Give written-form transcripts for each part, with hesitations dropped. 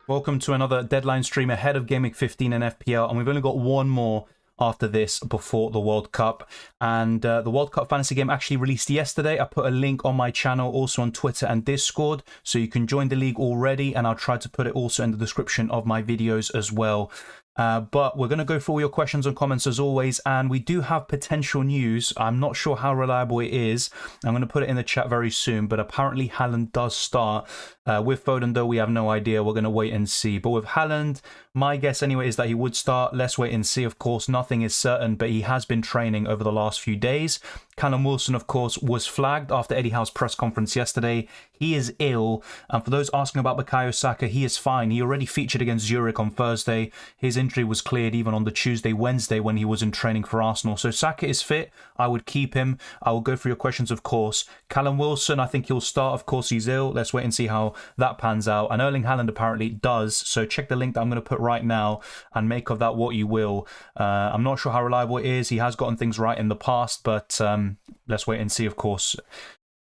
Welcome to another deadline stream ahead of Gameweek 15 and FPL, and we've only got one more after this before the World Cup. And the World Cup fantasy game actually released yesterday. I put a link on my channel, also on Twitter and Discord, so you can join the league already, and I'll try to put it also in the description of my videos as well. But we're going to go through all your questions and comments as always, and we do have potential news. I'm not sure how reliable it is. I'm going to put it in the chat very soon, but apparently Haaland does start. With Foden, though, we have no idea. We're going to wait and see. But with Haaland, my guess anyway is that he would start. Let's wait and see. Of course, nothing is certain, but he has been training over the last few days. Callum Wilson, of course, was flagged after Eddie Howe's press conference yesterday. He is ill. And for those asking about Bukayo Saka, he is fine. He already featured against Zurich on Thursday. His injury was cleared even on the Tuesday, Wednesday when he was in training for Arsenal. So Saka is fit. I would keep him. I will go through your questions, of course. Callum Wilson, I think he'll start. Of course, he's ill. Let's wait and see how that pans out. And Erling Haaland apparently does. So check the link that I'm going to put right now and make of that what you will. I'm not sure how reliable it is. He has gotten things right in the past, but let's wait and see, of course.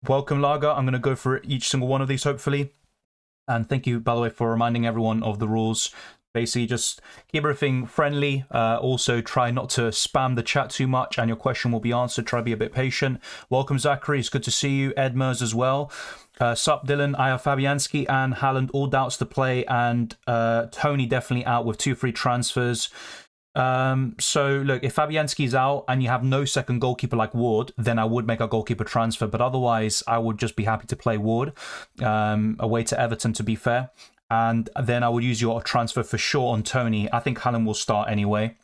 Welcome, Lager. I'm going to go for each single one of these, hopefully. And thank you, by the way, for reminding everyone of the rules. Basically, just keep everything friendly. Also, try not to spam the chat too much, and your question will be answered. Try to be a bit patient. Welcome, Zachary. It's good to see you. Edmers as well. Sup, Dylan. I have Fabianski and Haaland, all doubts to play, and Tony definitely out with 2 free transfers. So, look, if Fabianski's out and you have no second goalkeeper like Ward, then I would make a goalkeeper transfer. But otherwise, I would just be happy to play Ward away to Everton, to be fair. And then I would use your transfer for sure on Tony. I think Haaland will start anyway.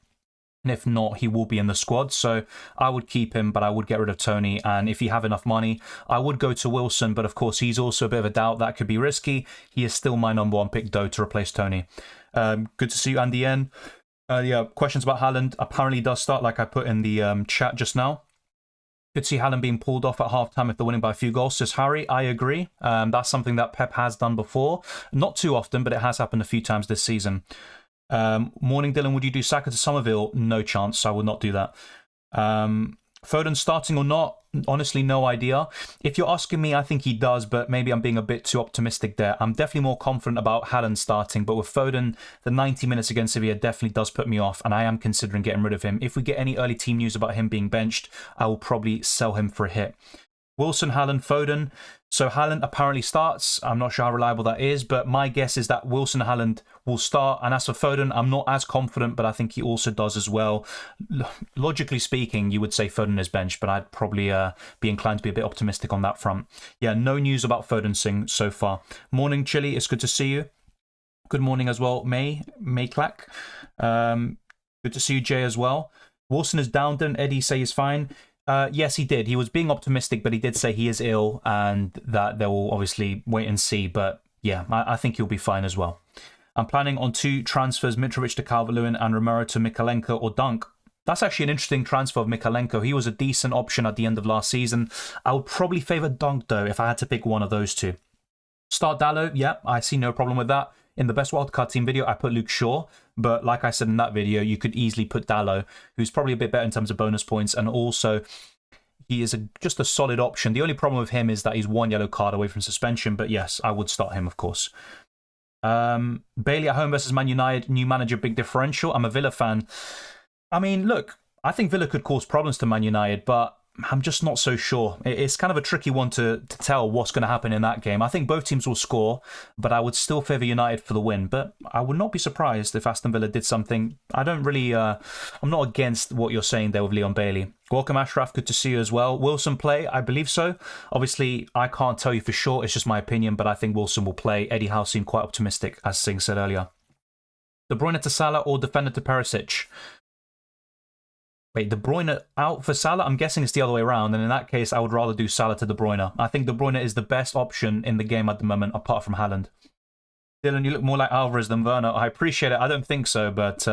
And if not, he will be in the squad. So I would keep him, but I would get rid of Tony. And if you have enough money, I would go to Wilson. But of course, he's also a bit of a doubt. That could be risky. He is still my number 1 pick, though, to replace Tony. Good to see you, Andy N. Yeah, questions about Haaland. Apparently does start, like I put in the chat just now. Could see Haaland being pulled off at halftime if they're winning by a few goals. Says Harry, I agree. That's something that Pep has done before. Not too often, but it has happened a few times this season. Morning, Dylan. Would you do Saka to Somerville? No chance. I would not do that. Foden starting or not? Honestly, no idea. If you're asking me, I think he does, but maybe I'm being a bit too optimistic there. I'm definitely more confident about Haaland starting, but with Foden, the 90 minutes against Sevilla definitely does put me off, and I am considering getting rid of him. If we get any early team news about him being benched, I will probably sell him for a hit. Wilson, Haaland, Foden. So Haaland apparently starts. I'm not sure how reliable that is, but my guess is that Wilson, Haaland will start. And as for Foden, I'm not as confident, but I think he also does as well. Logically speaking, you would say Foden is benched, but I'd probably be inclined to be a bit optimistic on that front. Yeah, no news about Foden so far. Morning, Chili. It's good to see you. Good morning as well, May Clack. Good to see you, Jay, as well. Wilson is down. Didn't Eddie say he's fine? Yes, he did. He was being optimistic, but he did say he is ill and that they will obviously wait and see. But yeah, I think he'll be fine as well. I'm planning on 2 transfers, Mitrovic to Calvert-Lewin and Romero to Mikalenko or Dunk. That's actually an interesting transfer of Mikalenko. He was a decent option at the end of last season. I would probably favour Dunk, though, if I had to pick one of those 2. Start Dallo, yeah, I see no problem with that. In the best wildcard team video, I put Luke Shaw. But like I said in that video, you could easily put Dallo, who's probably a bit better in terms of bonus points. And also, he is just a solid option. The only problem with him is that he's 1 yellow card away from suspension. But yes, I would start him, of course. Bailey at home versus Man United. New manager, big differential. I'm a Villa fan. I mean, look, I think Villa could cause problems to Man United, but I'm just not so sure. It's kind of a tricky one to tell what's going to happen in that game. I think both teams will score, but I would still favour United for the win. But I would not be surprised if Aston Villa did something. I don't really... I'm not against what you're saying there with Leon Bailey. Welcome, Ashraf. Good to see you as well. Wilson play? I believe so. Obviously, I can't tell you for sure. It's just my opinion, but I think Wilson will play. Eddie Howe seemed quite optimistic, as Singh said earlier. De Bruyne to Salah or defender to Perisic? Wait, De Bruyne out for Salah? I'm guessing it's the other way around, and in that case, I would rather do Salah to De Bruyne. I think De Bruyne is the best option in the game at the moment, apart from Haaland. Dylan, you look more like Alvarez than Werner. I appreciate it. I don't think so, but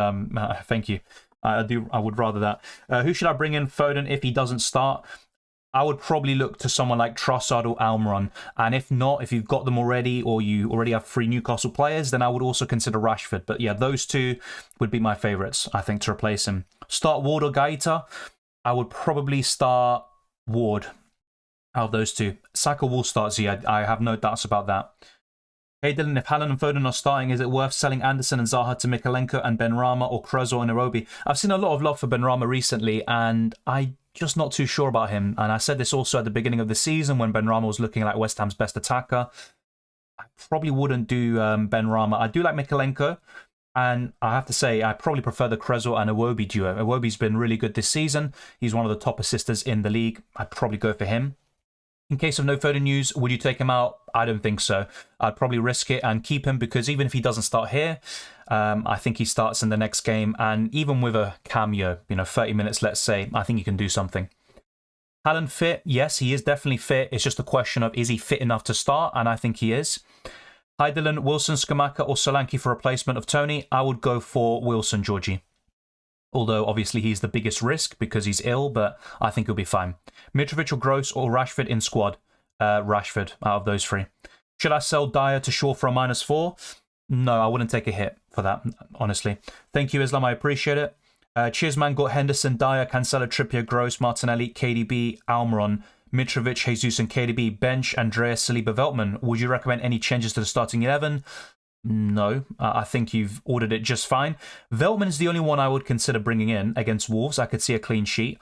thank you. I would rather that. Who should I bring in? Foden if he doesn't start? I would probably look to someone like Trossard or Almiron. And if not, if you've got them already or you already have 3 Newcastle players, then I would also consider Rashford. But yeah, those 2 would be my favourites, I think, to replace him. Start Ward or Gaeta? I would probably start Ward out of those 2. Saka will start Z. I have no doubts about that. Hey Dylan, if Haaland and Foden are starting, is it worth selling Anderson and Zaha to Mikalenko and Benrahma or Kröso and Iwobi? I've seen a lot of love for Benrahma recently, and I'm just not too sure about him. And I said this also at the beginning of the season when Benrahma was looking like West Ham's best attacker. I probably wouldn't do Benrahma. I do like Mikalenko, and I have to say I probably prefer the Kröso and Iwobi duo. Iwobi's been really good this season. He's one of the top assisters in the league. I'd probably go for him. In case of no Foden news, would you take him out? I don't think so. I'd probably risk it and keep him because even if he doesn't start here, I think he starts in the next game. And even with a cameo, 30 minutes, let's say, I think he can do something. Haaland fit? Yes, he is definitely fit. It's just a question of is he fit enough to start? And I think he is. Hi Dylan, Wilson, Skamaka or Solanke for replacement of Tony? I would go for Wilson, Georgie. Although, obviously, he's the biggest risk because he's ill, but I think he'll be fine. Mitrovic or Gross or Rashford in squad? Rashford, out of those 3. Should I sell Dyer to Shaw for a -4? No, I wouldn't take a hit for that, honestly. Thank you, Islam. I appreciate it. Cheers, man. Got Henderson, Dyer, Cancelo, Trippier, Gross, Martinelli, KDB, Almiron, Mitrovic, Jesus and KDB, bench, Andreas, Saliba, Veltman. Would you recommend any changes to the starting 11? No, I think you've ordered it just fine. Veltman is the only one I would consider bringing in against Wolves. I could see a clean sheet.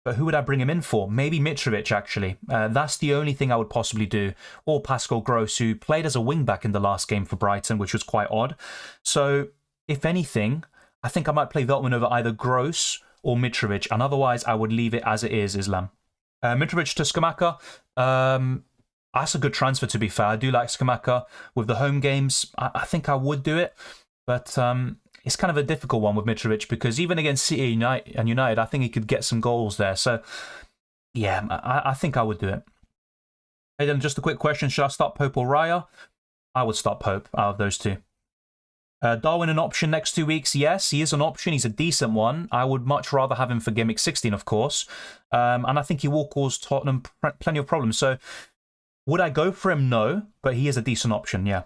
But who would I bring him in for? Maybe Mitrovic, actually. That's the only thing I would possibly do. Or Pascal Gross, who played as a wing-back in the last game for Brighton, which was quite odd. So, if anything, I think I might play Veltman over either Gross or Mitrovic. And otherwise, I would leave it as it is, Islam. Mitrovic to Skamaka. That's a good transfer, to be fair. I do like Skamaka. With the home games, I think I would do it. But it's kind of a difficult one with Mitrovic because even against City and United, I think he could get some goals there. So, yeah, I think I would do it. Hey, then just a quick question. Should I start Pope or Raya? I would start Pope out of those 2. Darwin an option next 2 weeks? Yes, he is an option. He's a decent one. I would much rather have him for Gameweek 16, of course. And I think he will cause Tottenham plenty of problems. So, would I go for him? No, but he is a decent option, yeah.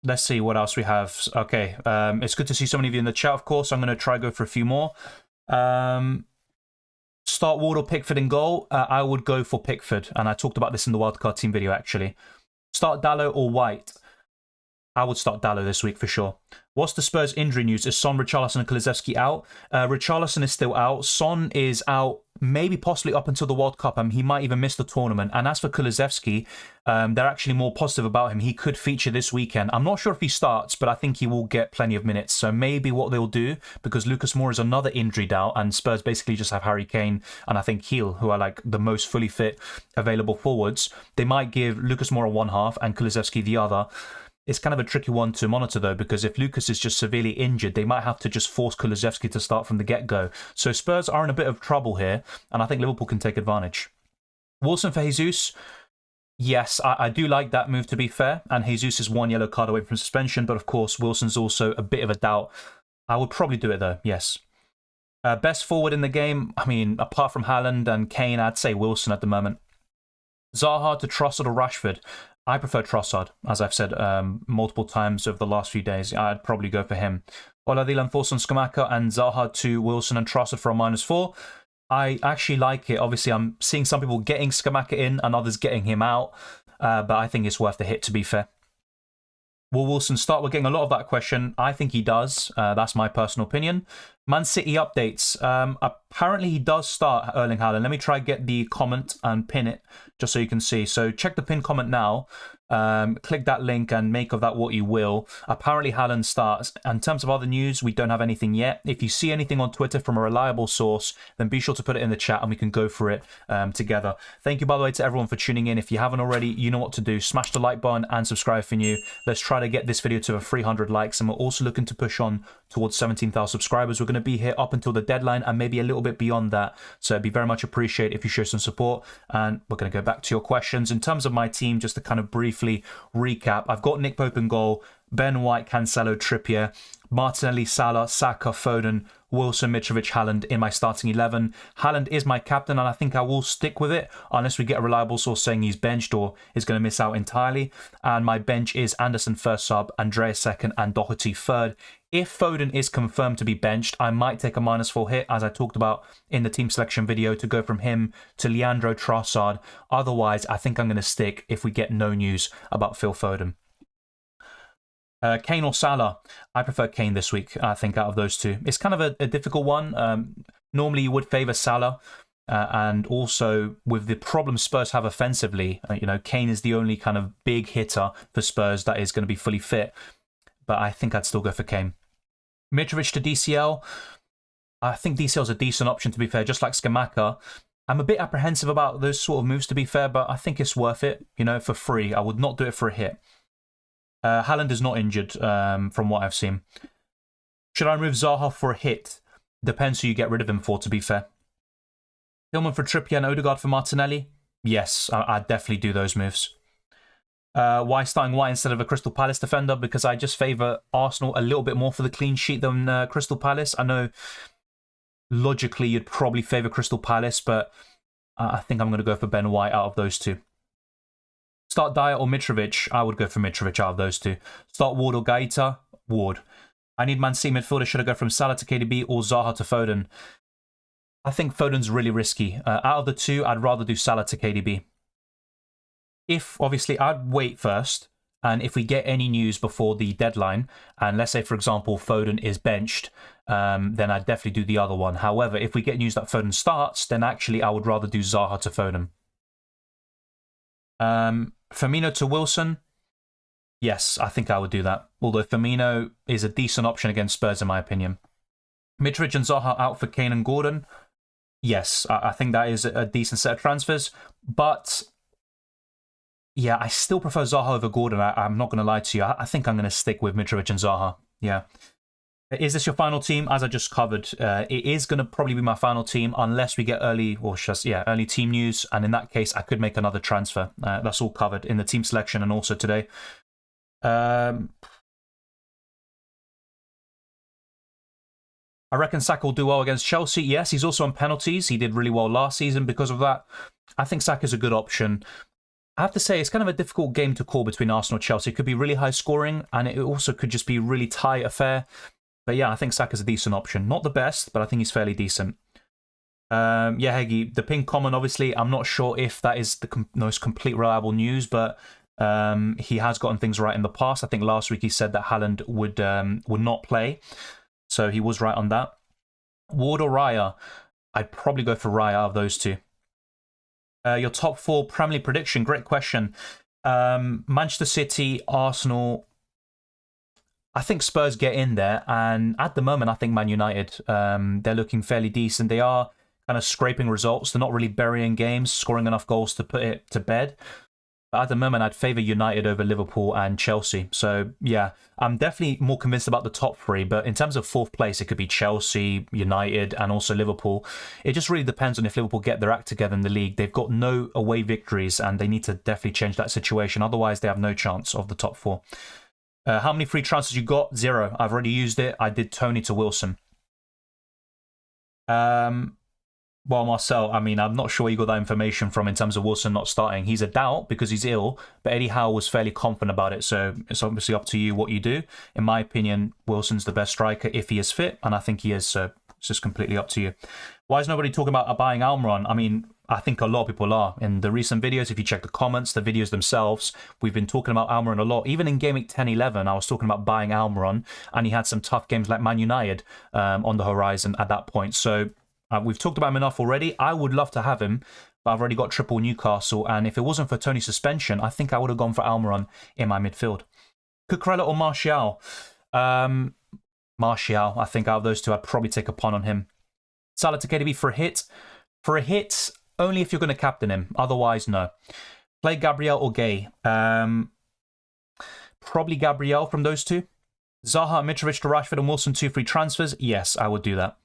Let's see what else we have. Okay, it's good to see so many of you in the chat, of course. I'm going to try go for a few more. Start Ward or Pickford in goal? I would go for Pickford, and I talked about this in the wildcard team video, actually. Start Dalot or White? I would start Dalot this week for sure. What's the Spurs injury news? Is Son, Richarlison and Kulusevski out? Richarlison is still out. Son is out, maybe possibly up until the World Cup. He might even miss the tournament. And as for Kulusevski, they're actually more positive about him. He could feature this weekend. I'm not sure if he starts, but I think he will get plenty of minutes. So maybe what they'll do, because Lucas Moura is another injured out, and Spurs basically just have Harry Kane and I think Heel, who are like the most fully fit available forwards. They might give Lucas Moura one half and Kulusevski the other. It's kind of a tricky one to monitor, though, because if Lucas is just severely injured, they might have to just force Kulusevski to start from the get-go. So Spurs are in a bit of trouble here, and I think Liverpool can take advantage. Wilson for Jesus? Yes, I do like that move, to be fair, and Jesus is 1 yellow card away from suspension, but of course, Wilson's also a bit of a doubt. I would probably do it, though, yes. Best forward in the game? I mean, apart from Haaland and Kane, I'd say Wilson at the moment. Zaha to Trossard or Rashford? I prefer Trossard, as I've said multiple times over the last few days. I'd probably go for him. Oladilan, Forson, Skamaka, and Zaha to Wilson and Trossard for a -4. I actually like it. Obviously, I'm seeing some people getting Skamaka in and others getting him out. But I think it's worth the hit, to be fair. Will Wilson start? We're getting a lot of that question. I think he does. That's my personal opinion. Man City updates. Apparently he does start Erling Haaland. Let me try get the comment and pin it just so you can see. So check the pin comment now. Click that link and make of that what you will. Apparently Haaland starts. In terms of other news, we don't have anything yet. If you see anything on Twitter from a reliable source, then be sure to put it in the chat and we can go for it together. Thank you, by the way, to everyone for tuning in. If you haven't already, you know what to do. Smash the like button and subscribe if you're new. Let's try to get this video to 300 likes, and we're also looking to push on towards 17,000 subscribers. We're going to be here up until the deadline and maybe a little bit beyond that. So it'd be very much appreciated if you show some support. And we're going to go back to your questions. In terms of my team, just to kind of briefly recap, I've got Nick Pope in goal, Ben White, Cancelo, Trippier, Martinelli, Salah, Saka, Foden, Wilson, Mitrovic, Haaland in my starting 11. Haaland is my captain, and I think I will stick with it unless we get a reliable source saying he's benched or is going to miss out entirely. And my bench is Anderson first sub, Andreas second, and Doherty third. If Foden is confirmed to be benched, I might take a -4 hit, as I talked about in the team selection video, to go from him to Leandro Trossard. Otherwise, I think I'm going to stick if we get no news about Phil Foden. Kane or Salah? I prefer Kane this week, I think, out of those two. It's kind of a difficult one. Normally, you would favour Salah. And also, with the problem Spurs have offensively, Kane is the only kind of big hitter for Spurs that is going to be fully fit. But I think I'd still go for Kane. Mitrovic to DCL. I think DCL is a decent option, to be fair, just like Scamacca. I'm a bit apprehensive about those sort of moves, to be fair, but I think it's worth it, for free. I would not do it for a hit. Haaland is not injured, from what I've seen. Should I remove Zaha for a hit? Depends who you get rid of him for, to be fair. Tillman for Trippier and Odegaard for Martinelli? Yes, I'd definitely do those moves. Why starting White instead of a Crystal Palace defender? Because I just favour Arsenal a little bit more for the clean sheet than Crystal Palace. I know logically you'd probably favour Crystal Palace, but I think I'm going to go for Ben White out of those two. Start Dyer or Mitrovic? I would go for Mitrovic out of those two. Start Ward or Gaeta? Ward. I need Man City midfielder. Should I go from Salah to KDB or Zaha to Foden? I think Foden's really risky. Out of the two, I'd rather do Salah to KDB. Obviously, I'd wait first, and if we get any news before the deadline, and let's say, for example, Foden is benched, then I'd definitely do the other one. However, if we get news that Foden starts, then actually I would rather do Zaha to Foden. Firmino to Wilson? Yes, I think I would do that. Although Firmino is a decent option against Spurs, in my opinion. Mitrovic and Zaha out for Kane and Gordon? Yes, I think that is a decent set of transfers. But yeah, I still prefer Zaha over Gordon. I'm not going to lie to you. I think I'm going to stick with Mitrovic and Zaha. Yeah. Is this your final team? As I just covered, it is going to probably be my final team unless we get early team news. And in that case, I could make another transfer. That's all covered in the team selection and also today. I reckon Saka will do well against Chelsea. Yes, he's also on penalties. He did really well last season because of that. I think Saka is a good option. I have to say, it's kind of a difficult game to call between Arsenal and Chelsea. It could be really high scoring, and it also could just be a really tight affair. But yeah, I think Saka's a decent option. Not the best, but I think he's fairly decent. Yeah, Heggy, the ping comment, obviously, I'm not sure if that is the most complete reliable news, but he has gotten things right in the past. I think last week he said that Haaland would not play. So he was right on that. Ward or Raya? I'd probably go for Raya out of those two. Your top 4 Premier League prediction, great question. Manchester City, Arsenal. I think Spurs get in there, and at the moment, I think Man United, they're looking fairly decent. They are kind of scraping results. They're not really burying games, scoring enough goals to put it to bed. But at the moment, I'd favour United over Liverpool and Chelsea. So, yeah, I'm definitely more convinced about the top 3. But in terms of 4th place, it could be Chelsea, United, and also Liverpool. It just really depends on if Liverpool get their act together in the league. They've got no away victories, and they need to definitely change that situation. Otherwise, they have no chance of the top 4. How many free transfers you got? 0. I've already used it. I did Tony to Wilson. Well, Marcel, I mean, I'm not sure where you got that information from in terms of Wilson not starting. He's a doubt because he's ill, but Eddie Howe was fairly confident about it, so it's obviously up to you what you do. In my opinion, Wilson's the best striker if he is fit, and I think he is, so it's just completely up to you. Why is nobody talking about buying Almiron? I mean, I think a lot of people are. In the recent videos, if you check the comments, the videos themselves, we've been talking about Almiron a lot. Even in Gameweek 10-11, I was talking about buying Almiron, and he had some tough games like Man United on the horizon at that point, so we've talked about him enough already. I would love to have him, but I've already got triple Newcastle. And if it wasn't for Tony's suspension, I think I would have gone for Almiron in my midfield. Cucurella or Martial? Martial. I think out of those two, I'd probably take a punt on him. Salah to KDB for a hit. For a hit, only if you're going to captain him. Otherwise, no. Play Gabriel or Gay? Probably Gabriel from those two. Zaha, Mitrovic to Rashford and Wilson, 2 free transfers? Yes, I would do that.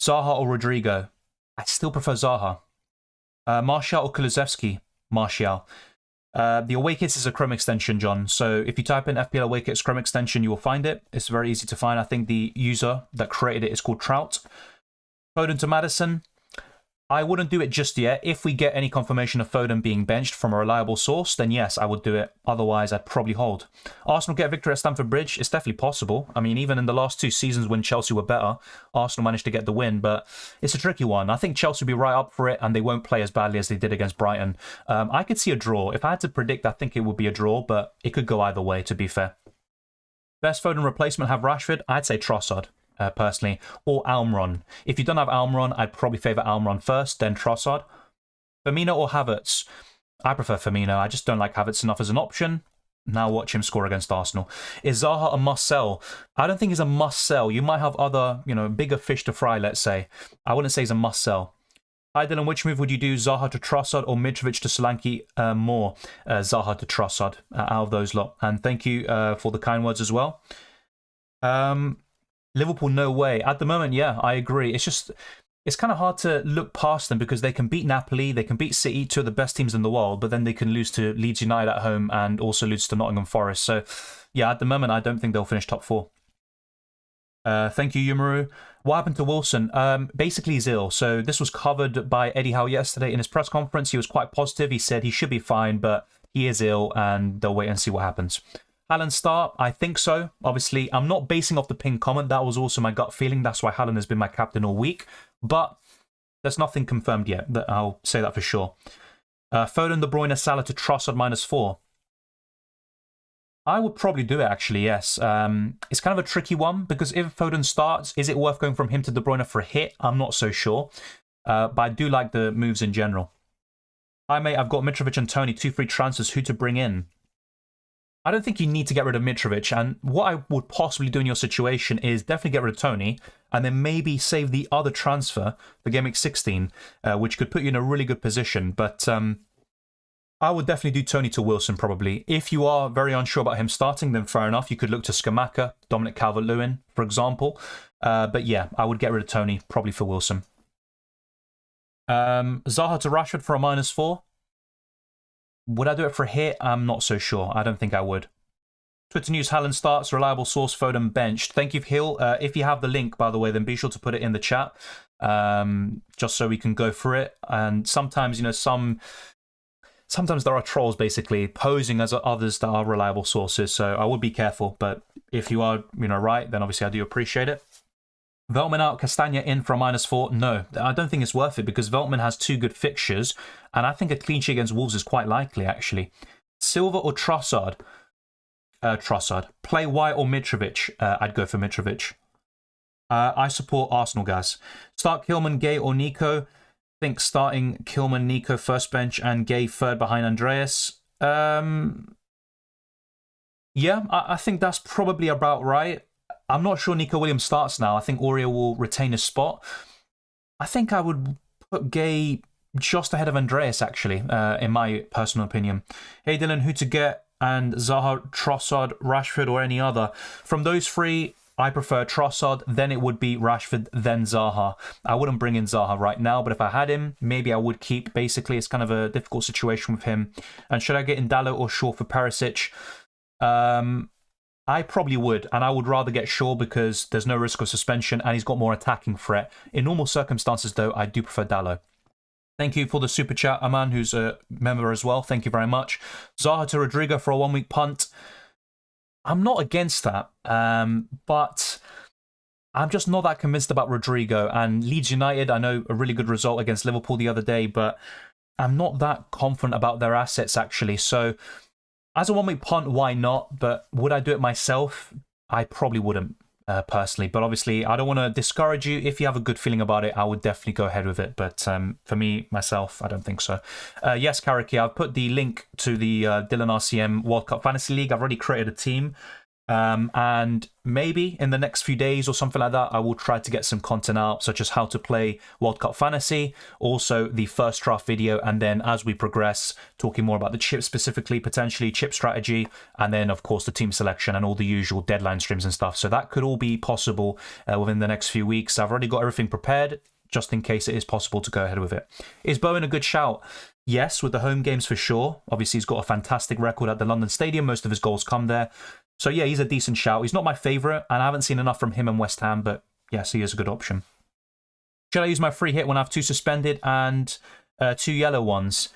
Zaha or Rodrigo? I still prefer Zaha. Martial or Kulusevski? Martial. The Away Kits is a Chrome extension, John. So if you type in FPL Away Kits Chrome extension, you will find it. It's very easy to find. I think the user that created it is called Trout. Foden to Maddison. I wouldn't do it just yet. If we get any confirmation of Foden being benched from a reliable source, then yes, I would do it. Otherwise, I'd probably hold. Arsenal get a victory at Stamford Bridge. It's definitely possible. I mean, even in the last 2 seasons when Chelsea were better, Arsenal managed to get the win, but it's a tricky one. I think Chelsea will be right up for it, and they won't play as badly as they did against Brighton. I could see a draw. If I had to predict, I think it would be a draw, but it could go either way, to be fair. Best Foden replacement have Rashford? I'd say Trossard. Personally, or Almiron. If you don't have Almiron, I'd probably favour Almiron first, then Trossard. Firmino or Havertz? I prefer Firmino. I just don't like Havertz enough as an option. Now watch him score against Arsenal. Is Zaha a must-sell? I don't think he's a must-sell. You might have other, bigger fish to fry, let's say. I wouldn't say he's a must-sell. Hi Dylan, which move would you do? Zaha to Trossard or Mitrovic to Solanke? More Zaha to Trossard out of those lot. And thank you for the kind words as well. Liverpool, no way. At the moment, yeah, I agree. It's kind of hard to look past them because they can beat Napoli, they can beat City, 2 of the best teams in the world, but then they can lose to Leeds United at home and also lose to Nottingham Forest. So, yeah, at the moment, I don't think they'll finish top 4. Thank you, Yumaru. What happened to Wilson? Basically, he's ill. So this was covered by Eddie Howe yesterday in his press conference. He was quite positive. He said he should be fine, but he is ill and they'll wait and see what happens. Haaland start? I think so. Obviously, I'm not basing off the pin comment. That was also my gut feeling. That's why Haaland has been my captain all week. But there's nothing confirmed yet. I'll say that for sure. Foden, De Bruyne, Salah to Trossard -4. I would probably do it, actually, yes. It's kind of a tricky one because if Foden starts, is it worth going from him to De Bruyne for a hit? I'm not so sure. But I do like the moves in general. Hi, mate. I've got Mitrovic and Tony, 2 free transfers. Who to bring in? I don't think you need to get rid of Mitrovic, and what I would possibly do in your situation is definitely get rid of Tony, and then maybe save the other transfer for Gameweek 16, which could put you in a really good position. But I would definitely do Tony to Wilson, probably. If you are very unsure about him starting, then fair enough. You could look to Scamacca, Dominic Calvert-Lewin, for example. But yeah, I would get rid of Tony, probably for Wilson. Zaha to Rashford for a -4. Would I do it for a hit? I'm not so sure. I don't think I would. Twitter news, Haaland starts, reliable source, Foden benched. Thank you, Hill. If you have the link, by the way, then be sure to put it in the chat, just so we can go through it. And sometimes, sometimes there are trolls basically posing as others that are reliable sources, so I would be careful. But if you are, right, then obviously I do appreciate it. Veltman out, Castagna in for a -4. No, I don't think it's worth it because Veltman has 2 good fixtures, and I think a clean sheet against Wolves is quite likely, actually. Silva or Trossard? Trossard. Play White or Mitrovic? I'd go for Mitrovic. I support Arsenal, guys. Start Kilman, Gay or Nico? Think starting Kilman, Nico first bench, and Gay third behind Andreas. Yeah, I think that's probably about right. I'm not sure Nico Williams starts now. I think Aurier will retain his spot. I think I would put Gay just ahead of Andreas, actually, in my personal opinion. Hey, Dylan, who to get? And Zaha, Trossard, Rashford, or any other? From those 3, I prefer Trossard. Then it would be Rashford, then Zaha. I wouldn't bring in Zaha right now, but if I had him, maybe I would keep. Basically, it's kind of a difficult situation with him. And should I get in Dalot or Shaw for Perisic? I probably would, and I would rather get Shaw because there's no risk of suspension and he's got more attacking threat. In normal circumstances, though, I do prefer Dalot. Thank you for the super chat, Aman, who's a member as well. Thank you very much. Zaha to Rodrigo for a 1-week punt. I'm not against that, but I'm just not that convinced about Rodrigo. And Leeds United, I know a really good result against Liverpool the other day, but I'm not that confident about their assets, actually. So as a 1-week punt, why not? But would I do it myself? I probably wouldn't, personally. But obviously, I don't want to discourage you. If you have a good feeling about it, I would definitely go ahead with it. But for me, myself, I don't think so. Yes, Karaki, I've put the link to the Dylan RCM World Cup Fantasy League. I've already created a team. And maybe in the next few days or something like that, I will try to get some content out, such as how to play World Cup Fantasy, also the first draft video, and then as we progress, talking more about the chip specifically, potentially chip strategy, and then of course the team selection and all the usual deadline streams and stuff. So that could all be possible within the next few weeks. I've already got everything prepared, just in case it is possible to go ahead with it. Is Bowen a good shout? Yes, with the home games for sure. Obviously, he's got a fantastic record at the London Stadium. Most of his goals come there. So yeah, he's a decent shout. He's not my favourite, and I haven't seen enough from him and West Ham, but yes, he is a good option. Should I use my free hit when I have 2 suspended and 2 yellow ones?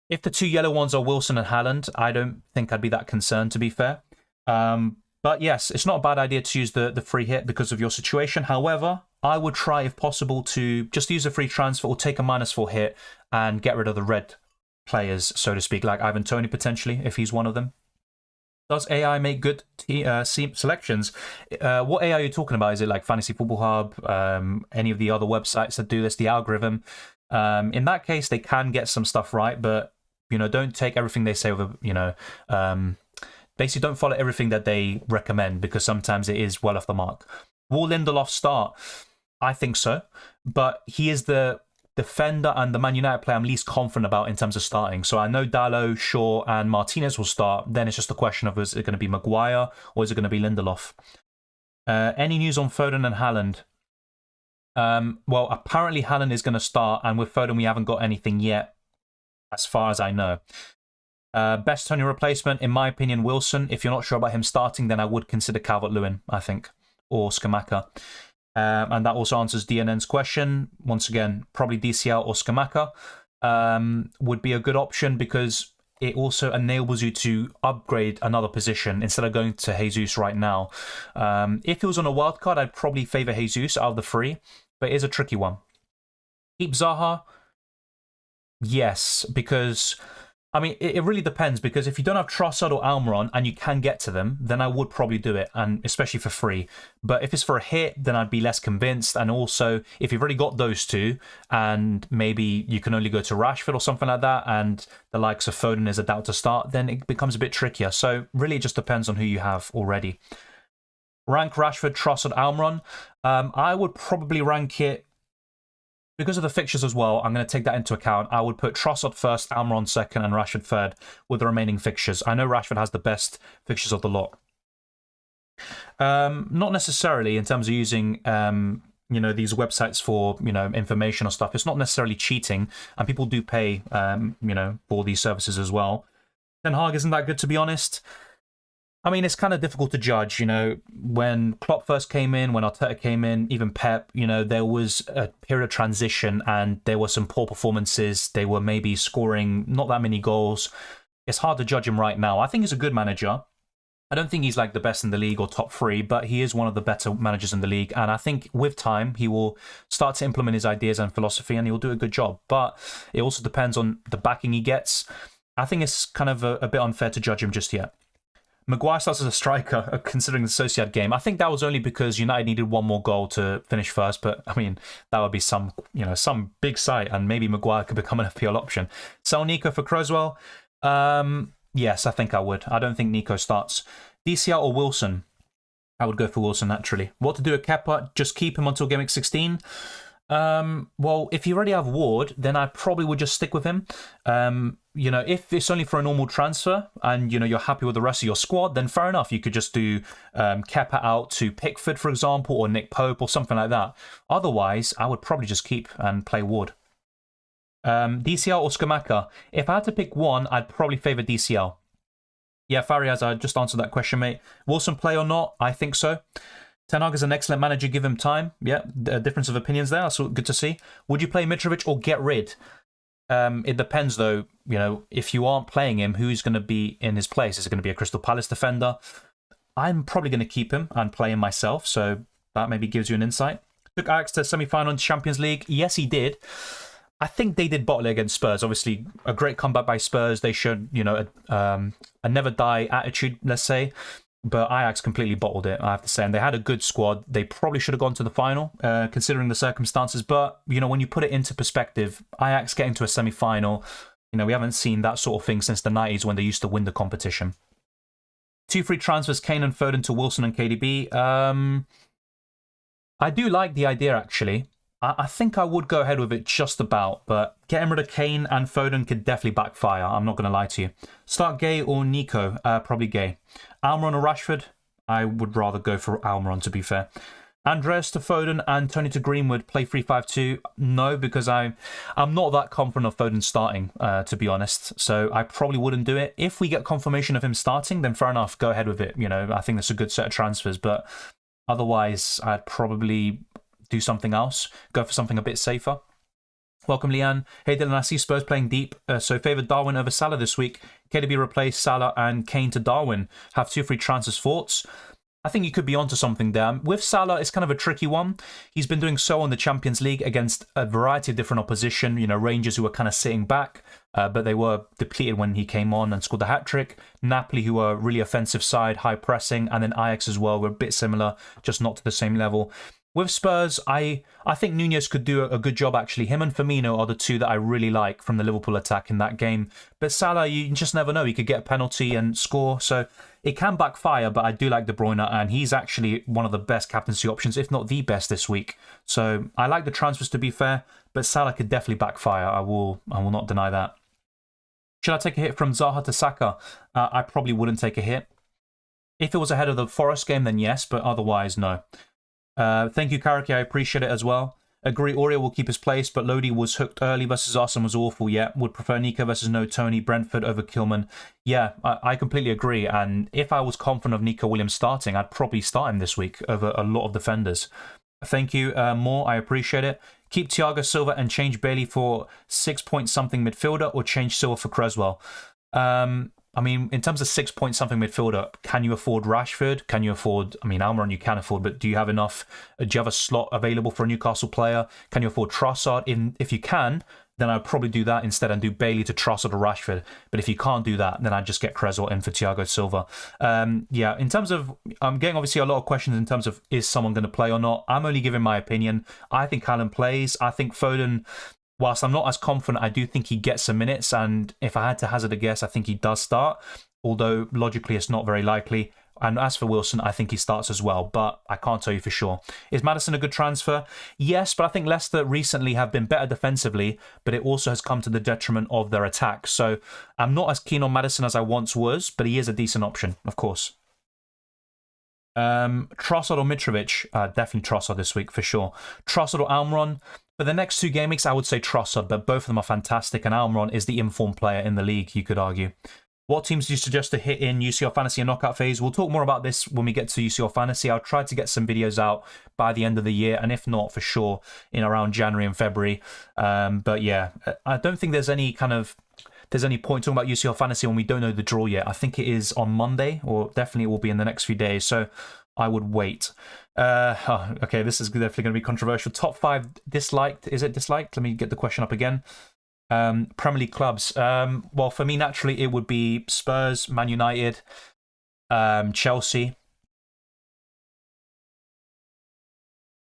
If the 2 yellow ones are Wilson and Haaland, I don't think I'd be that concerned, to be fair. But yes, it's not a bad idea to use the free hit because of your situation. However, I would try, if possible, to just use a free transfer or take a -4 hit and get rid of the red players, so to speak, like Ivan Toney potentially, if he's one of them. Does AI make good selections? What AI are you talking about? Is it like Fantasy Football Hub, any of the other websites that do this, the algorithm? In that case, they can get some stuff right, but don't take everything they say with basically don't follow everything that they recommend because sometimes it is well off the mark. Will Lindelof start? I think so, but he is the defender and the Man United player I'm least confident about in terms of starting. So I know Dalot, Shaw, and Martinez will start. Then it's just a question of is it going to be Maguire or is it going to be Lindelof? Any news on Foden and Haaland? Well, apparently Haaland is going to start, and with Foden we haven't got anything yet, as far as I know. Best Tony replacement, in my opinion, Wilson. If you're not sure about him starting, then I would consider Calvert-Lewin, I think, or Scamacca. And that also answers DNN's question. Once again, probably DCL or Scamacca would be a good option because it also enables you to upgrade another position instead of going to Jesus right now. If it was on a wild card, I'd probably favour Jesus out of the 3, but it is a tricky one. Keep Zaha? Yes, because I mean, it really depends, because if you don't have Trossard or Almiron and you can get to them, then I would probably do it, and especially for free. But if it's for a hit, then I'd be less convinced. And also, if you've already got those 2, and maybe you can only go to Rashford or something like that, and the likes of Foden is a doubt to start, then it becomes a bit trickier. So really, it just depends on who you have already. Rank Rashford, Trossard, Almiron. I would probably rank it, because of the fixtures as well, I'm going to take that into account. I would put Trossard first, Almiron second, and Rashford third with the remaining fixtures. I know Rashford has the best fixtures of the lot. Not necessarily in terms of using these websites for information or stuff. It's not necessarily cheating, and people do pay for these services as well. Ten Hag isn't that good, to be honest. I mean, it's kind of difficult to judge, when Klopp first came in, when Arteta came in, even Pep, there was a period of transition and there were some poor performances. They were maybe scoring not that many goals. It's hard to judge him right now. I think he's a good manager. I don't think he's like the best in the league or top 3, but he is one of the better managers in the league. And I think with time, he will start to implement his ideas and philosophy and he'll do a good job. But it also depends on the backing he gets. I think it's kind of a bit unfair to judge him just yet. Maguire starts as a striker, considering the Sociedad game. I think that was only because United needed one more goal to finish first, but I mean, that would be some big sight, and maybe Maguire could become an FPL option. Sell Nico for Croswell? Yes, I think I would. I don't think Nico starts. DCL or Wilson? I would go for Wilson, naturally. What to do with Kepa? Just keep him until Game Week 16? Well, if you already have Ward, then I probably would just stick with him. If it's only for a normal transfer and, you're happy with the rest of your squad, then fair enough. You could just do Kepa out to Pickford, for example, or Nick Pope or something like that. Otherwise, I would probably just keep and play Ward. DCL or Scamacca? If I had to pick one, I'd probably favour DCL. Yeah, Fariaz, I just answered that question, mate. Wilson play or not? I think so. Ten Hag is an excellent manager, give him time. Yeah, a difference of opinions there. That's good to see. Would you play Mitrovic or get rid? It depends, though. If you aren't playing him, who's going to be in his place? Is it going to be a Crystal Palace defender? I'm probably going to keep him and play him myself, so that maybe gives you an insight. Took Ajax to semi-final in Champions League. Yes, he did. I think they did bottle it against Spurs. Obviously, a great comeback by Spurs. They showed, a never die attitude, let's say. But Ajax completely bottled it, I have to say. And they had a good squad. They probably should have gone to the final, considering the circumstances. But, when you put it into perspective, Ajax getting to a semi-final, we haven't seen that sort of thing since the 90s when they used to win the competition. 2 free transfers, Kane and Foden to Wilson and KDB. I do like the idea, actually. I think I would go ahead with it just about, but getting rid of Kane and Foden could definitely backfire. I'm not going to lie to you. Start Gay or Nico? Probably Gay. Almiron or Rashford? I would rather go for Almiron, to be fair. Andreas to Foden and Tony to Greenwood, play 3-5-2. No, because I'm not that confident of Foden starting, to be honest. So I probably wouldn't do it. If we get confirmation of him starting, then fair enough, go ahead with it. You know, I think that's a good set of transfers. But otherwise, I'd probably do something else, go for something a bit safer. Welcome, Leanne. Hey, Dylan, I see Spurs playing deep, so favoured Darwin over Salah this week. KDB replaced Salah and Kane to Darwin. Have 2 free transfers thoughts. I think you could be onto something there. With Salah, it's kind of a tricky one. He's been doing so in the Champions League against a variety of different opposition. You know, Rangers, who were kind of sitting back, but they were depleted when he came on and scored the hat-trick. Napoli, who are really offensive side, high pressing, and then Ajax as well, were a bit similar, just not to the same level. With Spurs, I think Nunez could do a good job, actually. Him and Firmino are the 2 that I really like from the Liverpool attack in that game. But Salah, you just never know. He could get a penalty and score. So it can backfire, but I do like De Bruyne, and he's actually one of the best captaincy options, if not the best this week. So I like the transfers, to be fair, but Salah could definitely backfire. I will not deny that. Should I take a hit from Zaha to Saka? I probably wouldn't take a hit. If it was ahead of the Forest game, then yes, but otherwise, no. Thank you, Karaki. I appreciate it as well. Agree, Aurier will keep his place, but Lodi was hooked early versus Arsenal was awful. Yeah, would prefer Nika versus no Tony, Brentford over Kilman. Yeah, I completely agree. And if I was confident of Nico Williams starting, I'd probably start him this week over a lot of defenders. Thank you, Moore. I appreciate it. Keep Thiago Silva and change Bailey for 6-point-something midfielder, or change Silva for Creswell. I mean, in terms of 6-point-something midfielder, can you afford Rashford? Can you afford, I mean, Almiron you can afford, but do you have enough? Do you have a slot available for a Newcastle player? Can you afford Trossard? If you can, then I'd probably do that instead and do Bailey to Trossard or Rashford. But if you can't do that, then I'd just get Creswell in for Thiago Silva. Yeah, in terms of, I'm getting obviously a lot of questions in terms of is someone going to play or not. I'm only giving my opinion. I think Haaland plays. I think Foden, whilst I'm not as confident, I do think he gets some minutes. And if I had to hazard a guess, I think he does start. Although logically it's not very likely. And as for Wilson, I think he starts as well, but I can't tell you for sure. Is Maddison a good transfer? Yes, but I think Leicester recently have been better defensively, but it also has come to the detriment of their attack. So I'm not as keen on Maddison as I once was, but he is a decent option, of course. Trossard or Mitrovic? Definitely Trossard this week for sure. Trossard or Almiron? For the next 2 game weeks, I would say Trossard, but both of them are fantastic, and Almiron is the informed player in the league, you could argue. What teams do you suggest to hit in UCL Fantasy and Knockout phase? We'll talk more about this when we get to UCL Fantasy. I'll try to get some videos out by the end of the year, and if not, for sure, in around January and February. But yeah, I don't think there's any point talking about UCL Fantasy when we don't know the draw yet. I think it is on Monday, or definitely it will be in the next few days, so I would wait. Okay, this is definitely going to be controversial. Top 5 disliked. Is it disliked? Let me get the question up again. Premier League clubs. Well, for me, naturally, it would be Spurs, Man United, Chelsea.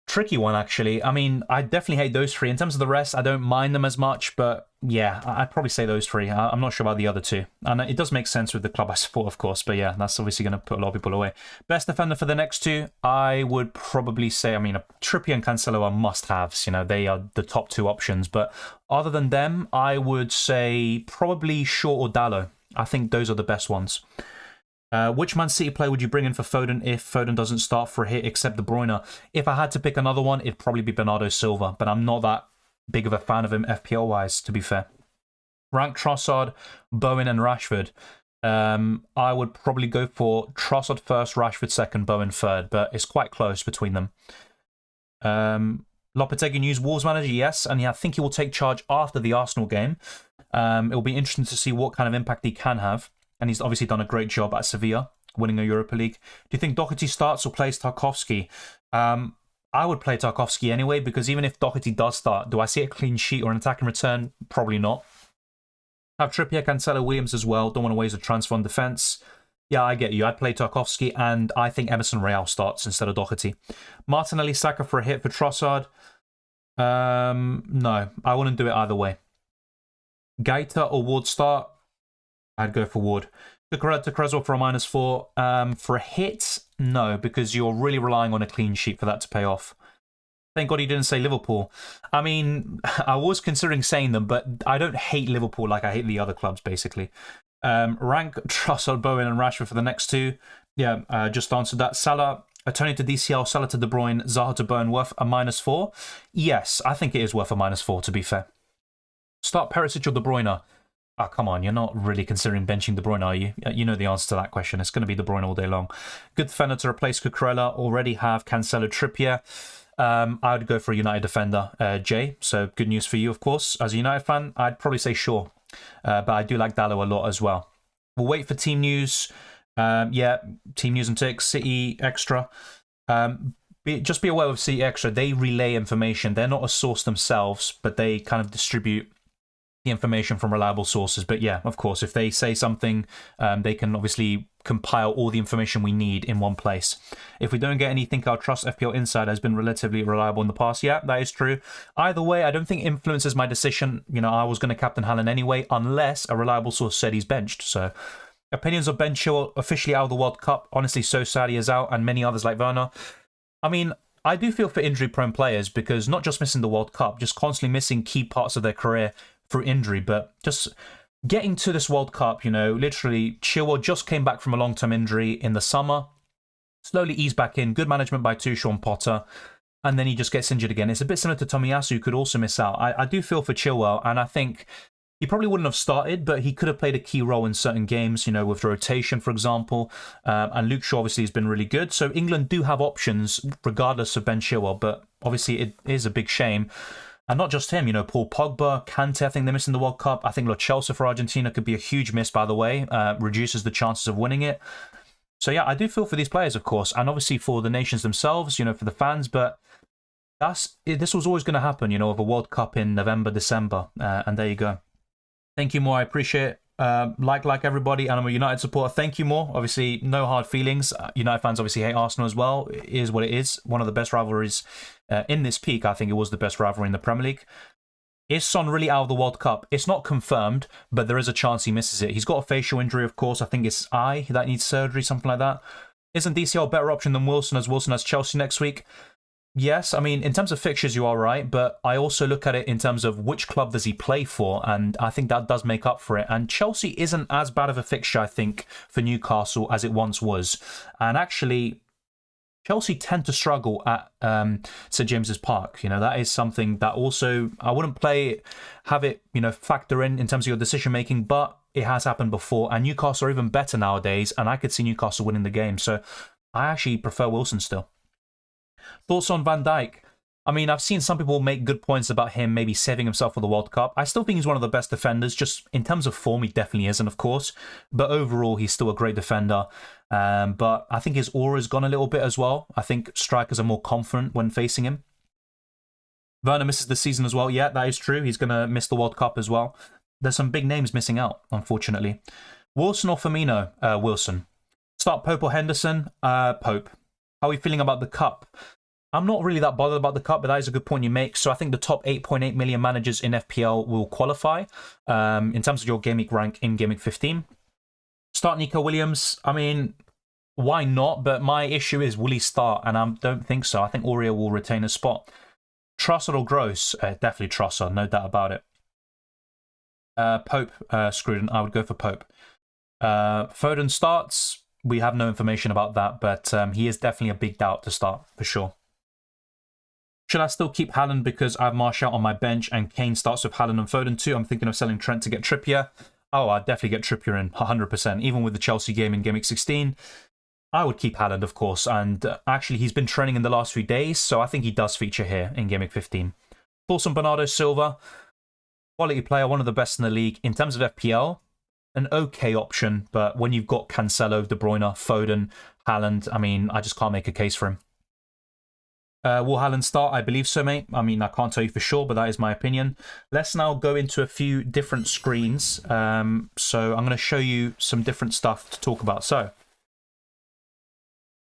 Tricky one, actually. I mean, I definitely hate those 3. In terms of the rest, I don't mind them as much, but yeah, I'd probably say those 3. I'm not sure about the other 2. And it does make sense with the club I support, of course, but yeah, that's obviously going to put a lot of people away. Best defender for the next 2, I would probably say, I mean, Trippier and Cancelo are must-haves. You know, they are the top 2 options, but other than them, I would say probably Shaw or Dalot. I think those are the best ones. Which Man City player would you bring in for Foden if Foden doesn't start for a hit except De Bruyne? If I had to pick another one, it'd probably be Bernardo Silva, but I'm not that big of a fan of him FPL-wise, to be fair. Rank Trossard, Bowen and Rashford. I would probably go for Trossard first, Rashford second, Bowen third, but it's quite close between them. Lopetegui news, Wolves manager, yes, and I think he will take charge after the Arsenal game. It will be interesting to see what kind of impact he can have. And he's obviously done a great job at Sevilla, winning a Europa League. Do you think Doherty starts or plays Tarkowski? I would play Tarkowski anyway, because even if Doherty does start, do I see a clean sheet or an attack and return? Probably not. Have Trippier, Cancelo, Williams as well. Don't want to waste a transfer on defence. Yeah, I get you. I'd play Tarkowski, and I think Emerson Royal starts instead of Doherty. Martinelli, Saka for a hit for Trossard. No, I wouldn't do it either way. Gaeta or Ward start? I'd go for Ward. Cucurella to Creswell for a -4. For a hit, no, because you're really relying on a clean sheet for that to pay off. Thank God he didn't say Liverpool. I mean, I was considering saying them, but I don't hate Liverpool like I hate the other clubs, basically. Rank Trossard, Bowen and Rashford for the next 2. Yeah, just answered that. Salah, Tony to DCL, Salah to De Bruyne, Zaha to Burn worth a -4? Yes, I think it is worth a -4, to be fair. Start Perisic or De Bruyne? Oh, come on, you're not really considering benching De Bruyne, are you? You know the answer to that question. It's going to be De Bruyne all day long. Good defender to replace Cucurella. Already have Cancelo, Trippier. I would go for a United defender, Jay. So good news for you, of course. As a United fan, I'd probably say sure. But I do like Dallo a lot as well. We'll wait for team news. Yeah, team news and ticks, City Extra. Just be aware of City Extra. They relay information. They're not a source themselves, but they kind of distribute the information from reliable sources. But yeah, of course, if they say something, they can obviously compile all the information we need in one place. If we don't get anything, our Trust FPL Insider has been relatively reliable in the past. Yeah, that is true. Either way, I don't think it influences my decision. You know, I was going to captain Haaland anyway, unless a reliable source said he's benched. So opinions of Ben Chilwell officially out of the World Cup. Honestly, so sad he is out, and many others like Werner. I mean, I do feel for injury-prone players, because not just missing the World Cup, just constantly missing key parts of their career through injury, but just getting to this World Cup, you know, literally, Chilwell just came back from a long-term injury in the summer, slowly eased back in, good management by Tuchel and Potter, and then he just gets injured again. It's a bit similar to Tomiyasu, who could also miss out. I do feel for Chilwell, and I think he probably wouldn't have started, but he could have played a key role in certain games, you know, with rotation, for example. And Luke Shaw obviously has been really good. So England do have options, regardless of Ben Chilwell, but obviously it is a big shame. And not just him, you know, Paul Pogba, Kante, I think they're missing the World Cup. I think Lo Celso for Argentina could be a huge miss, by the way. Reduces the chances of winning it. So yeah, I do feel for these players, of course. And obviously for the nations themselves, you know, for the fans. But this was always going to happen, you know, of a World Cup in November, December. And there you go. Thank you, More. I appreciate it. Like everybody, and I'm a United supporter. Thank you, More. Obviously, no hard feelings. United fans obviously hate Arsenal as well. It is what it is. One of the best rivalries in this peak. I think it was the best rivalry in the Premier League. Is Son really out of the World Cup? It's not confirmed, but there is a chance he misses it. He's got a facial injury, of course. I think it's eye that needs surgery, something like that. Isn't DCL a better option than Wilson, as Wilson has Chelsea next week? Yes, I mean, in terms of fixtures, you are right, but I also look at it in terms of which club does he play for, and I think that does make up for it. And Chelsea isn't as bad of a fixture, I think, for Newcastle as it once was. And actually, Chelsea tend to struggle at St James's Park. You know, that is something that also, I wouldn't have it, you know, factor in terms of your decision making, but it has happened before, and Newcastle are even better nowadays, and I could see Newcastle winning the game. So I actually prefer Wilson still. Thoughts on Van Dijk? I mean, I've seen some people make good points about him maybe saving himself for the World Cup. I still think he's one of the best defenders. Just in terms of form, he definitely isn't, of course. But overall, he's still a great defender. But I think his aura's gone a little bit as well. I think strikers are more confident when facing him. Werner misses the season as well. Yeah, that is true. He's going to miss the World Cup as well. There's some big names missing out, unfortunately. Wilson or Firmino? Wilson. Start Pope or Henderson? Pope. How are we feeling about the Cup? I'm not really that bothered about the Cup, but that is a good point you make. So I think the top 8.8 million managers in FPL will qualify in terms of your Gameweek rank in Gameweek 15. Start Nico Williams. I mean, why not? But my issue is, will he start? And I don't think so. I think Aurier will retain a spot. Trossard or Gross? Definitely Trossard, no doubt about it. Pope, Scruden. I would go for Pope. Foden starts. We have no information about that, but he is definitely a big doubt to start, for sure. Should I still keep Haaland because I have Martial on my bench and Kane starts with Haaland and Foden too? I'm thinking of selling Trent to get Trippier. Oh, I'd definitely get Trippier in, 100%. Even with the Chelsea game in Gameweek 16, I would keep Haaland, of course. And actually, he's been training in the last few days, so I think he does feature here in Gameweek 15. Thoughts on Bernardo Silva? Quality player, one of the best in the league. In terms of FPL, an okay option, but when you've got Cancelo, De Bruyne, Foden, Haaland, I mean, I just can't make a case for him. Will Haaland start? I believe so, mate. I mean, I can't tell you for sure, but that is my opinion. Let's now go into a few different screens. So I'm going to show you some different stuff to talk about. So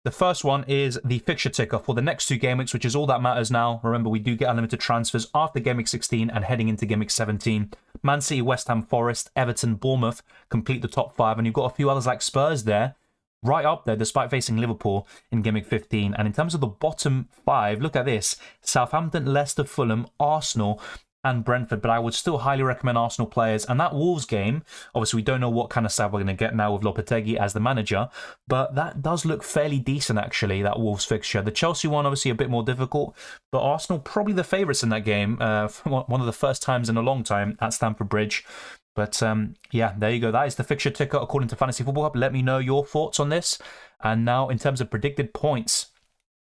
the first one is the fixture ticker for the next two game weeks, which is all that matters now. Remember, we do get unlimited transfers after Game Week 16 and heading into Game Week 17. Man City, West Ham, Forest, Everton, Bournemouth complete the top 5. And you've got a few others like Spurs there, right up there, despite facing Liverpool in Game Week 15. And in terms of the bottom 5, look at this. Southampton, Leicester, Fulham, Arsenal, and Brentford, but I would still highly recommend Arsenal players. And that Wolves game, obviously we don't know what kind of side we're going to get now with Lopetegui as the manager, but that does look fairly decent actually, that Wolves fixture. The Chelsea one obviously a bit more difficult, but Arsenal probably the favourites in that game, one of the first times in a long time at Stamford Bridge. But yeah, there you go. That is the fixture ticker according to Fantasy Football Hub. Let me know your thoughts on this. And now in terms of predicted points,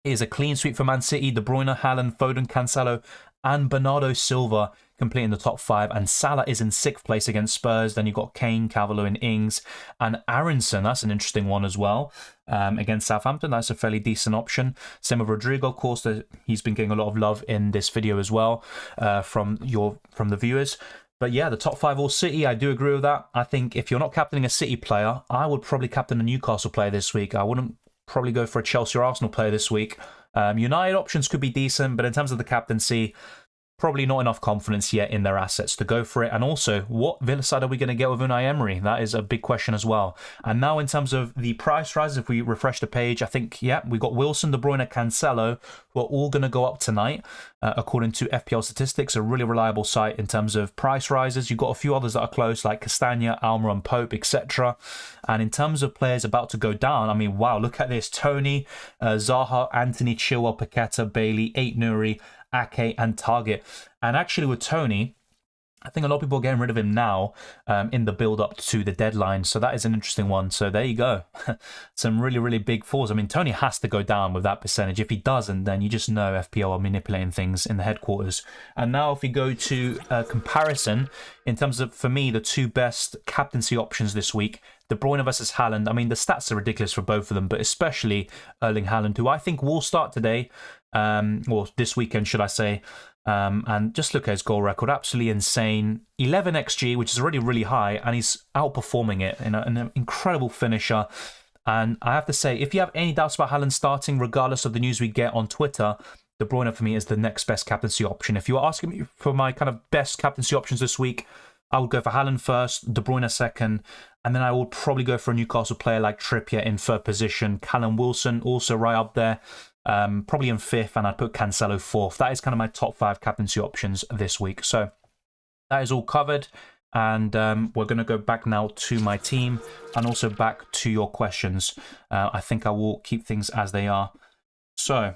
it is a clean sweep for Man City. De Bruyne, Haaland, Foden, Cancelo and Bernardo Silva completing the top 5. And Salah is in 6th place against Spurs. Then you've got Kane, Calvert-Lewin, Ings and Aronson. That's an interesting one as well. Against Southampton, that's a fairly decent option. Same with Rodrigo, of course. He's been getting a lot of love in this video as well from the viewers. But yeah, the top 5 all City, I do agree with that. I think if you're not captaining a City player, I would probably captain a Newcastle player this week. I wouldn't probably go for a Chelsea or Arsenal player this week. United options could be decent, but in terms of the captaincy, probably not enough confidence yet in their assets to go for it. And also, what Villa side are we going to get with Unai Emery? That is a big question as well. And now in terms of the price rises, if we refresh the page, I think, yeah, we got Wilson, De Bruyne, Cancelo, who are all going to go up tonight, according to FPL Statistics, a really reliable site in terms of price rises. You've got a few others that are close, like Castagna, Almiron, Pope, etc. And in terms of players about to go down, I mean, wow, look at this. Tony, Zaha, Anthony, Chilwell, Paqueta, Bailey, Ait-Nouri, Ake and Target. And actually with Tony, I think a lot of people are getting rid of him now in the build-up to the deadline. So that is an interesting one. So there you go. Some really, really big falls. I mean, Tony has to go down with that percentage. If he doesn't, then you just know FPL are manipulating things in the headquarters. And now if we go to comparison, in terms of, for me, the 2 best captaincy options this week, De Bruyne versus Haaland. I mean, the stats are ridiculous for both of them, but especially Erling Haaland, who I think will start today, or this weekend, should I say. And just look at his goal record, absolutely insane. 11 XG, which is already really high, and he's outperforming it in an incredible finisher. And I have to say, if you have any doubts about Haaland starting, regardless of the news we get on Twitter, De Bruyne for me is the next best captaincy option. If you are asking me for my kind of best captaincy options this week, I would go for Haaland first, De Bruyne second, and then I would probably go for a Newcastle player like Trippier in 3rd position. Callum Wilson also right up there, probably in 5th, and I'd put Cancelo 4th. That is kind of my top 5 captaincy options this week. So that is all covered, and we're going to go back now to my team and also back to your questions. I think I will keep things as they are. So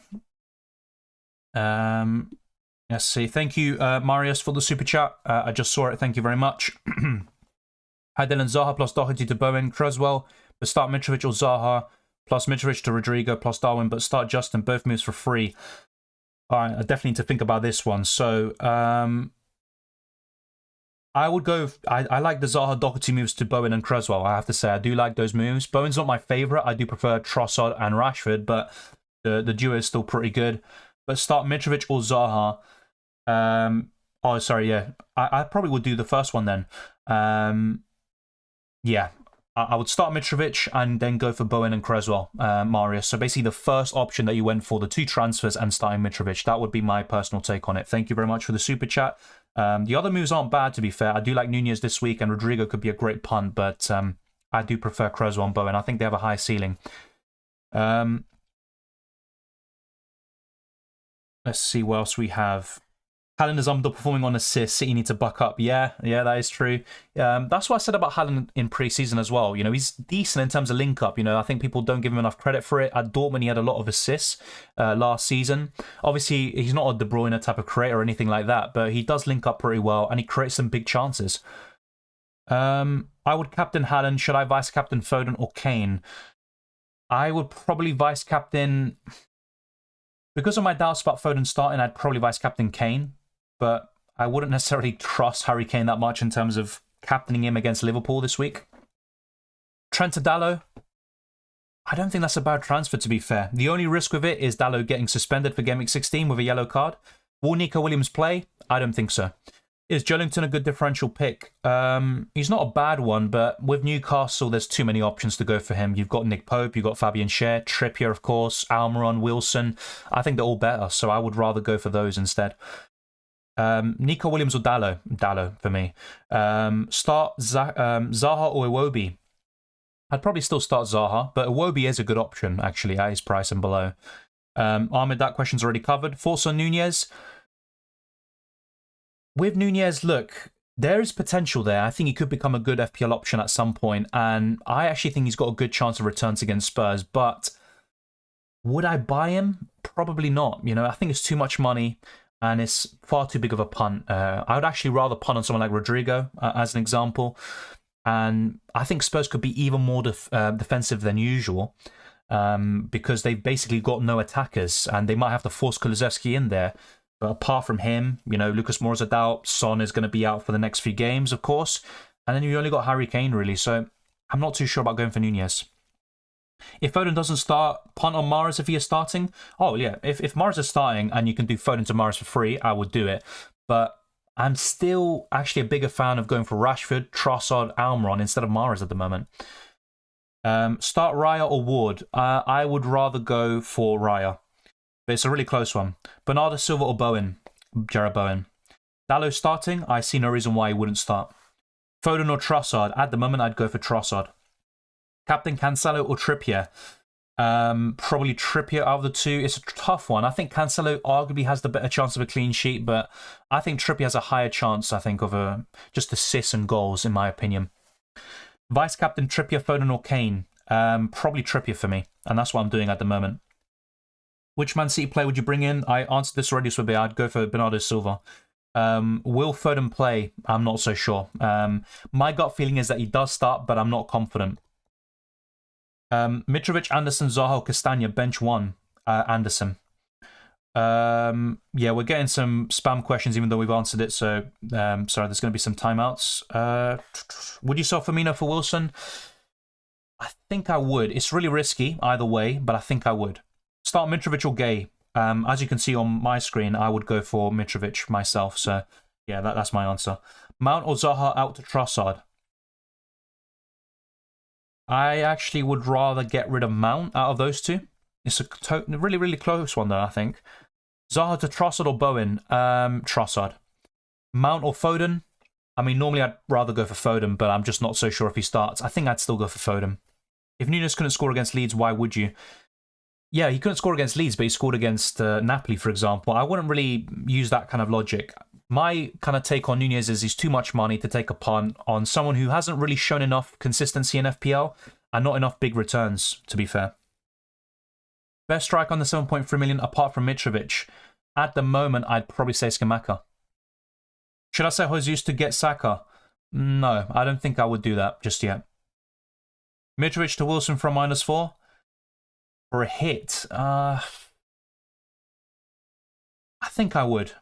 let's see. Thank you, Marius, for the super chat. I just saw it. Thank you very much. Hi, Dylan. Zaha plus Doherty to Bowen. Creswell, but start Mitrovic or Zaha, plus Mitrovic to Rodrigo, plus Darwin, but start Justin. Both moves for free. All right, I definitely need to think about this one. So I would go... I like the Zaha Doherty moves to Bowen and Creswell, I have to say. I do like those moves. Bowen's not my favourite. I do prefer Trossard and Rashford, but the duo is still pretty good. But start Mitrovic or Zaha. Oh, sorry, yeah. I probably would do the first one then. Yeah, I would start Mitrovic and then go for Bowen and Creswell, Marius. So basically the first option that you went for, the 2 transfers and starting Mitrovic. That would be my personal take on it. Thank you very much for the super chat. The other moves aren't bad, to be fair. I do like Nunez this week, and Rodrigo could be a great punt, but I do prefer Creswell and Bowen. I think they have a high ceiling. Let's see what else we have. Haaland is underperforming on assists. City need to buck up. Yeah, that is true. That's what I said about Haaland in pre-season as well. You know, he's decent in terms of link-up. You know, I think people don't give him enough credit for it. At Dortmund, he had a lot of assists last season. Obviously, he's not a De Bruyne type of creator or anything like that, but he does link up pretty well, and he creates some big chances. I would captain Haaland. Should I vice-captain Foden or Kane? I would probably vice-captain... Because of my doubts about Foden starting, I'd probably vice-captain Kane. But I wouldn't necessarily trust Harry Kane that much in terms of captaining him against Liverpool this week. Trent to Dalot, I don't think that's a bad transfer, to be fair. The only risk with it is Dalot getting suspended for Game Week 16 with a yellow card. Will Nico Williams play? I don't think so. Is Joelinton a good differential pick? He's not a bad one, but with Newcastle, there's too many options to go for him. You've got Nick Pope, you've got Fabian Schär, Trippier, of course, Almiron, Wilson. I think they're all better, so I would rather go for those instead. Nico Williams or Dalot? Dalot for me. Start Zaha or Iwobi? I'd probably still start Zaha, but Iwobi is a good option, actually, at his price and below. Ahmed, that question's already covered. Forza Nunez. With Nunez, look, there is potential there. I think he could become a good FPL option at some point, and I actually think he's got a good chance of returns against Spurs, but would I buy him? Probably not. You know, I think it's too much money, and it's far too big of a punt. I would actually rather punt on someone like Rodrigo, as an example, and I think Spurs could be even more defensive than usual, because they've basically got no attackers, and they might have to force Kulusevski in there. But apart from him, you know, Lucas Moura's a doubt. Son is going to be out for the next few games, of course. And then you've only got Harry Kane, really. So I'm not too sure about going for Nunez. If Foden doesn't start, punt on Mahrez if he is starting. Oh, yeah. If Mahrez is starting and you can do Foden to Mahrez for free, I would do it. But I'm still actually a bigger fan of going for Rashford, Trossard, Almiron instead of Mahrez at the moment. Start Raya or Ward? I would rather go for Raya. But it's a really close one. Bernardo Silva or Bowen? Jarrod Bowen. Dalot starting? I see no reason why he wouldn't start. Foden or Trossard? At the moment, I'd go for Trossard. Captain Cancelo or Trippier? Probably Trippier out of the two. It's a tough one. I think Cancelo arguably has the better chance of a clean sheet, but I think Trippier has a higher chance, I think, of just assists and goals, in my opinion. Vice Captain Trippier, Foden or Kane? Probably Trippier for me, and that's what I'm doing at the moment. Which Man City player would you bring in? I answered this already, so I'd go for Bernardo Silva. Will Foden play? I'm not so sure. My gut feeling is that he does start, but I'm not confident. Mitrovic, Anderson, Zaha, Castagna, bench one. Anderson. Yeah, we're getting some spam questions, even though we've answered it. So, sorry, there's going to be some timeouts. Would you sell Firmino for Wilson? I think I would. It's really risky either way, but I think I would. Start Mitrovic or Gay. As you can see on my screen, I would go for Mitrovic myself. So, yeah, that's my answer. Mount or Zaha out to Trossard? I actually would rather get rid of Mount out of those two. It's a really, really close one, though, I think. Zaha to Trossard or Bowen? Trossard. Mount or Foden? I mean, normally I'd rather go for Foden, but I'm just not so sure if he starts. I think I'd still go for Foden. If Nunes couldn't score against Leeds, why would you? Yeah, he couldn't score against Leeds, but he scored against Napoli, for example. I wouldn't really use that kind of logic. My kind of take on Nunez is he's too much money to take a punt on someone who hasn't really shown enough consistency in FPL and not enough big returns, to be fair. Best strike on the 7.3 million apart from Mitrovic. At the moment, I'd probably say Scamacca. Should I say Jesus to get Saka? No, I don't think I would do that just yet. Mitrovic to Wilson for a -4? For a hit? I think I would.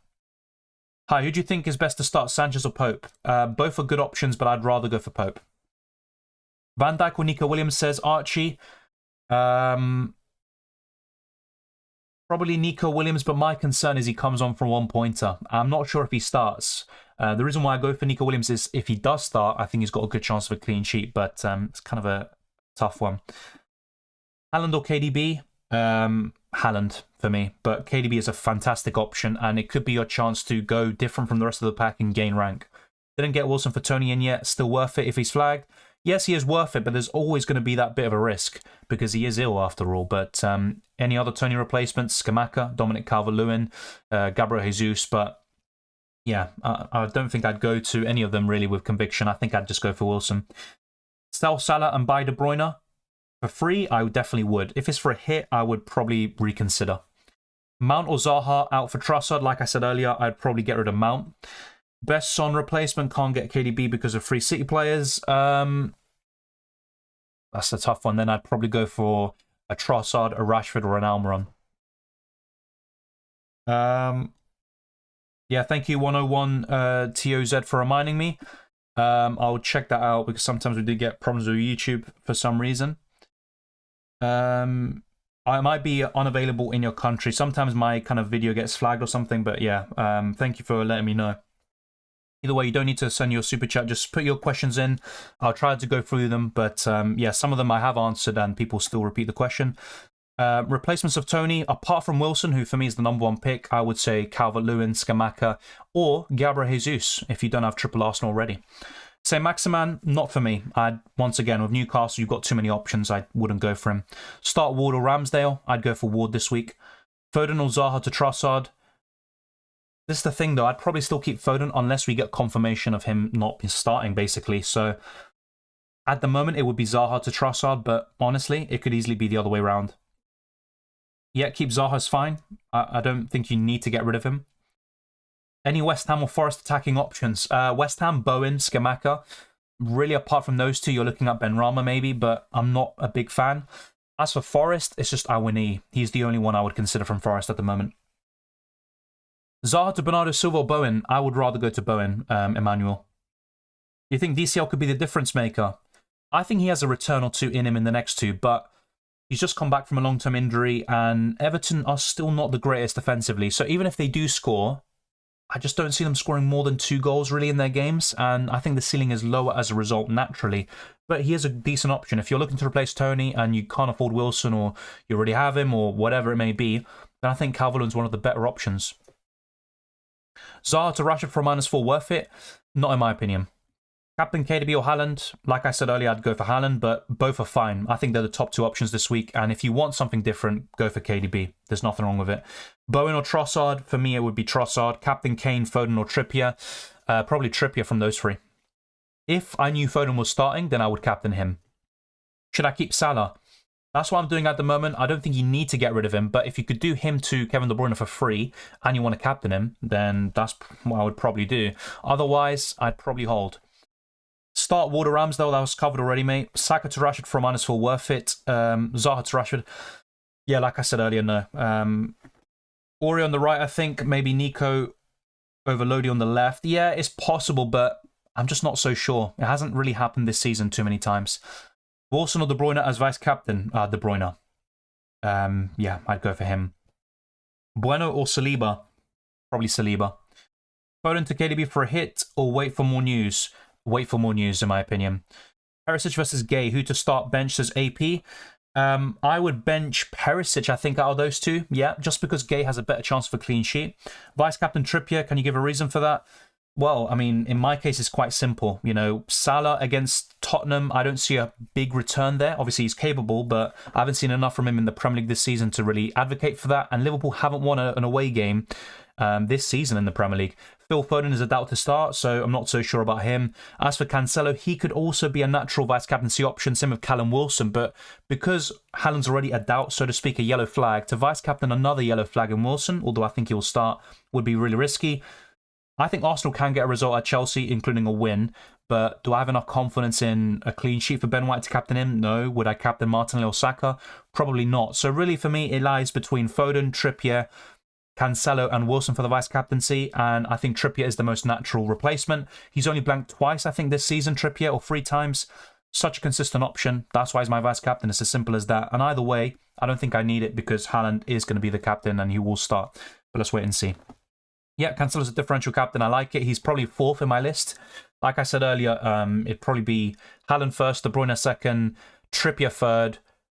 Hi, who do you think is best to start, Sanchez or Pope? Both are good options, but I'd rather go for Pope. Van Dijk or Nico Williams, says Archie. Probably Nico Williams, but my concern is he comes on for a one-pointer. I'm not sure if he starts. The reason why I go for Nico Williams is if he does start, I think he's got a good chance of a clean sheet, but it's kind of a tough one. Haaland or KDB? Haaland for me, but KDB is a fantastic option, and it could be your chance to go different from the rest of the pack and gain rank. Didn't get Wilson for Tony in yet. Still worth it if he's flagged? Yes, he is worth it, but there's always going to be that bit of a risk because he is ill after all. But any other Tony replacements? Scamacca, Dominic Calvert-Lewin, Gabriel Jesus, but yeah, I don't think I'd go to any of them really with conviction. I think I'd just go for Wilson. Sell Salah and buy De Bruyne? For free, I definitely would. If it's for a hit, I would probably reconsider. Mount or Zaha out for Trossard? Like I said earlier, I'd probably get rid of Mount. Best Son replacement, can't get KDB because of free City players. That's a tough one. Then I'd probably go for a Trossard, a Rashford, or an Almiron. Yeah, thank you 101 TOZ for reminding me. I'll check that out because sometimes we do get problems with YouTube for some reason. I might be unavailable in your country. Sometimes my kind of video gets flagged or something, but yeah, thank you for letting me know. Either way, you don't need to send your super chat. Just put your questions in. I'll try to go through them, but yeah, some of them I have answered and people still repeat the question. Replacements of Tony, apart from Wilson, who for me is the #1 pick, I would say Calvert-Lewin, Scamacca, or Gabriel Jesus if you don't have triple Arsenal already. Say Maximan, not for me. Once again, with Newcastle, you've got too many options. I wouldn't go for him. Start Ward or Ramsdale. I'd go for Ward this week. Foden or Zaha to Trossard. This is the thing, though. I'd probably still keep Foden unless we get confirmation of him not starting, basically. So at the moment, it would be Zaha to Trossard, but honestly, it could easily be the other way around. Yeah, keep Zaha's fine. I don't think you need to get rid of him. Any West Ham or Forest attacking options? West Ham, Bowen, Scamacca. Really, apart from those two, you're looking at Benrahma maybe, but I'm not a big fan. As for Forest, it's just Awani. He's the only one I would consider from Forest at the moment. Zaha to Bernardo Silva or Bowen? I would rather go to Bowen, Emmanuel. Do you think DCL could be the difference maker? I think he has a return or two in him in the next two, but he's just come back from a long-term injury, and Everton are still not the greatest defensively. So even if they do score, I just don't see them scoring more than 2 goals really in their games, and I think the ceiling is lower as a result naturally. But he is a decent option. If you're looking to replace Tony and you can't afford Wilson, or you already have him, or whatever it may be, then I think Calvert-Lewin's one of the better options. Zaha to Rashford for a -4, worth it? Not in my opinion. Captain KDB or Haaland? Like I said earlier, I'd go for Haaland, but both are fine. I think they're the top 2 options this week, and if you want something different, go for KDB. There's nothing wrong with it. Bowen or Trossard? For me, it would be Trossard. Captain Kane, Foden or Trippier? Probably Trippier from those 3. If I knew Foden was starting, then I would captain him. Should I keep Salah? That's what I'm doing at the moment. I don't think you need to get rid of him, but if you could do him to Kevin De Bruyne for free and you want to captain him, then that's what I would probably do. Otherwise, I'd probably hold. Start Warder Ramsdale, that was covered already, mate. Saka to Rashford for a -4, worth it. Zaha to Rashford. Yeah, like I said earlier, no. Ori on the right, I think. Maybe Nico over Lodi on the left. Yeah, it's possible, but I'm just not so sure. It hasn't really happened this season too many times. Wilson or De Bruyne as vice-captain? De Bruyne. Yeah, I'd go for him. Bueno or Saliba? Probably Saliba. Foden to KDB for a hit or wait for more news? Wait for more news, in my opinion. Perisic versus Gay. Who to start? Bench, says AP. I would bench Perisic, I think, out of those two. Yeah, just because Gay has a better chance for a clean sheet. Vice-captain Trippier, can you give a reason for that? Well, I mean, in my case, it's quite simple. You know, Salah against Tottenham, I don't see a big return there. Obviously, he's capable, but I haven't seen enough from him in the Premier League this season to really advocate for that. And Liverpool haven't won an away game this season in the Premier League. Phil Foden is a doubt to start, so I'm not so sure about him. As for Cancelo, he could also be a natural vice-captaincy option, same with Callum Wilson, but because Haaland's already a doubt, so to speak, a yellow flag, to vice-captain another yellow flag in Wilson, although I think he will start, would be really risky. I think Arsenal can get a result at Chelsea, including a win, but do I have enough confidence in a clean sheet for Ben White to captain him? No. Would I captain Martinelli or Saka? Probably not. So really, for me, it lies between Foden, Trippier, Cancelo and Wilson for the vice-captaincy, and I think Trippier is the most natural replacement. He's only blanked twice, I think, this season, Trippier, or 3 times. Such a consistent option. That's why he's my vice-captain. It's as simple as that. And either way, I don't think I need it because Haaland is going to be the captain and he will start. But let's wait and see. Yeah, Cancelo's a differential captain. I like it. He's probably 4th in my list. Like I said earlier, it'd probably be Haaland first, De Bruyne second, Trippier 3rd,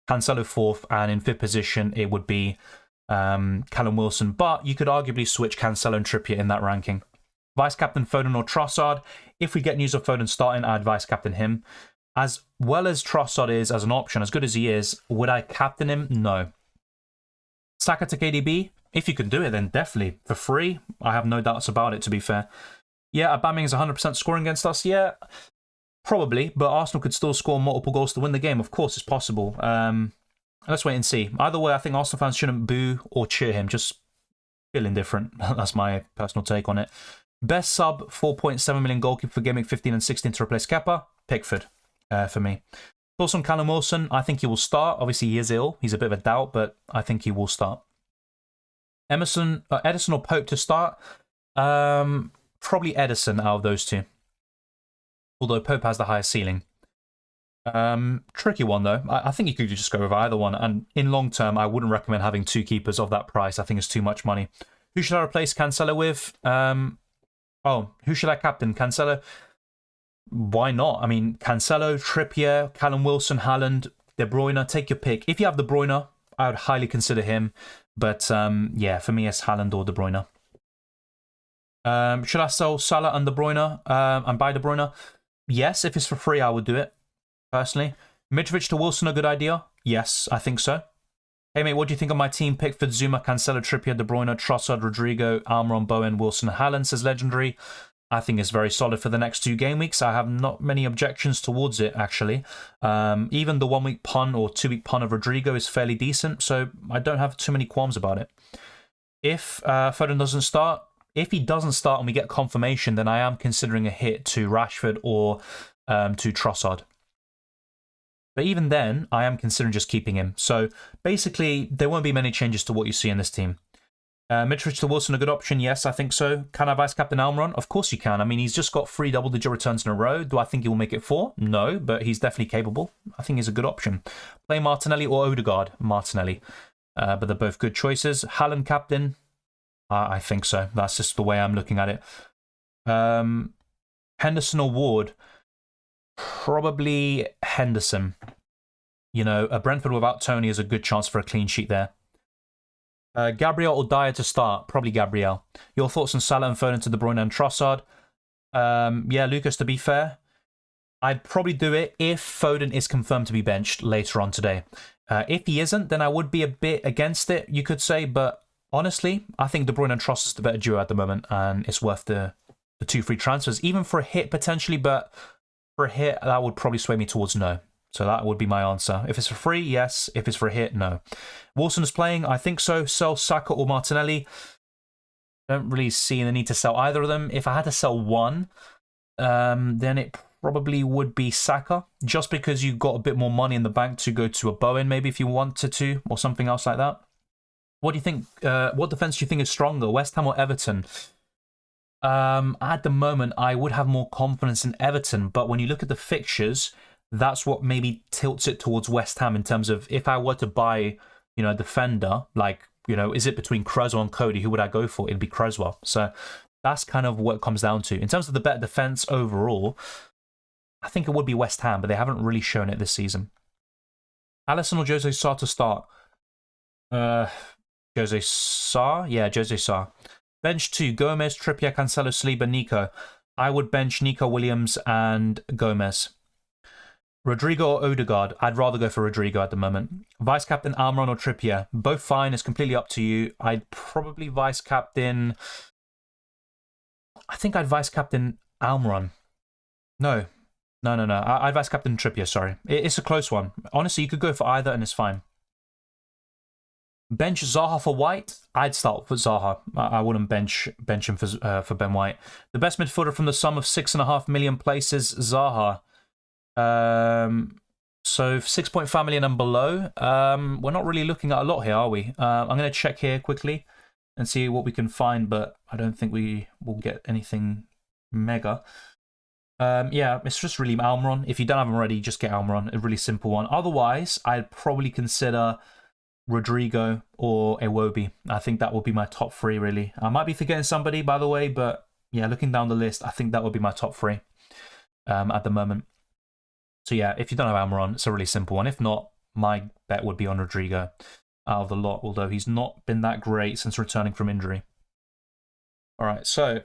Cancelo 4th, and in 5th position, it would be Callum Wilson. But you could arguably switch Cancelo and Trippier in that ranking. Vice-captain Foden or Trossard. If we get news of Foden starting, I'd vice-captain him. As well as Trossard is as an option, as good as he is, would I captain him? No. Saka to KDB. If you can do it, then definitely. For free, I have no doubts about it, to be fair. Yeah, Aubameyang is 100% scoring against us. Yeah, probably. But Arsenal could still score multiple goals to win the game. Of course, it's possible. Let's wait and see. Either way, I think Arsenal fans shouldn't boo or cheer him. Just feel indifferent. That's my personal take on it. Best sub, 4.7 million goalkeeper for Gameweek 15 and 16 to replace Kepa. Pickford, for me. Thoughts on Callum Wilson? I think he will start. Obviously, he is ill. He's a bit of a doubt, but I think he will start. Edison or Pope to start? Probably Edison out of those two. Although Pope has the highest ceiling. Tricky one, though. I think you could just go with either one. And in long term, I wouldn't recommend having 2 keepers of that price. I think it's too much money. Who should I replace Cancelo with? Who should I captain? Cancelo? Why not? I mean, Cancelo, Trippier, Callum Wilson, Haaland, De Bruyne. Take your pick. If you have De Bruyne, I would highly consider him. But yeah, for me, it's Haaland or De Bruyne. Should I sell Salah and De Bruyne and buy De Bruyne? Yes, if it's for free, I would do it, personally. Mitrovic to Wilson, a good idea? Yes, I think so. Hey mate, what do you think of my team? Pickford, Zuma, Cancelo, Trippier, De Bruyne, Trossard, Rodrigo, Almiron, Bowen, Wilson, Haaland, says Legendary. I think it's very solid for the next 2 game weeks. I have not many objections towards it, actually. Even the 1-week pun or 2-week pun of Rodrigo is fairly decent, so I don't have too many qualms about it. If Foden doesn't start, if he doesn't start and we get confirmation, then I am considering a hit to Rashford or to Trossard. But even then, I am considering just keeping him. So basically, there won't be many changes to what you see in this team. Mitrovic to Wilson, a good option? Yes, I think so. Can I vice captain Almiron? Of course you can. I mean, he's just got 3 double-digit returns in a row. Do I think he will make it 4? No, but he's definitely capable. I think he's a good option. Play Martinelli or Odegaard? Martinelli. But they're both good choices. Haaland captain? I think so. That's just the way I'm looking at it. Henderson or Ward? Probably Henderson. You know, a Brentford without Tony is a good chance for a clean sheet there. Gabriel or Dyer to start? Probably Gabriel. Your thoughts on Salah and Foden to De Bruyne and Trossard? Yeah, Lucas, to be fair, I'd probably do it if Foden is confirmed to be benched later on today. If he isn't, then I would be a bit against it, you could say. But honestly, I think De Bruyne and Trossard is the better duo at the moment, and it's worth the 2 free transfers, even for a hit potentially. But for a hit, that would probably sway me towards no. So that would be my answer. If it's for free, yes. If it's for a hit, no. Wilson is playing, I think so. Sell Saka or Martinelli. Don't really see the need to sell either of them. If I had to sell one, then it probably would be Saka, just because you got a bit more money in the bank to go to a Bowen, maybe if you wanted to, or something else like that. What do you think? What defense do you think is stronger, West Ham or Everton? At the moment, I would have more confidence in Everton, but when you look at the fixtures, that's what maybe tilts it towards West Ham in terms of if I were to buy, you know, a defender, like, you know, is it between Cresswell and Cody? Who would I go for? It'd be Cresswell. So that's kind of what it comes down to. In terms of the better defense overall, I think it would be West Ham, but they haven't really shown it this season. Alisson or Jose Sarr to start? Jose Sarr? Yeah, Jose Sarr. Bench 2, Gomez, Trippier, Cancelo, Saliba, Nico. I would bench Nico Williams and Gomez. Rodrigo or Odegaard? I'd rather go for Rodrigo at the moment. Vice captain Almiron or Trippier? Both fine. It's completely up to you. I'd probably vice captain. I think I'd vice captain Almiron. No. I'd vice captain Trippier. Sorry, it's a close one. Honestly, you could go for either, and it's fine. Bench Zaha for White? I'd start with Zaha. I wouldn't bench him for Ben White. The best midfielder from the sum of 6.5 million places, Zaha. So 6.5 million and below. We're not really looking at a lot here, are we? I'm going to check here quickly and see what we can find, but I don't think we will get anything mega. Yeah, it's just really Almiron. If you don't have him already, just get Almiron. A really simple one. Otherwise, I'd probably consider Rodrigo or Iwobi. I think that would be my top 3, really. I might be forgetting somebody, by the way, but yeah, looking down the list, I think that would be my top 3 at the moment. So yeah, if you don't have Almiron, it's a really simple one. If not, my bet would be on Rodrigo out of the lot, although he's not been that great since returning from injury. All right, so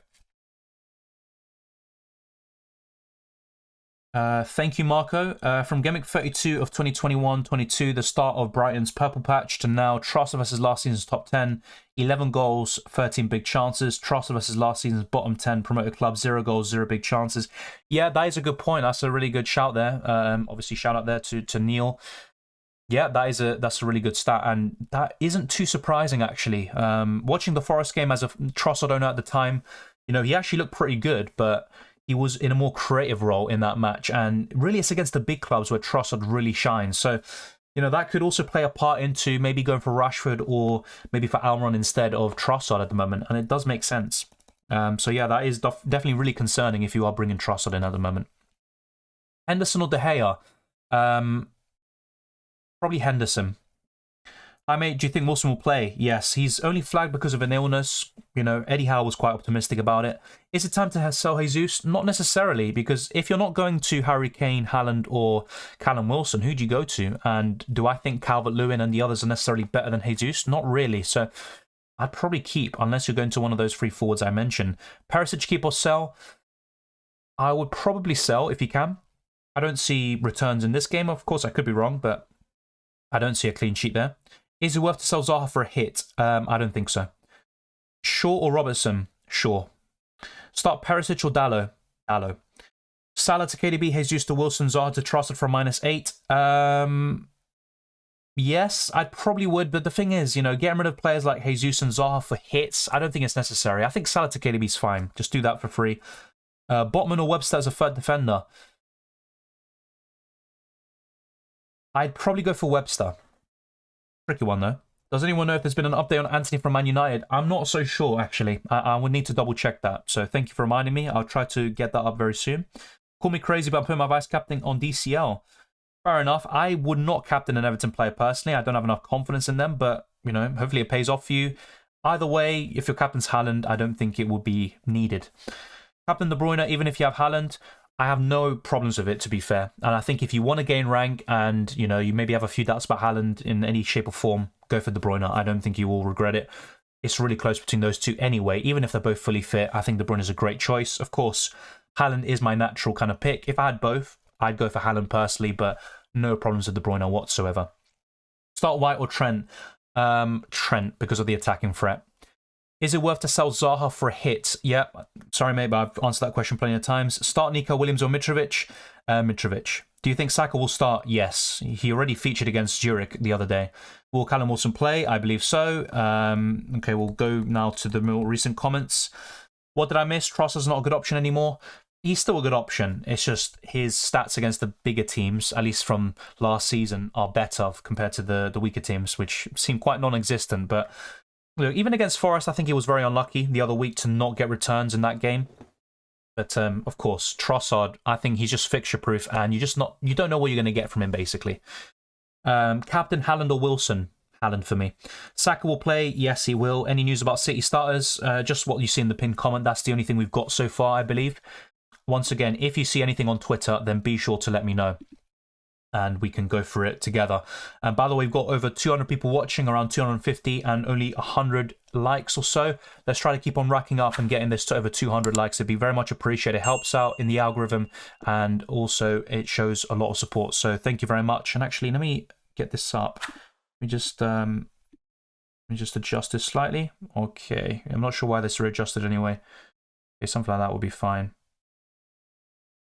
thank you, Marco. From Gameweek 32 of 2021-22, the start of Brighton's purple patch to now, Trossard versus last season's top 10, 11 goals, 13 big chances. Trossard versus last season's bottom 10 promoted club, 0 goals, 0 big chances. Yeah, that is a good point. That's a really good shout there. Obviously, shout out there to Neil. Yeah, that's a really good stat, and that isn't too surprising, actually. Watching the Forest game as a Trossard owner at the time, you know, he actually looked pretty good, but he was in a more creative role in that match, and really it's against the big clubs where Trossard really shines. So, you know, that could also play a part into maybe going for Rashford or maybe for Almiron instead of Trossard at the moment, and it does make sense. So yeah, that is definitely really concerning if you are bringing Trossard in at the moment. Henderson or De Gea? Probably Henderson. Hi mate, do you think Wilson will play? Yes, he's only flagged because of an illness. You know, Eddie Howe was quite optimistic about it. Is it time to sell Jesus? Not necessarily, because if you're not going to Harry Kane, Haaland or Callum Wilson, who do you go to? And do I think Calvert-Lewin and the others are necessarily better than Jesus? Not really. So I'd probably keep, unless you're going to one of those 3 forwards I mentioned. Perisic, keep or sell? I would probably sell if you can. I don't see returns in this game. Of course, I could be wrong, but I don't see a clean sheet there. Is it worth to sell Zaha for a hit? I don't think so. Shaw or Robertson? Shaw. Start Perisic or Dalot? Dalot. Salah to KDB, Jesus to Wilson, Zaha to Trossard for -8. Yes, I probably would, but the thing is, getting rid of players like Jesus and Zaha for hits, I don't think it's necessary. I think Salah to KDB is fine. Just do that for free. Botman or Webster as a third defender? I'd probably go for Webster. Tricky one, though. Does anyone know if there's been an update on Anthony from Man United? I'm not so sure, actually. I would need to double check that. So thank you for reminding me. I'll try to get that up very soon. Call me crazy, but I'm putting my vice captain on DCL. Fair enough. I would not captain an Everton player personally. I don't have enough confidence in them, but, hopefully it pays off for you. Either way, if your captain's Haaland, I don't think it will be needed. Captain De Bruyne, even if you have Haaland, I have no problems with it, to be fair. And I think if you want to gain rank and, you maybe have a few doubts about Haaland in any shape or form, go for De Bruyne. I don't think you will regret it. It's really close between those two anyway. Even if they're both fully fit, I think De Bruyne is a great choice. Of course, Haaland is my natural kind of pick. If I had both, I'd go for Haaland personally, but no problems with De Bruyne whatsoever. Start White or Trent? Trent, because of the attacking threat. Is it worth to sell Zaha for a hit? Yeah, sorry mate, but I've answered that question plenty of times. Start Nico Williams or Mitrovic? Mitrovic. Do you think Saka will start? Yes. He already featured against Zurich the other day. Will Callum Wilson play? I believe so. Okay, we'll go now to the more recent comments. What did I miss? Trossard's not a good option anymore. He's still a good option. It's just his stats against the bigger teams, at least from last season, are better compared to the weaker teams, which seem quite non-existent. But even against Forest, I think he was very unlucky the other week to not get returns in that game. But of course, Trossard, I think he's just fixture-proof, and you don't know what you're going to get from him, basically. Captain Haaland or Wilson? Haaland for me. Saka will play. Yes, he will. Any news about City starters? Just what you see in the pinned comment. That's the only thing we've got so far, I believe. Once again, if you see anything on Twitter, then be sure to let me know, and we can go through it together. And by the way, we've got over 200 people watching, around 250, and only 100 likes or so. Let's try to keep on racking up and getting this to over 200 likes. It'd be very much appreciated. It helps out in the algorithm, and also it shows a lot of support. So thank you very much. And actually, let me get this up. Let me just adjust this slightly. Okay, I'm not sure why this is readjusted anyway. Okay, something like that would be fine.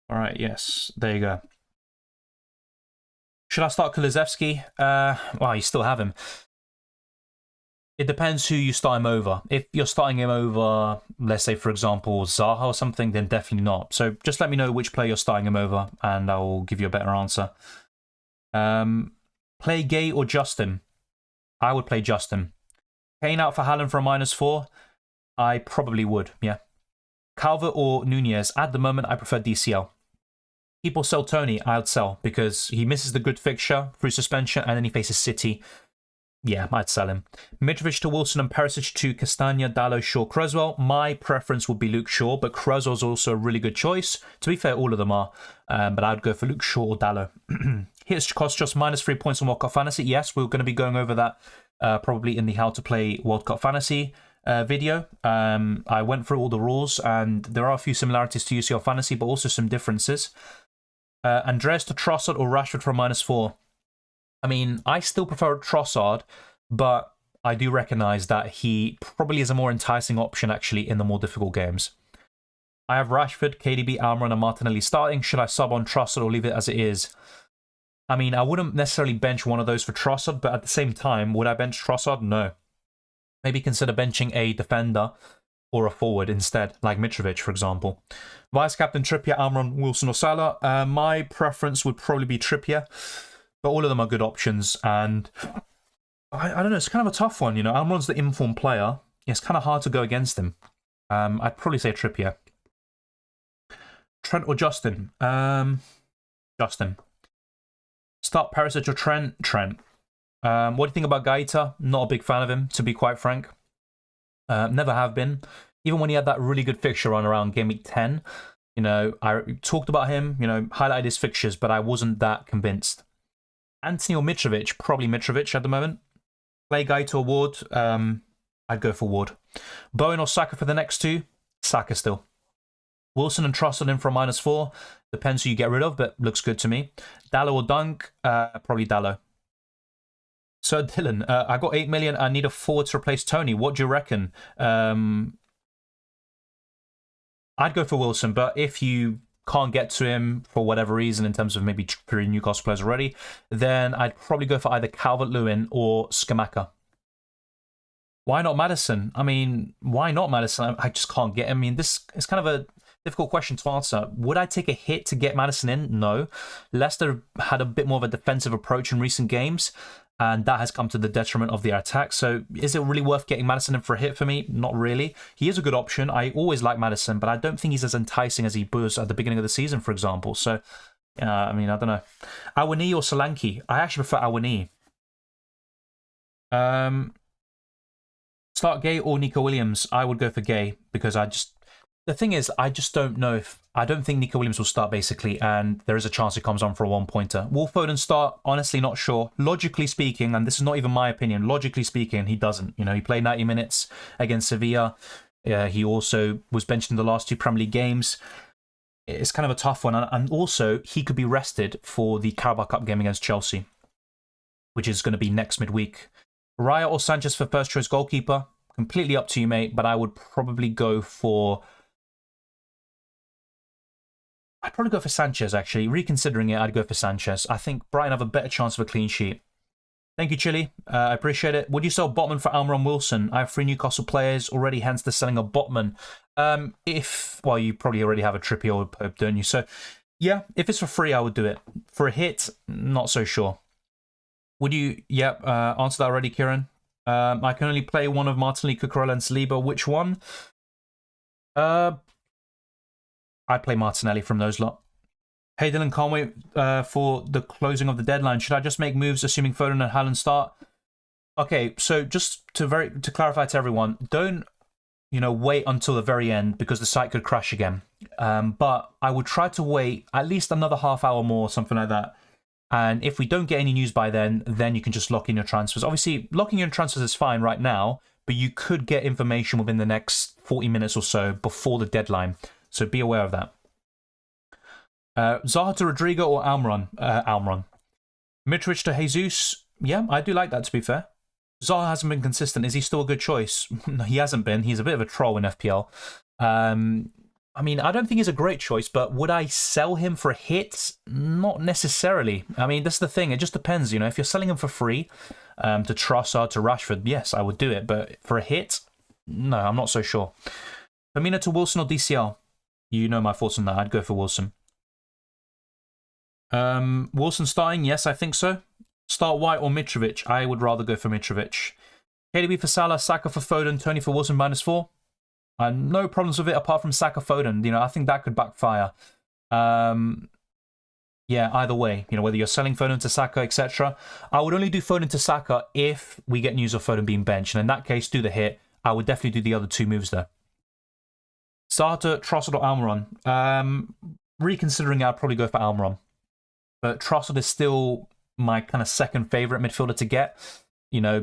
All right, yes, there you go. Should I start Kulusevski? Well, you still have him. It depends who you start him over. If you're starting him over, let's say, for example, Zaha or something, then definitely not. So just let me know which player you're starting him over, and I will give you a better answer. Play Gay or Justin? I would play Justin. Kane out for Haaland for a -4? I probably would, yeah. Calvert or Nunez? At the moment, I prefer DCL. Keep or sell Tony? I'd sell, because he misses the good fixture through suspension, and then he faces City. Yeah, I'd sell him. Mitrovic to Wilson and Perisic to Castagna, Dalot, Shaw, Cresswell. My preference would be Luke Shaw, but Cresswell's also a really good choice. To be fair, all of them are, but I'd go for Luke Shaw or Dalot. Hits cost just -3 points on World Cup Fantasy. Yes, we're going to be going over that probably in the How to Play World Cup Fantasy video. I went through all the rules, and there are a few similarities to UCL Fantasy, but also some differences. Andreas to Trossard or Rashford for a -4? I mean, I still prefer Trossard, but I do recognise that he probably is a more enticing option, actually, in the more difficult games. I have Rashford, KDB, Almiron, and Martinelli starting. Should I sub on Trossard or leave it as it is? I mean, I wouldn't necessarily bench one of those for Trossard, but at the same time, would I bench Trossard? No. Maybe consider benching a defender or a forward instead, like Mitrovic, for example. Vice-captain Trippier, Almiron, Wilson, or Salah? My preference would probably be Trippier, but all of them are good options, and I don't know, it's kind of a tough one, you know. Almiron's the informed player. It's kind of hard to go against him. I'd probably say Trippier. Trent or Justin? Justin. Start Perisic or Trent? Trent. What do you think about Gaeta? Not a big fan of him, to be quite frank. Never have been. Even when he had that really good fixture run around Game Week 10, you know, I talked about him, you know, highlighted his fixtures, but I wasn't that convinced. Anthony or Mitrovic? Probably Mitrovic at the moment. Play Gaeta or Ward? I'd go for Ward. Bowen or Saka for the next two? Saka still. Wilson and Trossard in for a -4. Depends who you get rid of, but looks good to me. Dalot or Dunk? Probably Dalot. Sir Dylan, I got 8 million. I need a forward to replace Tony. What do you reckon? I'd go for Wilson, but if you can't get to him for whatever reason in terms of maybe 3 Newcastle players already, then I'd probably go for either Calvert-Lewin or Scamacca. Why not Maddison? I mean, why not Maddison? I just can't get him. I mean, this is kind of a difficult question to answer. Would I take a hit to get Maddison in? No. Leicester had a bit more of a defensive approach in recent games, and that has come to the detriment of the attack. So is it really worth getting Maddison in for a hit for me? Not really. He is a good option. I always like Maddison, but I don't think he's as enticing as he was at the beginning of the season, for example. So, I mean, I don't know. Awani or Solanke? I actually prefer Awani. Start Gay or Nico Williams? I would go for Gay because the thing is, I just don't know if... I don't think Nico Williams will start, basically, and there is a chance he comes on for a one-pointer. Will Foden start? Honestly, not sure. Logically speaking, and this is not even my opinion, logically speaking, he doesn't. You know, he played 90 minutes against Sevilla. He also was benched in the last 2 Premier League games. It's kind of a tough one, and also, he could be rested for the Carabao Cup game against Chelsea, which is going to be next midweek. Raya or Sanchez for first-choice goalkeeper? Completely up to you, mate, but I would probably go for... I'd probably go for Sanchez, actually. Reconsidering it, I'd go for Sanchez. I think Brighton have a better chance of a clean sheet. Thank you, Chili. I appreciate it. Would you sell Botman for Almiron Wilson? I have 3 Newcastle players already, hence the selling of Botman. Well, you probably already have a Trippier or Pope, don't you? So, yeah, if it's for free, I would do it. For a hit, not so sure. Would you... Yep, answer that already, Kieran. I can only play one of Martinelli, Cucurella, and Saliba. Which one? I'd play Martinelli from those lot. Hey Dylan, can't wait for the closing of the deadline. Should I just make moves assuming Foden and Haaland start? Okay, so just to clarify to everyone, don't wait until the very end because the site could crash again. But I would try to wait at least another half hour more, something like that. And if we don't get any news by then you can just lock in your transfers. Obviously, locking in your transfers is fine right now, but you could get information within the next 40 minutes or so before the deadline. So be aware of that. Zaha to Rodrigo or Almiron? Almiron. Mitrovic to Jesus? Yeah, I do like that, to be fair. Zaha hasn't been consistent. Is he still a good choice? No, he hasn't been. He's a bit of a troll in FPL. I mean, I don't think he's a great choice, but would I sell him for a hit? Not necessarily. I mean, that's the thing. It just depends, If you're selling him for free to Trossard, to Rashford, yes, I would do it. But for a hit? No, I'm not so sure. Firmino to Wilson or DCL? You know my thoughts on that. I'd go for Wilson. Wilson starting? Yes, I think so. Start White or Mitrovic? I would rather go for Mitrovic. KDB for Salah, Saka for Foden, Tony for Wilson -4. No problems with it apart from Saka Foden. I think that could backfire. Yeah, either way, whether you're selling Foden to Saka, etc. I would only do Foden to Saka if we get news of Foden being benched. And in that case, do the hit. I would definitely do the other 2 moves there. Starter, Trossard or Almiron? Reconsidering it, I'd probably go for Almiron. But Trossard is still my kind of second favourite midfielder to get.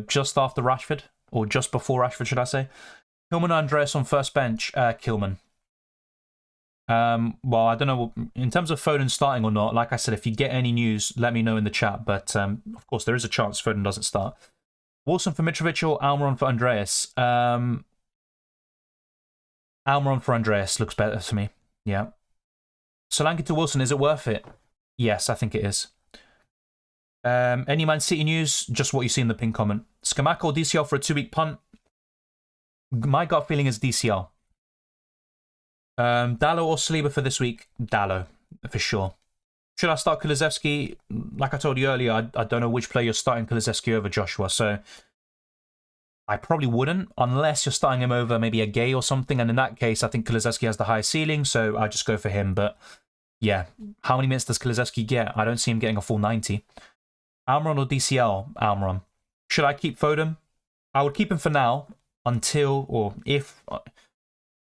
Just after Rashford. Or just before Rashford, should I say. Kilman or Andreas on first bench? Kilman. Well, I don't know. In terms of Foden starting or not, like I said, if you get any news, let me know in the chat. But, of course, there is a chance Foden doesn't start. Wilson for Mitrovic or Almiron for Andreas? Almiron for Andreas looks better to me. Yeah. Solanke to Wilson, is it worth it? Yes, I think it is. Any Man City news? Just what you see in the pinned comment. Scamacca or DCL for a 2-week punt? My gut feeling is DCL. Dallo or Saliba for this week? Dallo, for sure. Should I start Kulusevski? Like I told you earlier, I don't know which player you're starting Kulusevski over, Joshua, so I probably wouldn't, unless you're starting him over maybe a Gay or something, and in that case, I think Kulusevski has the highest ceiling, so I just go for him, but yeah. How many minutes does Kulusevski get? I don't see him getting a full 90. Almiron or DCL? Almiron. Should I keep Foden? I would keep him for now, until, or if,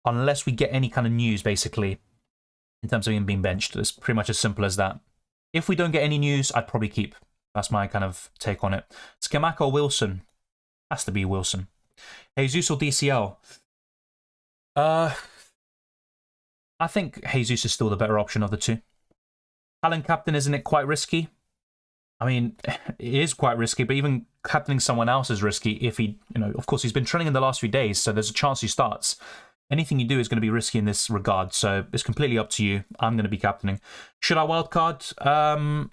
unless we get any kind of news, basically, in terms of him being benched. It's pretty much as simple as that. If we don't get any news, I'd probably keep. That's my kind of take on it. Scamacca or Wilson? Has to be Wilson. Jesus or DCL? I think Jesus is still the better option of the 2. Haaland captain, isn't it quite risky? I mean, it is quite risky, but even captaining someone else is risky if he, of course, he's been training in the last few days, so there's a chance he starts. Anything you do is going to be risky in this regard, so it's completely up to you. I'm going to be captaining. Should I wildcard?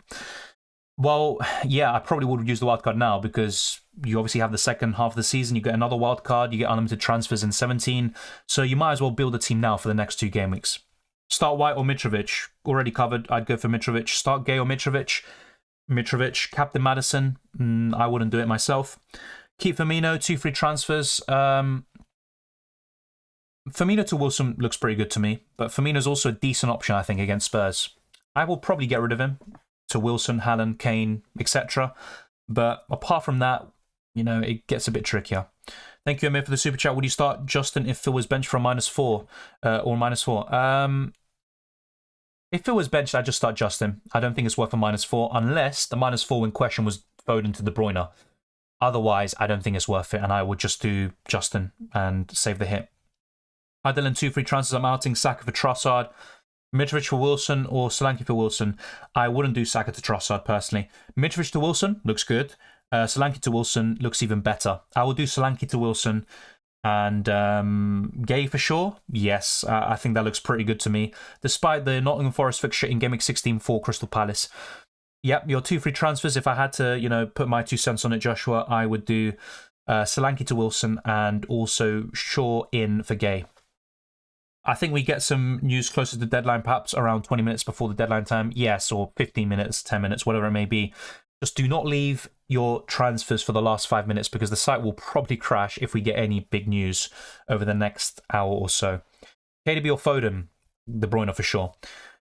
Well, yeah, I probably would use the wildcard now because you obviously have the second half of the season. You get another wildcard. You get unlimited transfers in 17. So you might as well build a team now for the next 2 game weeks. Start White or Mitrovic. Already covered. I'd go for Mitrovic. Start Gay or Mitrovic. Mitrovic. Captain Maddison. I wouldn't do it myself. Keep Firmino. 2 free transfers. Firmino to Wilson looks pretty good to me. But Firmino's also a decent option, I think, against Spurs. I will probably get rid of him to Wilson, Haaland, Kane, etc. But apart from that, it gets a bit trickier. Thank you, Amir, for the super chat. Would you start Justin if Phil was benched for a -4 or -4? If Phil was benched, I'd just start Justin. I don't think it's worth a -4 unless the -4 in question was Foden to De Bruyne. Otherwise, I don't think it's worth it, and I would just do Justin and save the hit. Hi, Dylan. 2 free transfers. I'm outing Saka for Trossard. Mitrovic for Wilson or Solanke for Wilson. I wouldn't do Saka to Trossard personally. Mitrovic to Wilson looks good. Solanke to Wilson looks even better. I will do Solanke to Wilson and Gay for sure. Yes, I think that looks pretty good to me. Despite the Nottingham Forest fixture in Game Week 16 for Crystal Palace. Yep, your 2 free transfers. If I had to, put my 2 cents on it, Joshua, I would do Solanke to Wilson and also Shaw in for Gay. I think we get some news closer to deadline, perhaps around 20 minutes before the deadline time. Yes, or 15 minutes, 10 minutes, whatever it may be. Just do not leave your transfers for the last 5 minutes because the site will probably crash if we get any big news over the next hour or so. KDB or Foden? De Bruyne for sure.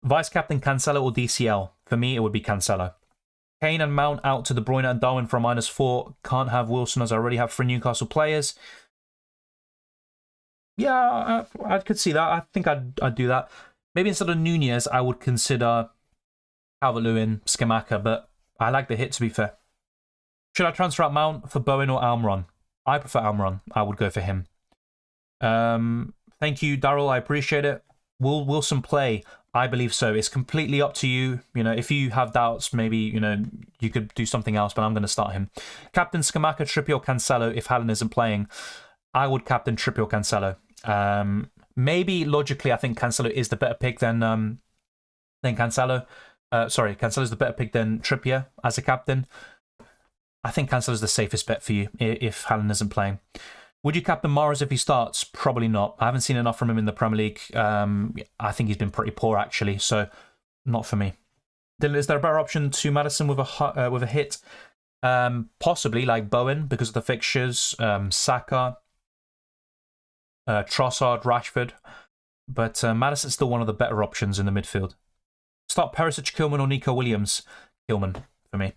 Vice captain Cancelo or DCL? For me, it would be Cancelo. Kane and Mount out to De Bruyne and Darwin for a -4. Can't have Wilson as I already have 3 Newcastle players. Yeah, I could see that. I think I'd do that. Maybe instead of Nunez, I would consider Calvert-Lewin, Scamacca, but I like the hit, to be fair. Should I transfer out Mount for Bowen or Almiron? I prefer Almiron. I would go for him. Thank you, Daryl. I appreciate it. Will Wilson play? I believe so. It's completely up to you. If you have doubts, maybe, you could do something else, but I'm going to start him. Captain Scamacca, Trippier or Cancelo if Haaland isn't playing. I would captain Trippier or Cancelo. Maybe logically, I think Cancelo is the better pick than Cancelo. Cancelo's the better pick than Trippier as a captain. I think Cancelo's the safest bet for you if Haaland isn't playing. Would you captain Mahrez if he starts? Probably not. I haven't seen enough from him in the Premier League. I think he's been pretty poor actually, so not for me. Dylan, is there a better option to Maddison with a hit? Possibly like Bowen because of the fixtures. Saka. Trossard, Rashford, but Maddison's still one of the better options in the midfield. Start Perisic, Kilman or Nico Williams? Kilman for me.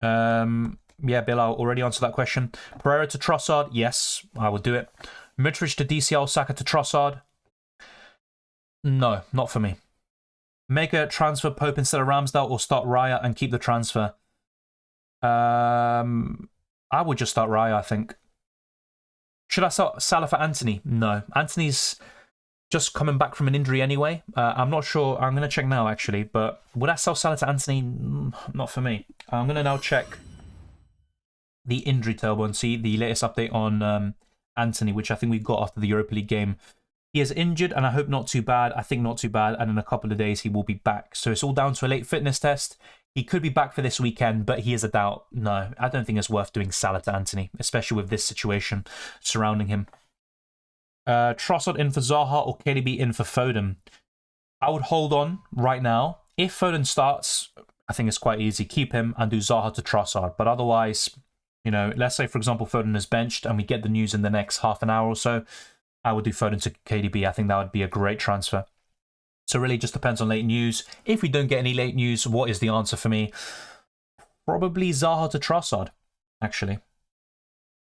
Yeah, Bill, I already answered that question. Pereira to Trossard? Yes, I would do it. Mitrovic to DCL, Saka to Trossard? No, not for me. Make a transfer Pope instead of Ramsdale or start Raya and keep the transfer? I would just start Raya, I think. Should I start Salah for Anthony? No. Anthony's just coming back from an injury anyway. I'm not sure. I'm going to check now, actually. But would I sell Salah to Anthony? Not for me. I'm going to now check the injury table and see the latest update on Anthony, which I think we got after the Europa League game. He is injured, and I hope not too bad. I think not too bad. And in a couple of days, he will be back. So it's all down to a late fitness test. He could be back for this weekend, but he is a doubt. No, I don't think it's worth doing Salah to Anthony, especially with this situation surrounding him. Trossard in for Zaha or KDB in for Foden? I would hold on right now. If Foden starts, I think it's quite easy. Keep him and do Zaha to Trossard. But otherwise, let's say, for example, Foden is benched and we get the news in the next half an hour or so, I would do Foden to KDB. I think that would be a great transfer. So really just depends on late news. If we don't get any late news, what is the answer for me? Probably Zaha to Trossard, actually.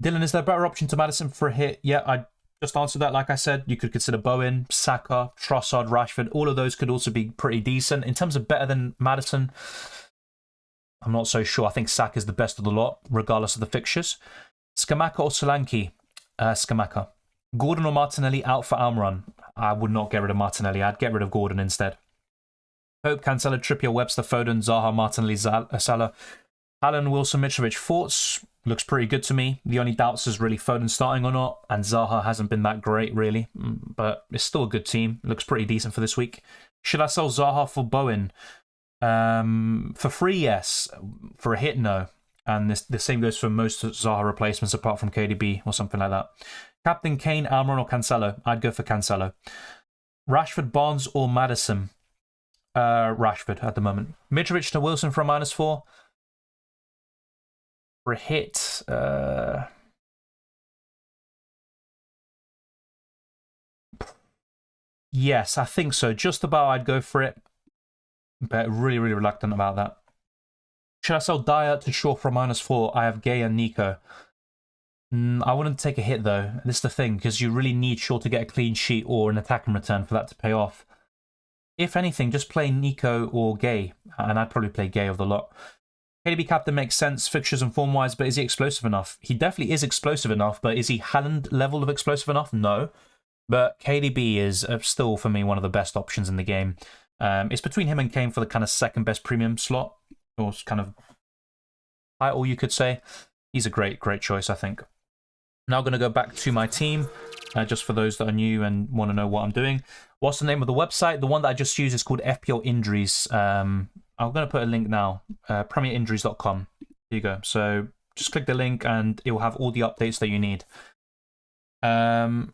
Dylan, is there a better option to Maddison for a hit? Yeah, I just answered that. Like I said, you could consider Bowen, Saka, Trossard, Rashford. All of those could also be pretty decent. In terms of better than Maddison, I'm not so sure. I think Saka is the best of the lot, regardless of the fixtures. Scamacca or Solanke? Scamacca. Gordon or Martinelli out for Almiron? I would not get rid of Martinelli. I'd get rid of Gordon instead. Pope, Cancelo, Trippier, Webster, Foden, Zaha, Martinelli, Salah. Haaland, Wilson, Mitrovic, thoughts? Looks pretty good to me. The only doubts is really Foden starting or not, and Zaha hasn't been that great, really. But it's still a good team. Looks pretty decent for this week. Should I sell Zaha for Bowen? For free, yes. For a hit, no. And the same goes for most Zaha replacements apart from KDB or something like that. Captain Kane, Almiron or Cancelo? I'd go for Cancelo. Rashford, Barnes or Maddison? Rashford at the moment. Mitrovic to Wilson for a -4. For a hit, yes, I think so. Just about I'd go for it. But really, really reluctant about that. Should I sell Dyer to Shaw for a -4? I have Gay and Nico. I wouldn't take a hit, though. This is the thing, because you really need Shaw to get a clean sheet or an attack in return for that to pay off. If anything, just play Nico or Gay, and I'd probably play Gay of the lot. KDB captain makes sense, fixtures and form-wise, but is he explosive enough? He definitely is explosive enough, but is he Haaland level of explosive enough? No. But KDB is still, for me, one of the best options in the game. It's between him and Kane for the kind of second best premium slot, or kind of title, you could say. He's a great choice, I think. Now going to go back to my team, just for those that are new and want to know what I'm doing. What's the name of the website? The one that I just used is called FPL Injuries. I'm going to put a link now, premierinjuries.com. Here you go. So just click the link and it will have all the updates that you need. Dylan,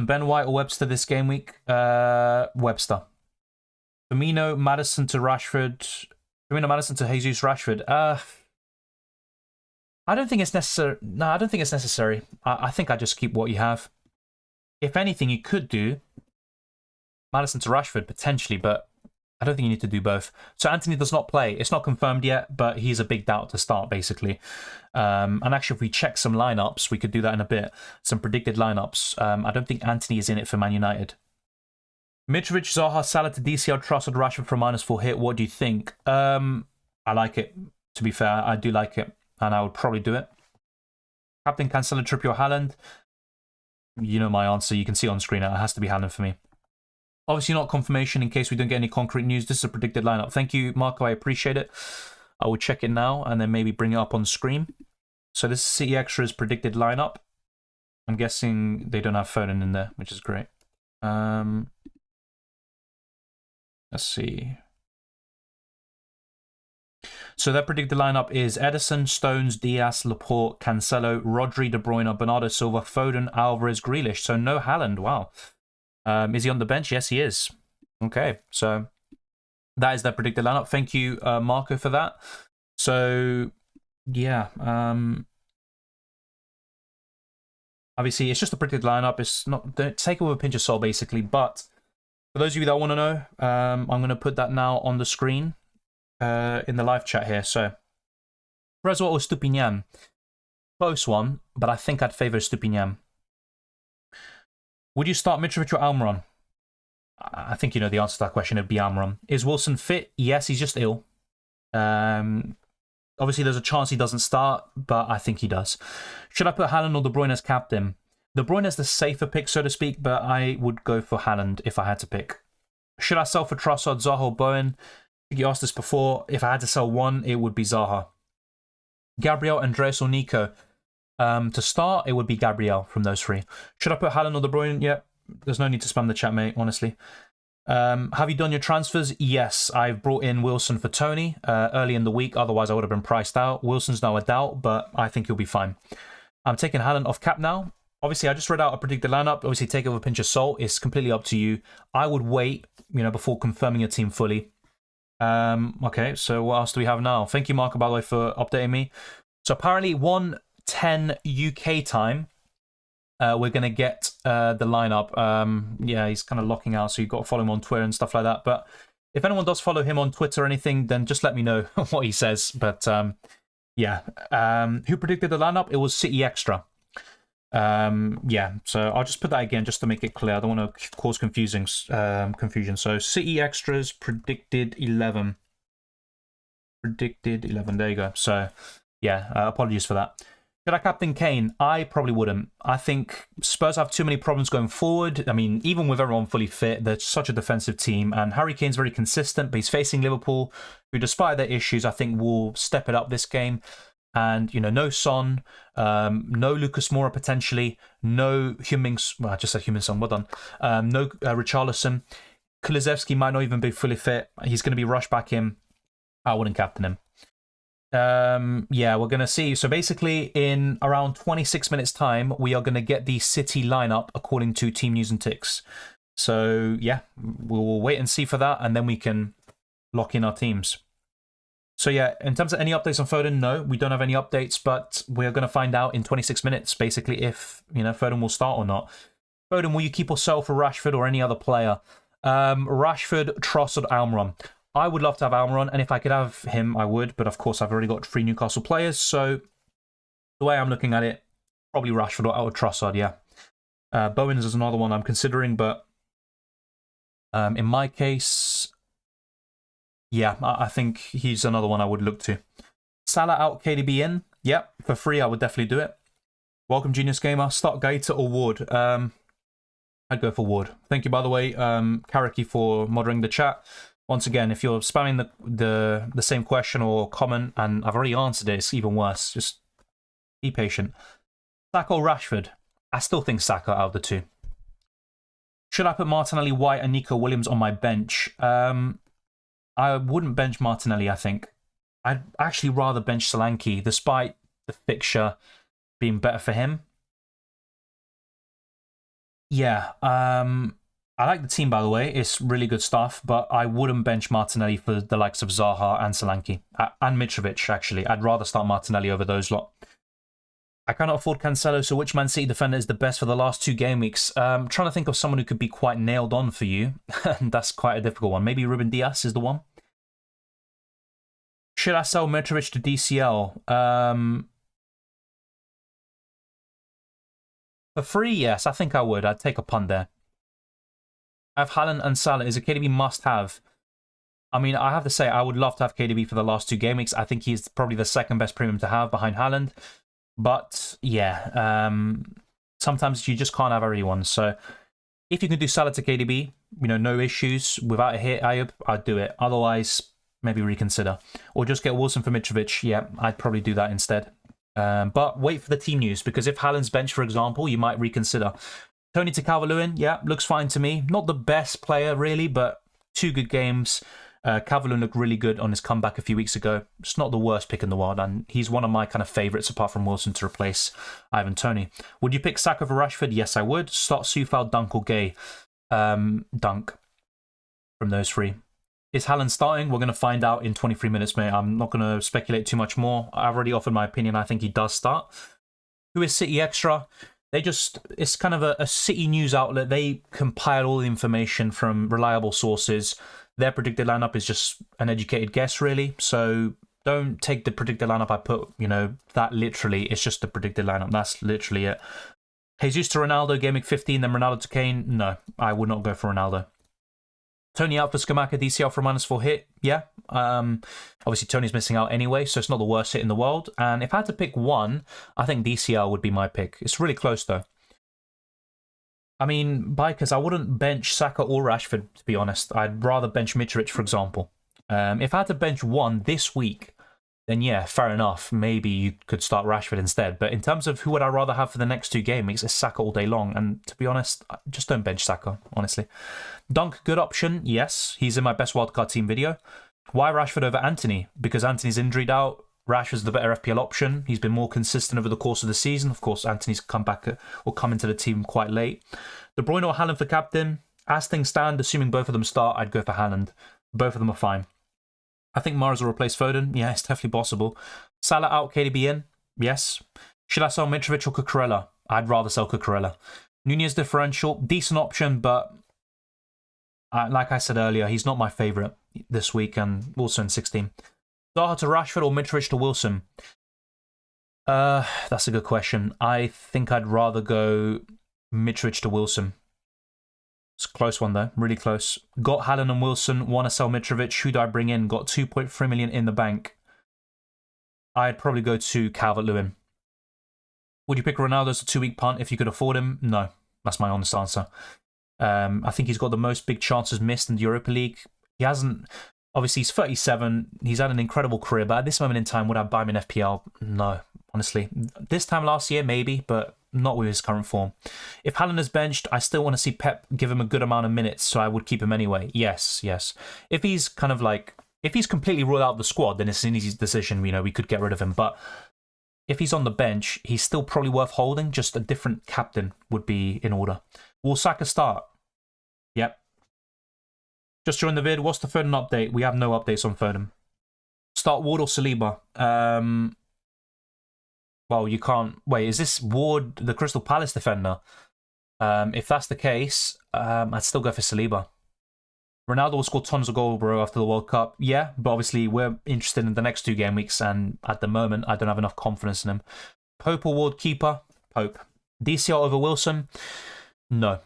Ben White or Webster this game week? Webster. Firmino, Maddison to Rashford. Firmino, Maddison to Jesus Rashford. I don't think it's necessary. No, I don't think it's necessary. I think I just keep what you have. If anything, you could do Maddison to Rashford potentially, but I don't think you need to do both. So Anthony does not play. It's not confirmed yet, but he's a big doubt to start, basically. And actually, if we check some lineups, we could do that in a bit. Some predicted lineups. I don't think Anthony is in it for Man United. Mitrovic, Zaha, Salah to DCL, Trossard, Rashford for a -4 hit. What do you think? I like it. To be fair, I do like it. And I would probably do it. Captain Cancelo, Trippier, Haaland. You know my answer. You can see on screen. It has to be Haaland for me. Obviously not confirmation in case we don't get any concrete news. This is a predicted lineup. Thank you, Marco. I appreciate it. I will check it now and then maybe bring it up on screen. So this is City Extra's predicted lineup. I'm guessing they don't have Foden in there, which is great. Let's see. So their predicted lineup is Ederson, Stones, Diaz, Laporte, Cancelo, Rodri, De Bruyne, Bernardo Silva, Foden, Alvarez, Grealish. So no Haaland. Wow. Is he on the bench? Yes, he is. Okay, so that is their predicted lineup. Thank you, Marco, for that. So, yeah. Obviously, it's just a predicted lineup. It's not, don't take it with a pinch of salt, basically. But for those of you that want to know, I'm going to put that now on the screen in the live chat here. So, Resort or Stupinian? Close one, but I think I'd favour Stupinian. Would you start Mitrovic or Almiron? I think you know the answer to that question. It'd be Almiron. Is Wilson fit? Yes, he's just ill. Obviously, there's a chance he doesn't start, but I think he does. Should I put Haaland or De Bruyne as captain? De Bruyne is the safer pick, so to speak, but I would go for Haaland if I had to pick. Should I sell for Trossard, Zaha, or Bowen? I think you asked this before. If I had to sell one, it would be Zaha. Gabriel, Andreas, or Nico? To start, it would be Gabriel from those three. Should I put Haaland or De Bruyne? Yeah, there's no need to spam the chat, mate, honestly. Have you done your transfers? Yes, I've brought in Wilson for Tony early in the week. Otherwise, I would have been priced out. Wilson's now a doubt, but I think he'll be fine. I'm taking Haaland off cap now. Obviously, I just read out a predicted lineup. Obviously, take it with a pinch of salt. It's completely up to you. I would wait, before confirming your team fully. Okay, so what else do we have now? Thank you, Marco, by the way, for updating me. So apparently, 1:10 UK time, we're going to get the lineup. Yeah, he's kind of locking out, so you've got to follow him on Twitter and stuff like that. But if anyone does follow him on Twitter or anything, then just let me know what he says. But yeah, who predicted the lineup? It was City Extra. Yeah, so I'll just put that again just to make it clear. I don't want to cause confusion. So City Extras predicted 11. Predicted 11. There you go. So yeah, apologies for that. Should I captain Kane? I probably wouldn't. I think Spurs have too many problems going forward. I mean, even with everyone fully fit, they're such a defensive team, and Harry Kane's very consistent, but he's facing Liverpool, who, despite their issues, I think will step it up this game. And, you know, no Son, no Lucas Moura potentially, no Heung-min, well, I just said Heung-min Son, well done. No Richarlison. Kulusevski might not even be fully fit. He's going to be rushed back in. I wouldn't captain him. Yeah, we're going to see. So basically, in around 26 minutes' time, we are going to get the City lineup according to Team News and Ticks. So, yeah, we'll wait and see for that, and then we can lock in our teams. So, yeah, in terms of any updates on Foden, no, we don't have any updates, but we're going to find out in 26 minutes, basically, if, you know, Foden will start or not. Foden, will you keep or sell for Rashford or any other player? Rashford, Trossard, Almiron. I would love to have Almiron, and if I could have him, I would. But of course, I've already got 3 Newcastle players. So the way I'm looking at it, probably Rashford or Trossard, yeah. Bowens is another one I'm considering, but in my case, yeah, I think he's another one I would look to. Salah out, KDB in. Yeah, for free, I would definitely do it. Welcome, Genius Gamer. Start Gaeta or Ward? I'd go for Ward. Thank you, by the way, Karaki, for moderating the chat. Once again, if you're spamming the same question or comment, and I've already answered it, it's even worse. Just be patient. Saka or Rashford? I still think Saka out of the two. Should I put Martinelli, White, and Nico Williams on my bench? I wouldn't bench Martinelli, I think. I'd actually rather bench Solanke, despite the fixture being better for him. Yeah, I like the team, by the way. It's really good stuff, but I wouldn't bench Martinelli for the likes of Zaha and Solanke. And Mitrovic, actually. I'd rather start Martinelli over those lot. I cannot afford Cancelo, so which Man City defender is the best for the last 2 game weeks? I'm trying to think of someone who could be quite nailed on for you. And that's quite a difficult one. Maybe Ruben Dias is the one. Should I sell Mitrovic to DCL? For free, yes. I think I would. I'd take a punt there. I have Haaland and Salah. Is a KDB must-have? I mean, I have to say, I would love to have KDB for the last 2 game weeks. I think he's probably the second best premium to have behind Haaland. But, yeah, sometimes you just can't have everyone. So, if you can do Salah to KDB, you know, no issues, without a hit, I'd do it. Otherwise, maybe reconsider. Or just get Wilson for Mitrovic. Yeah, I'd probably do that instead. But wait for the team news, because if Haaland's bench, for example, you might reconsider. Tony to Calvert-Lewin, yeah, looks fine to me. Not the best player, really, but 2 good games. Calvert-Lewin looked really good on his comeback a few weeks ago. It's not the worst pick in the world, and he's one of my kind of favourites, apart from Wilson, to replace Ivan Toney. Would you pick Saka for Rashford? Yes, I would. Start Sufal, Dunk, or Gay. Dunk from those 3. Is Haaland starting? We're going to find out in 23 minutes, mate. I'm not going to speculate too much more. I've already offered my opinion. I think he does start. Who is City Extra? It's kind of a City news outlet. They compile all the information from reliable sources. Their predicted lineup is just an educated guess, really. So don't take the predicted lineup I put, you know, that literally. It's just the predicted lineup. That's literally it. Jesus to Ronaldo, Game Week 15, then Ronaldo to Kane. No, I would not go for Ronaldo. Tony out for Skamaka, DCL for -4 hit. Yeah. Obviously, Tony's missing out anyway, so it's not the worst hit in the world. And if I had to pick one, I think DCL would be my pick. It's really close, though. I mean, Bikers, I wouldn't bench Saka or Rashford, to be honest. I'd rather bench Mitrovic, for example. If I had to bench one this week, then yeah, fair enough. Maybe you could start Rashford instead. But in terms of who would I rather have for the next 2 game weeks, it's Saka all day long. And to be honest, just don't bench Saka, honestly. Dunk, good option. Yes, he's in my best wildcard team video. Why Rashford over Anthony? Because Anthony's injured out. Rashford's the better FPL option. He's been more consistent over the course of the season. Of course, Anthony's come back or come into the team quite late. De Bruyne or Haaland for captain? As things stand, assuming both of them start, I'd go for Haaland. Both of them are fine. I think Mahrez will replace Foden. Yeah, it's definitely possible. Salah out, KDB in. Yes. Should I sell Mitrovic or Cucurella? I'd rather sell Cucurella. Nunez differential, decent option, but like I said earlier, he's not my favourite this week and also in 16. Zaha to Rashford or Mitrovic to Wilson? That's a good question. I think I'd rather go Mitrovic to Wilson. It's a close one, though. Really close. Got Haaland and Wilson. Want to sell Mitrovic. Who do I bring in? Got 2.3 million in the bank. I'd probably go to Calvert-Lewin. Would you pick Ronaldo as a 2-week punt if you could afford him? No. That's my honest answer. I think he's got the most big chances missed in the Europa League. He hasn't... Obviously, he's 37. He's had an incredible career, but at this moment in time, would I buy him in FPL? No, honestly. This time last year, maybe, but not with his current form. If Haaland is benched, I still want to see Pep give him a good amount of minutes, so I would keep him anyway. Yes. If he's kind of like... If he's completely ruled out of the squad, then it's an easy decision. You know, we could get rid of him. But if he's on the bench, he's still probably worth holding. Just a different captain would be in order. Will Saka start? Yep. Just during the vid, what's the Foden update? We have no updates on Foden. Start Ward or Saliba? Well, you can't... Wait, is this Ward the Crystal Palace defender? If that's the case, I'd still go for Saliba. Ronaldo will score tons of goals, bro, after the World Cup. Yeah, but obviously we're interested in the next 2 game weeks, and at the moment, I don't have enough confidence in him. Pope or Ward keeper? Pope. DCL over Wilson? No.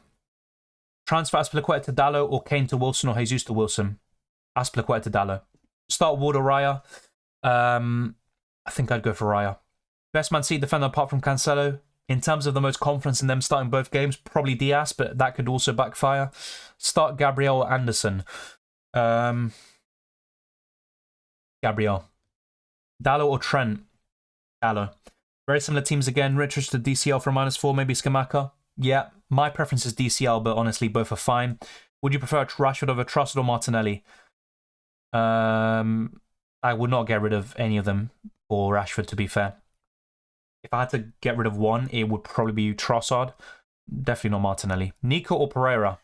Transfer Azpilicueta to Dallo or Kane to Wilson or Jesus to Wilson? Azpilicueta to Dallo. Start Ward or Raya? I think I'd go for Raya. Best Man City defender apart from Cancelo? In terms of the most confidence in them starting both games, probably Diaz, but that could also backfire. Start Gabriel or Anderson? Gabriel. Dallo or Trent? Dallo. Very similar teams again. Richards to DCL for -4, maybe Skamaka. Yeah, my preference is DCL, but honestly, both are fine. Would you prefer Rashford over Trussard or Martinelli? I would not get rid of any of them for Rashford, to be fair. If I had to get rid of one, it would probably be Trossard. Definitely not Martinelli. Nico or Pereira?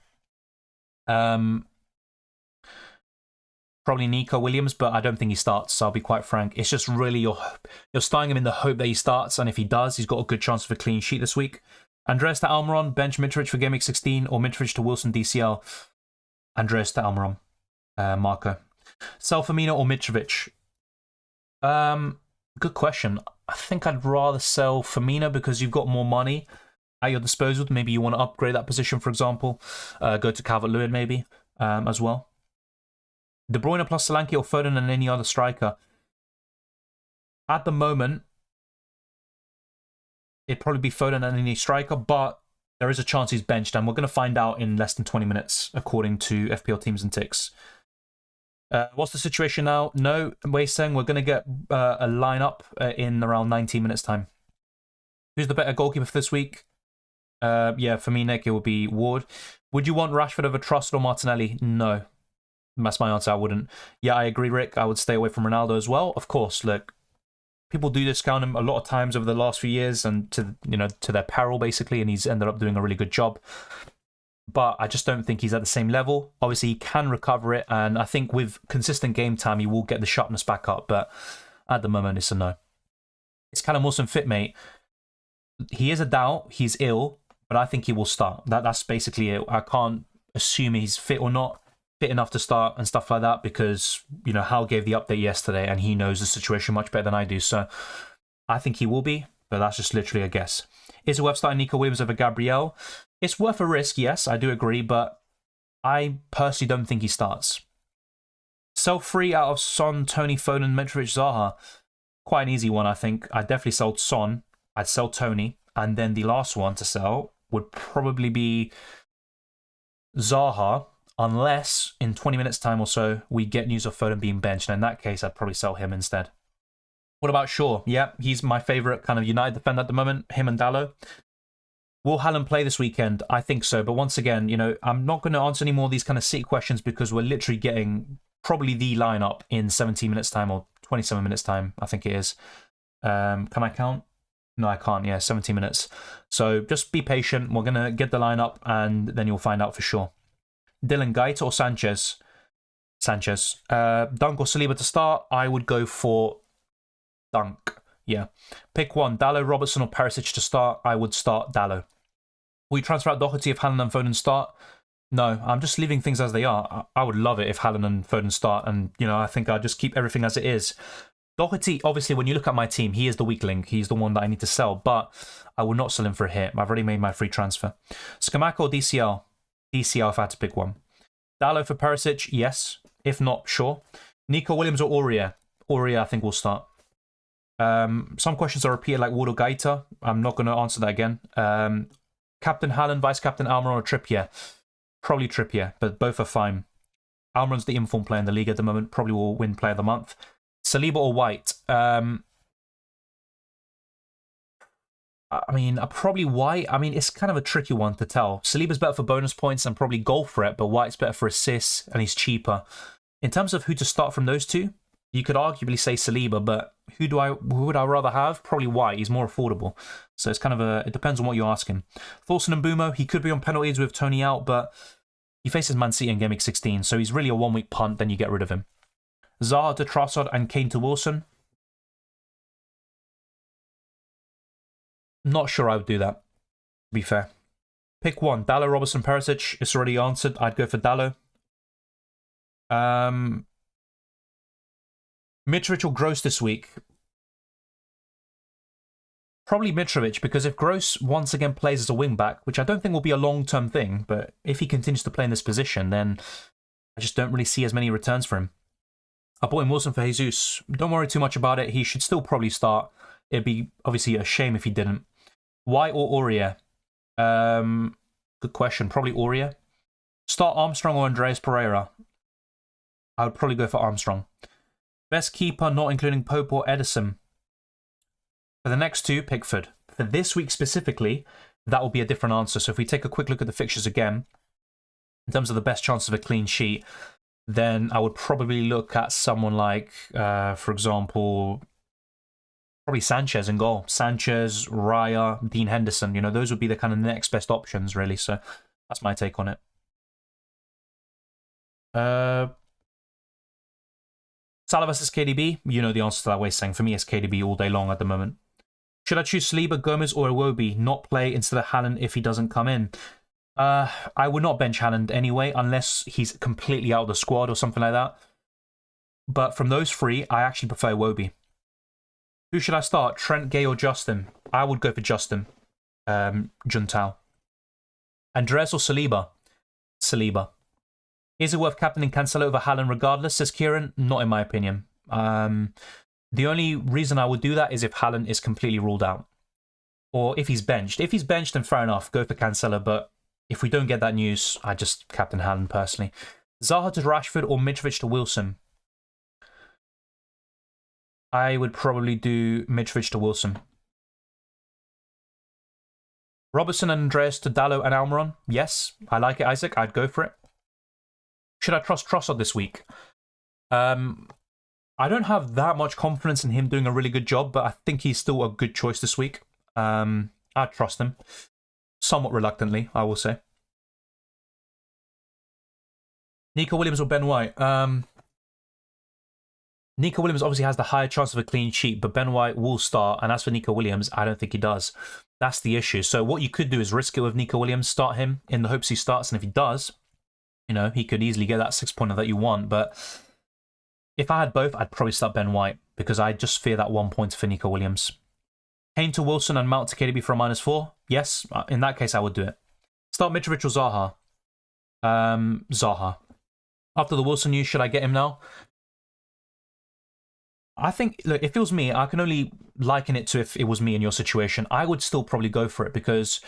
Probably Nico Williams, but I don't think he starts, so I'll be quite frank. It's just really you're starting him in the hope that he starts, and if he does, he's got a good chance of a clean sheet this week. Andreas to Almiron, bench Mitrovic for Gameweek 16, or Mitrovic to Wilson DCL? Andreas to Almiron, Marco. Sell Firmino or Mitrovic? Good question. I think I'd rather sell Firmino because you've got more money at your disposal. Maybe you want to upgrade that position, for example. Go to Calvert-Lewin maybe as well. De Bruyne plus Solanke or Foden and any other striker? At the moment, it'd probably be Foden and any striker, but there is a chance he's benched, and we're going to find out in less than 20 minutes, according to FPL Teams and Ticks. What's the situation now? No, we're saying we're going to get a lineup in around 19 minutes' time. Who's the better goalkeeper for this week? Yeah, for me, Nick, it would be Ward. Would you want Rashford over Trussard or Martinelli? No. That's my answer, I wouldn't. Yeah, I agree, Rick. I would stay away from Ronaldo as well. Of course, look, people do discount him a lot of times over the last few years, and to their peril, basically, and he's ended up doing a really good job. But I just don't think he's at the same level. Obviously, he can recover it, and I think with consistent game time, he will get the sharpness back up. But at the moment, it's a no. It's Callum Wilson fit, mate. He is a doubt. He's ill, but I think he will start. That's basically it. I can't assume he's fit or not, fit enough to start and stuff like that, because, Hal gave the update yesterday, and he knows the situation much better than I do. So I think he will be, but that's just literally a guess. Is it worth starting Nico Williams over Gabriel? It's worth a risk, yes, I do agree, but I personally don't think he starts. Sell 3 out of Son, Tony, Foden, Mitrovic, Zaha. Quite an easy one, I think. I'd definitely sell Son, I'd sell Tony, and then the last one to sell would probably be Zaha, unless in 20 minutes' time or so we get news of Foden being benched, and in that case I'd probably sell him instead. What about Shaw? Yeah, he's my favourite kind of United defender at the moment, him and Dallo. Will Haaland play this weekend? I think so. But once again, I'm not going to answer any more of these kind of City questions because we're literally getting probably the lineup in 17 minutes time or 27 minutes time, I think it is. Can I count? No, I can't. Yeah, 17 minutes. So just be patient. We're going to get the lineup and then you'll find out for sure. Dylan Gaita or Sanchez? Sanchez. Dunk or Saliba to start? I would go for Dunk. Yeah. Pick one. Dallo, Robertson or Perisic to start? I would start Dallo. Will you transfer out Doherty if Haaland and Foden start? No, I'm just leaving things as they are. I would love it if Haaland and Foden start, and I think I'd just keep everything as it is. Doherty, obviously, when you look at my team, he is the weak link. He's the one that I need to sell, but I will not sell him for a hit. I've already made my free transfer. Skamaka or DCL? DCL if I had to pick one. Dallo for Perisic? Yes. If not, sure. Nico Williams or Aurier? Aurier, I think, will start. Some questions are repeated, like Ward or Gaeta. I'm not going to answer that again. Captain Haaland, Vice Captain Almiron, or Trippier? Probably Trippier, but both are fine. Almiron's the informed player in the league at the moment. Probably will win Player of the Month. Saliba or White? I mean, probably White. I mean, it's kind of a tricky one to tell. Saliba's better for bonus points and probably goal threat, but White's better for assists and he's cheaper. In terms of who to start from those two, you could arguably say Saliba, but who would I rather have? Probably White. He's more affordable. So it's kind of it depends on what you ask him. Thorson and Mbumo, he could be on penalties with Tony out, but he faces Man City in Game Week 16, so he's really a one-week punt, then you get rid of him. Zaha to Trossard and Kane to Wilson. Not sure I would do that, to be fair. Pick one. Dallo, Robertson, Perisic. It's already answered. I'd go for Dallo. Mitrovic or Gross this week? Probably Mitrovic, because if Gross once again plays as a wing-back, which I don't think will be a long-term thing, but if he continues to play in this position, then I just don't really see as many returns for him. I bought him Wilson for Jesus. Don't worry too much about it. He should still probably start. It'd be obviously a shame if he didn't. White or Aurier? Good question. Probably Aurier. Start Armstrong or Andreas Pereira? I would probably go for Armstrong. Best keeper, not including Pope or Edison. For the next two, Pickford. For this week specifically, that will be a different answer. So if we take a quick look at the fixtures again, in terms of the best chance of a clean sheet, then I would probably look at someone like, for example, probably Sanchez in goal. Sanchez, Raya, Dean Henderson. You know, those would be the kind of next best options, really. So that's my take on it. Salah versus KDB. You know the answer to that way, saying for me it's KDB all day long at the moment. Should I choose Saliba, Gomez, or Iwobi? Not play instead of Haaland if he doesn't come in. I would not bench Haaland anyway, unless he's completely out of the squad or something like that. But from those three, I actually prefer Iwobi. Who should I start? Trent, Gay, or Justin? I would go for Justin. Juntao. Andres or Saliba? Saliba. Is it worth captaining Cancelo over Haaland regardless, says Kieran? Not in my opinion. The only reason I would do that is if Haaland is completely ruled out. Or if he's benched. If he's benched, then fair enough, go for Cancelo. But if we don't get that news, I just captain Haaland personally. Zaha to Rashford or Mitrovic to Wilson? I would probably do Mitrovic to Wilson. Robertson and Andreas to Dallo and Almiron? Yes, I like it, Isaac. I'd go for it. Should I trust Trossard this week? I don't have that much confidence in him doing a really good job, but I think he's still a good choice this week. I'd trust him. Somewhat reluctantly, I will say. Nico Williams or Ben White? Nico Williams obviously has the higher chance of a clean sheet, but Ben White will start. And as for Nico Williams, I don't think he does. That's the issue. So what you could do is risk it with Nico Williams, start him in the hopes he starts. And if he does, you know, he could easily get that 6-pointer that you want. But if I had both, I'd probably start Ben White because I just fear that 1 point for Nico Williams. Kane to Wilson and Mount to KDB for a -4? Yes, in that case, I would do it. Start Mitrovic or Zaha? Zaha. After the Wilson news, should I get him now? I think, look, if it was me, I can only liken it to if it was me in your situation. I would still probably go for it because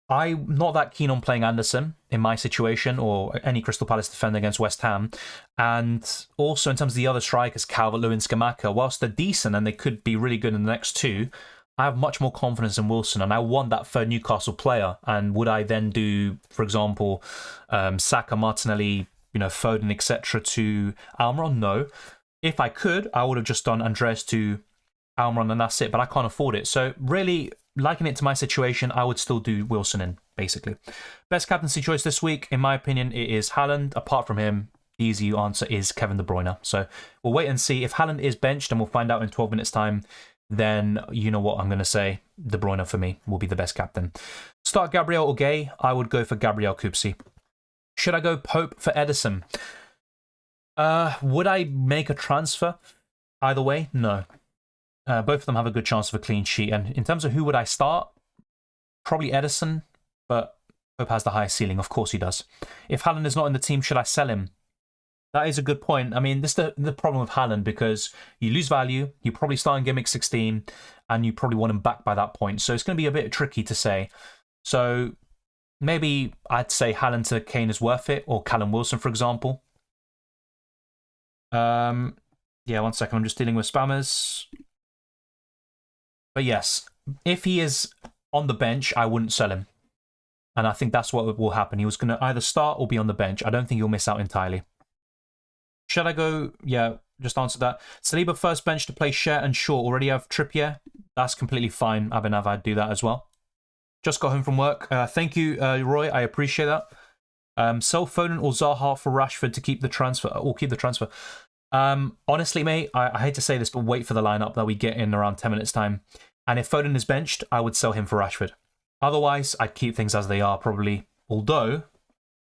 I'm not that keen on playing Anderson in my situation or any Crystal Palace defender against West Ham. And also in terms of the other strikers, Calvert-Lewin, Scamacca, whilst they're decent and they could be really good in the next two, I have much more confidence in Wilson and I want that third Newcastle player. And would I then do, for example, Saka, Martinelli, you know, Foden, etc. to Almiron? No. If I could, I would have just done Andres to Almiron and that's it, but I can't afford it. So really, liking it to my situation, I would still do Wilson in, basically. Best captaincy choice this week, in my opinion, it is Haaland. Apart from him, the easy answer is Kevin De Bruyne. So we'll wait and see. If Haaland is benched, and we'll find out in 12 minutes' time, then you know what I'm going to say. De Bruyne, for me, will be the best captain. Start Gabriel or Gay? I would go for Gabriel Kupsi. Should I go Pope for Edison? Would I make a transfer either way? No. Both of them have a good chance of a clean sheet. And in terms of who would I start, probably Edison, but Pope has the highest ceiling. Of course he does. If Haaland is not in the team, should I sell him? That is a good point. I mean, this is the problem with Haaland, because you lose value, you probably start in Gimmick 16, and you probably want him back by that point. So it's going to be a bit tricky to say. So maybe I'd say Haaland to Kane is worth it, or Callum Wilson, for example. Yeah, 1 second. I'm just dealing with spammers. But yes, if he is on the bench, I wouldn't sell him. And I think that's what will happen. He was going to either start or be on the bench. I don't think he'll miss out entirely. Should I go? Yeah, just answer that. Saliba first bench to play Share and Shaw. Already have Trippier. That's completely fine. Abhinav, I'd do that as well. Just got home from work. Thank you, Roy. I appreciate that. Sell Foden or Zaha for Rashford to keep the transfer, or keep the transfer. Honestly, mate, I hate to say this, but wait for the lineup that we get in around 10 minutes time. And if Foden is benched, I would sell him for Rashford. Otherwise, I'd keep things as they are, probably. Although,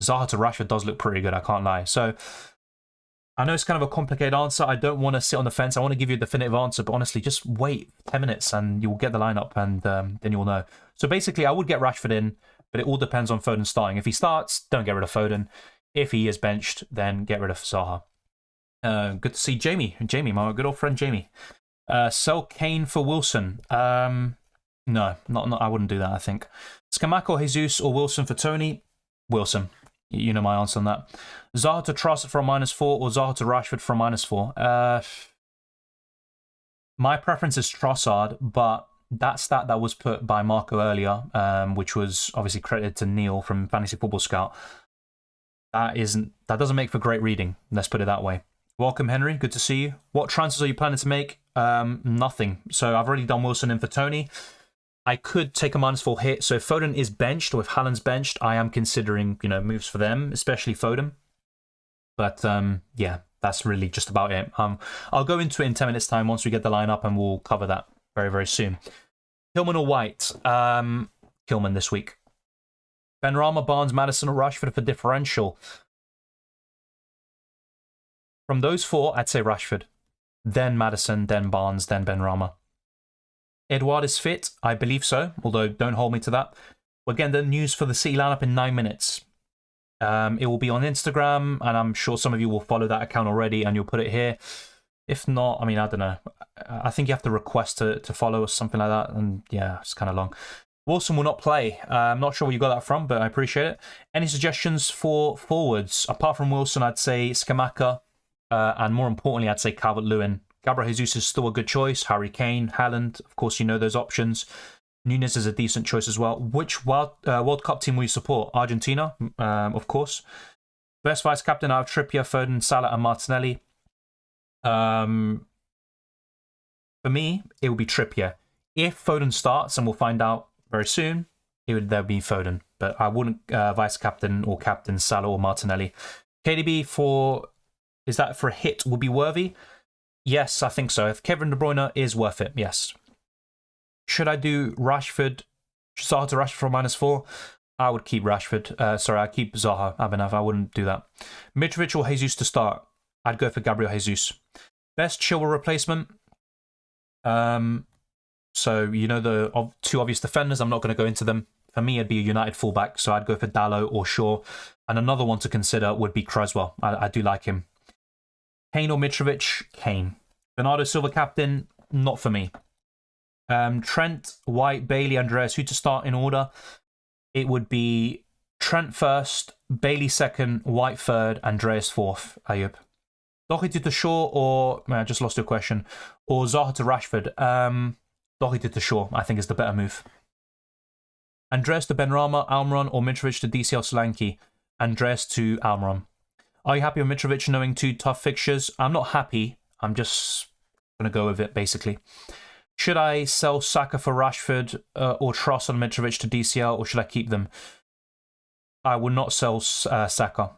Zaha to Rashford does look pretty good, I can't lie. So, I know it's kind of a complicated answer. I don't want to sit on the fence. I want to give you a definitive answer, but honestly, just wait 10 minutes and you'll get the lineup, and then you'll know. So basically, I would get Rashford in, but it all depends on Foden starting. If he starts, don't get rid of Foden. If he is benched, then get rid of Zaha. Good to see Jamie. Jamie, my good old friend Jamie. Sell Kane for Wilson. No, not. I wouldn't do that, I think. Scamacca or Jesus or Wilson for Tony? Wilson. You know my answer on that. Zaha to Trossard for a -4 or Zaha to Rashford for a -4? My preference is Trossard, but that stat that was put by Marco earlier, which was obviously credited to Neil from Fantasy Football Scout, that doesn't make for great reading. Let's put it that way. Welcome, Henry. Good to see you. What transfers are you planning to make? Nothing. So I've already done Wilson in for Tony. I could take a -4 hit. So if Foden is benched or if Haaland's benched, I am considering, moves for them, especially Foden. But yeah, that's really just about it. I'll go into it in 10 minutes time once we get the lineup, and we'll cover that very, very soon. Kilman or White? Kilman this week. Benrahma, Barnes, Maddison or Rashford for differential? From those four, I'd say Rashford. Then Maddison, then Barnes, then Benrahma. Edouard is fit? I believe so, although don't hold me to that. We're getting the news for the City lineup in 9 minutes. It will be on Instagram, and I'm sure some of you will follow that account already, and you'll put it here. If not, I mean, I don't know. I think you have to request to follow us, something like that, and yeah, it's kind of long. Wilson will not play. I'm not sure where you got that from, but I appreciate it. Any suggestions for forwards? Apart from Wilson, I'd say Scamacca, and more importantly, I'd say Calvert-Lewin. Gabriel Jesus is still a good choice. Harry Kane, Haaland, of course, you know those options. Nunes is a decent choice as well. Which World Cup team will you support? Argentina, of course. Best vice captain out of Trippier, Foden, Salah, and Martinelli. For me, it would be Trippier. If Foden starts, and we'll find out very soon, there'll be Foden. But I wouldn't vice captain or captain Salah or Martinelli. KDB is that for a hit will be worthy? Yes, I think so. If Kevin De Bruyne is worth it, yes. Should I do Rashford? Zaha to Rashford for a -4? I would keep Rashford. I'd keep Zaha. Abhinav, I wouldn't do that. Mitrovic or Jesus to start? I'd go for Gabriel Jesus. Best Chilwell replacement? So, the two obvious defenders. I'm not going to go into them. For me, it'd be a United fullback, so I'd go for Dalot or Shaw. And another one to consider would be Creswell. I do like him. Kane or Mitrovic? Kane. Bernardo Silva captain? Not for me. Trent, White, Bailey, Andreas. Who to start in order? It would be Trent first, Bailey second, White third, Andreas fourth. Ayub. Doherty to Shaw or... I just lost your question. Or Zaha to Rashford. Doherty to Shaw, I think, is the better move. Andreas to Benrahma, Almiron, or Mitrovic to DCL Solanke? Andreas to Almiron. Are you happy with Mitrovic knowing 2 tough fixtures? I'm not happy. I'm just going to go with it, basically. Should I sell Saka for Rashford or Tross on Mitrovic to DCL, or should I keep them? I will not sell Saka.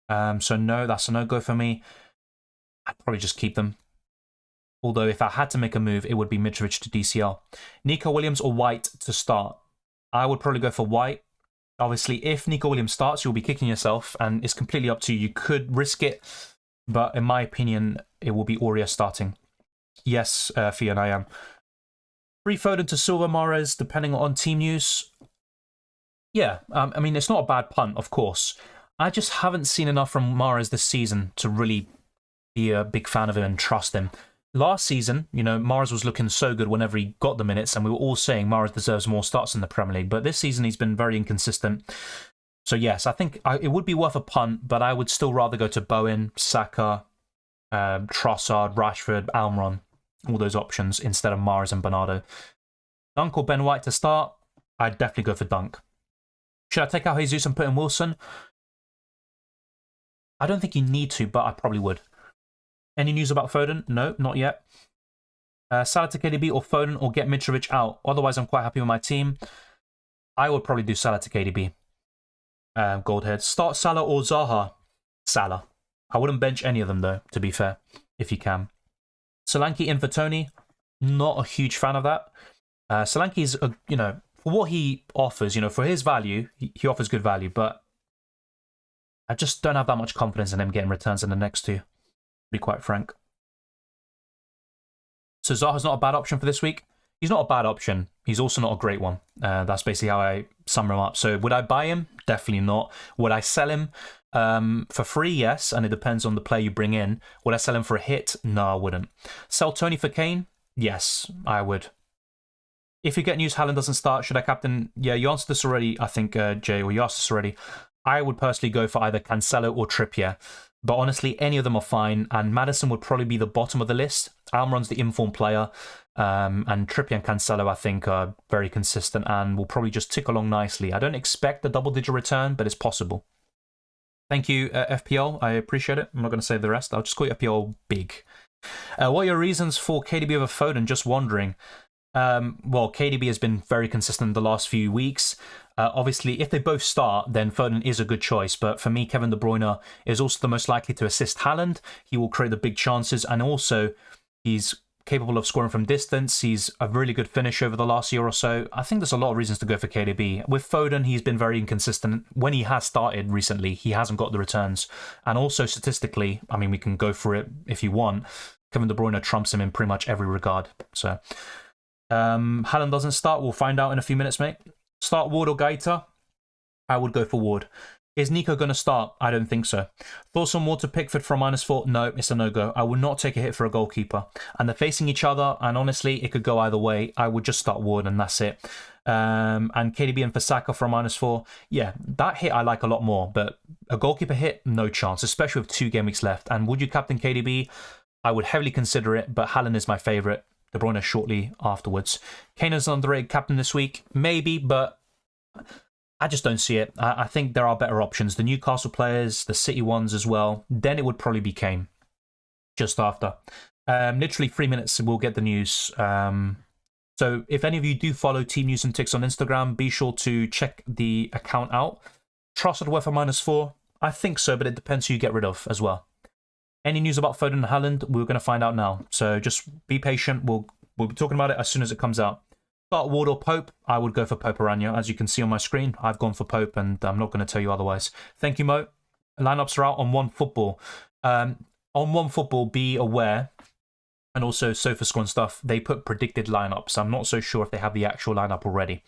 So no, that's a no-go for me. I'd probably just keep them. Although if I had to make a move, it would be Mitrovic to DCL. Nico Williams or White to start? I would probably go for White. Obviously, if Nico Williams starts, you'll be kicking yourself, and it's completely up to you. You could risk it, but in my opinion, it will be Aurea starting. Yes, Fion, I am. Free Foden to Silva Mahrez, depending on team news. Yeah, I mean, it's not a bad punt, of course. I just haven't seen enough from Mahrez this season to really be a big fan of him and trust him. Last season, you know, Mahrez was looking so good whenever he got the minutes, and we were all saying Mahrez deserves more starts in the Premier League. But this season, he's been very inconsistent. So yes, I think it would be worth a punt, but I would still rather go to Bowen, Saka, Trossard, Rashford, Almiron, all those options instead of Mahrez and Bernardo. Dunk or Ben White to start? I'd definitely go for Dunk. Should I take out Jesus and put in Wilson? I don't think you need to, but I probably would. Any news about Foden? No, not yet. Salah to KDB or Foden, or get Mitrovic out. Otherwise, I'm quite happy with my team. I would probably do Salah to KDB. Goldhead. Start Salah or Zaha? Salah. I wouldn't bench any of them, though, to be fair, if you can. Solanke in for Tony. Not a huge fan of that. Solanke's, you know, for what he offers, you know, for his value, he offers good value, but I just don't have that much confidence in him getting returns in the next two, to be quite frank. So Zaha's not a bad option for this week. He's not a bad option. He's also not a great one. That's basically how I sum him up. So would I buy him? Definitely not. Would I sell him for free? Yes, and it depends on the player you bring in. Would I sell him for a hit? No, I wouldn't. Sell Tony for Kane? Yes, I would. If you get news Haaland doesn't start, should I captain? Yeah, you answered this already, I think, Jay, or you asked this already. I would personally go for either Cancelo or Trippier. But honestly, any of them are fine, and Maddison would probably be the bottom of the list. Almiron's the informed player, and Trippier and Cancelo, I think, are very consistent and will probably just tick along nicely. I don't expect a double-digit return, but it's possible. Thank you, FPL. I appreciate it. I'm not going to say the rest. I'll just call you FPL big. What are your reasons for KDB over Foden? Just wondering. Well, KDB has been very consistent the last few weeks. Obviously, if they both start, then Foden is a good choice. But for me, Kevin De Bruyne is also the most likely to assist Haaland. He will create the big chances, and also he's capable of scoring from distance. He's a really good finisher over the last year or so. I think there's a lot of reasons to go for KDB. With Foden, he's been very inconsistent. When he has started recently, he hasn't got the returns. And also statistically, I mean, we can go for it if you want. Kevin De Bruyne trumps him in pretty much every regard. So Haaland doesn't start. We'll find out in a few minutes, mate. Start Ward or Gaeta? I would go for Ward. Is Nico going to start? I don't think so. Thoughts on Ward to Pickford from -4? No, it's a no-go. I would not take a hit for a goalkeeper. And they're facing each other, and honestly, it could go either way. I would just start Ward, and that's it. And KDB and for Saka from -4. Yeah, that hit I like a lot more, but a goalkeeper hit, no chance, especially with 2 game weeks left. And would you captain KDB? I would heavily consider it, but Haaland is my favourite. De Bruyne shortly afterwards. Kane is an underrated captain this week. Maybe, but I just don't see it. I think there are better options. The Newcastle players, the City ones as well. Then it would probably be Kane. Just after. Literally 3 minutes, we'll get the news. So if any of you do follow Team News and Ticks on Instagram, be sure to check the account out. Trossard worth a -4? I think so, but it depends who you get rid of as well. Any news about Foden and Haaland? We're going to find out now. So just be patient. We'll be talking about it as soon as it comes out. Start Ward or Pope? I would go for Pope Aranya. As you can see on my screen, I've gone for Pope, and I'm not going to tell you otherwise. Thank you, Mo. Lineups are out on OneFootball. On OneFootball, be aware, and also SofaScore and stuff, they put predicted lineups. I'm not so sure if they have the actual lineup already.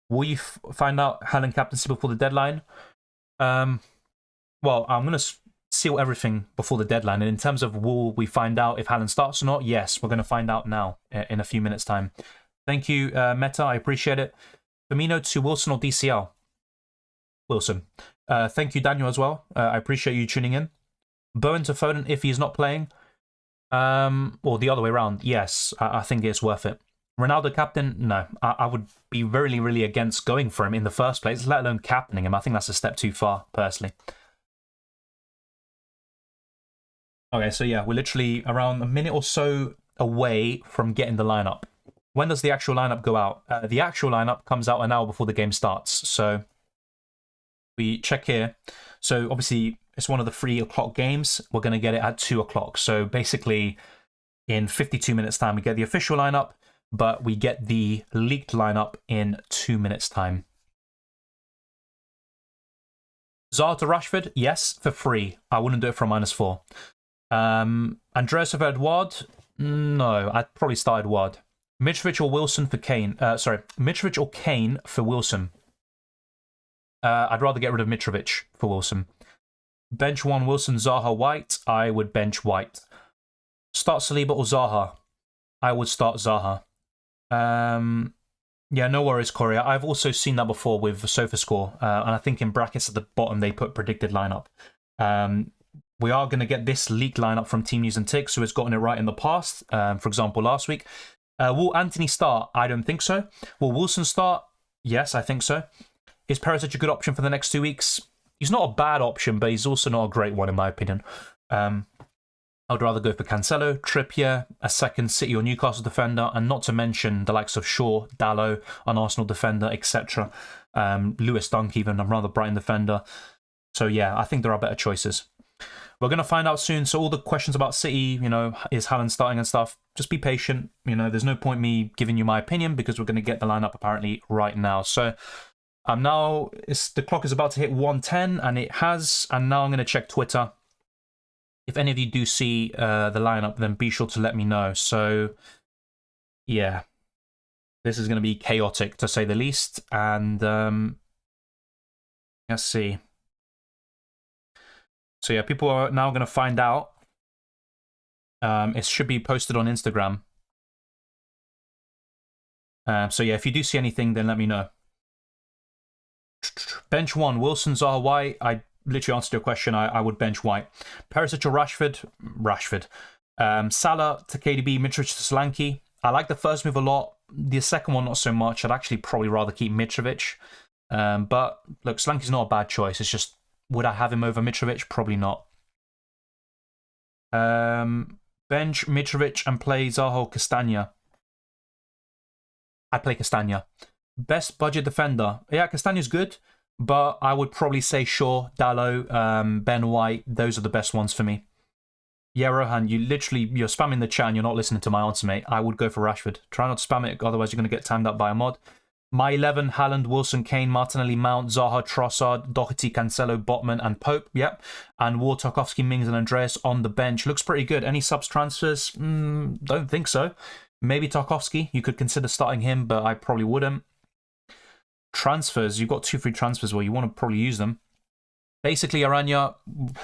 Will you find out Haaland captaincy before the deadline? Well, I'm going to seal everything before the deadline. And in terms of will we find out if Haaland starts or not? Yes, we're going to find out now in a few minutes' time. Thank you, Meta. I appreciate it. Firmino to Wilson or DCL? Wilson. Thank you, Daniel, as well. I appreciate you tuning in. Bowen to Foden if he's not playing. Or the other way around. Yes, I think it's worth it. Ronaldo captain? No. I would be really, really against going for him in the first place, let alone captaining him. I think that's a step too far, personally. Okay, so yeah, we're literally around a minute or so away from getting the lineup. When does the actual lineup go out? The actual lineup comes out an hour before the game starts. So we check here. So obviously, it's one of the 3 o'clock games. We're going to get it at 2 o'clock. So basically, in 52 minutes' time, we get the official lineup, but we get the leaked lineup in 2 minutes' time. Zaha to Rashford? Yes, for free. I wouldn't do it for a -4. Andreas over Edouard? No, I'd probably start Edouard. Mitrovic or Wilson for Kane? Sorry, Mitrovic or Kane for Wilson? I'd rather get rid of Mitrovic for Wilson. Bench 1 Wilson, Zaha, White. I would bench White. Start Saliba or Zaha. I would start Zaha. Yeah, no worries, Corey. I've also seen that before with SofaScore, and I think in brackets at the bottom they put predicted lineup. We are going to get this leaked lineup from Team News and Ticks, who has gotten it right in the past. For example, last week. Will Anthony start? I don't think so. Will Wilson start? Yes, I think so. Is Perisic a good option for the next 2 weeks? He's not a bad option, but he's also not a great one, in my opinion. I'd rather go for Cancelo, Trippier, a second City or Newcastle defender, and not to mention the likes of Shaw, Dalot, an Arsenal defender, etc. Lewis Dunk even, a rather Brighton defender. So yeah, I think there are better choices. We're going to find out soon. So all the questions about City, you know, is Haaland starting and stuff, just be patient. You know, there's no point me giving you my opinion because we're going to get the lineup apparently right now. So now the clock is about to hit 1:10, and it has. And now I'm going to check Twitter. If any of you do see the lineup, then be sure to let me know. So, yeah, this is going to be chaotic, to say the least. And let's see. So, yeah, people are now going to find out. It should be posted on Instagram. So, yeah, if you do see anything, then let me know. Bench 1, Wilson, Zaha, White. I literally answered your question. I would bench White. Perisic or Rashford. Salah to KDB, Mitrovic to Solanke. I like the first move a lot. The second one, not so much. I'd actually probably rather keep Mitrovic. But look, Solanke's not a bad choice. It's just, would I have him over Mitrovic? Probably not. Bench Mitrovic and play Zaha or Castagna. I'd play Castagna. Best budget defender. Yeah, Castagna's good. But I would probably say Shaw, Dalot, Ben White. Those are the best ones for me. Yeah, Rohan, you're spamming the chat and you're not listening to my answer, mate. I would go for Rashford. Try not to spam it, otherwise you're going to get timed up by a mod. My 11, Haaland, Wilson, Kane, Martinelli, Mount, Zaha, Trossard, Doherty, Cancelo, Botman, and Pope. Yep. And Ward, Tarkowski, Mings, and Andreas on the bench. Looks pretty good. Any subs transfers? Don't think so. Maybe Tarkowski. You could consider starting him, but I probably wouldn't. Transfers, you've got 2 free transfers where you want to probably use them. Basically, Aranya,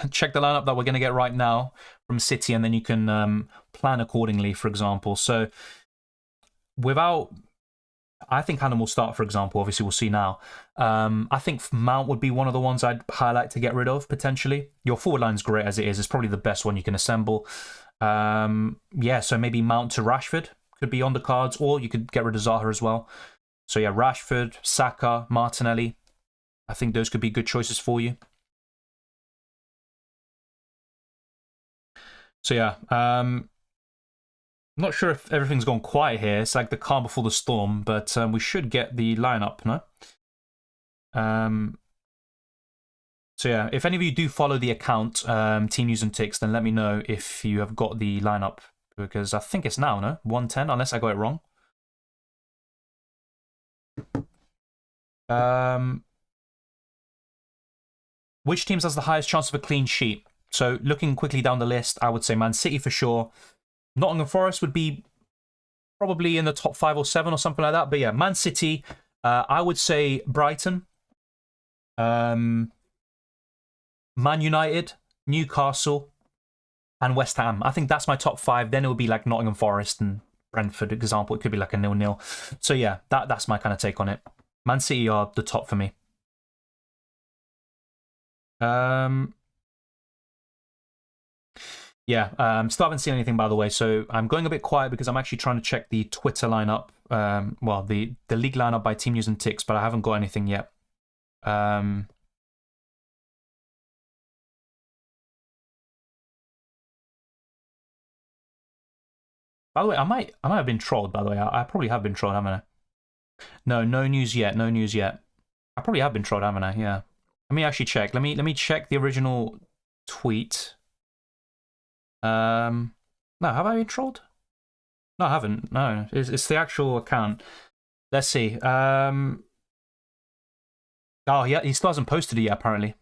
check the lineup that we're going to get right now from City, and then you can plan accordingly, for example. So, I think Haaland will start, for example. Obviously, we'll see now. I think Mount would be one of the ones I'd highlight to get rid of, potentially. Your forward line's great as it is. It's probably the best one you can assemble. Yeah, so maybe Mount to Rashford could be on the cards, or you could get rid of Zaha as well. So yeah, Rashford, Saka, Martinelli. I think those could be good choices for you. So yeah, not sure if everything's gone quiet here. It's like the calm before the storm, but we should get the lineup, no? So yeah, if any of you do follow the account, Team News and Ticks, then let me know if you have got the lineup, because I think it's now, no? 1:10, unless I got it wrong. Which teams has the highest chance of a clean sheet? So looking quickly down the list, I would say Man City for sure. Nottingham Forest would be probably in the top 5 or 7 or something like that. But yeah, Man City. I would say Brighton, Man United, Newcastle, and West Ham. I think that's my top 5. Then it would be like Nottingham Forest and Brentford, for example. It could be like a 0-0. So yeah, that's my kind of take on it. Man City are the top for me. Yeah, still haven't seen anything, by the way, so I'm going a bit quiet because I'm actually trying to check the Twitter lineup, well, the league lineup by Team News and Ticks, but I haven't got anything yet. By the way, I might have been trolled, by the way. I probably have been trolled, haven't I? No news yet, no news yet. I probably have been trolled, haven't I? Yeah. Let me actually check. Let me check the original tweet. No, have I been trolled? No, I haven't. No, it's the actual account. Let's see. Oh, yeah, he still hasn't posted it yet, apparently.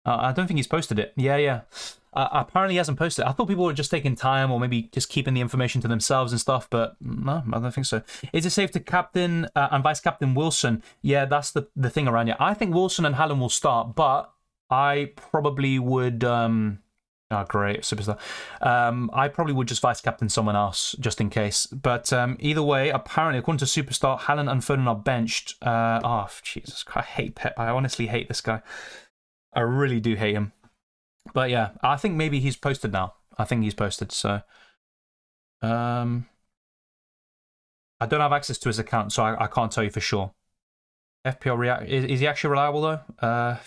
I don't think he's posted it. Yeah. apparently he hasn't posted. I thought people were just taking time or maybe just keeping the information to themselves and stuff, but no, I don't think so. Is it safe to captain and vice captain Wilson? Yeah, that's the thing around here. I think Wilson and Haaland will start, but I probably would... Oh, great, superstar. I probably would just vice captain someone else, just in case. But either way, apparently, according to Superstar, Haaland and Foden are benched. Oh, Jesus Christ, I hate Pep. I honestly hate this guy. I really do hate him. But yeah, I think maybe he's posted now. I think he's posted, so... I don't have access to his account, so I can't tell you for sure. FPL React... Is he actually reliable, though?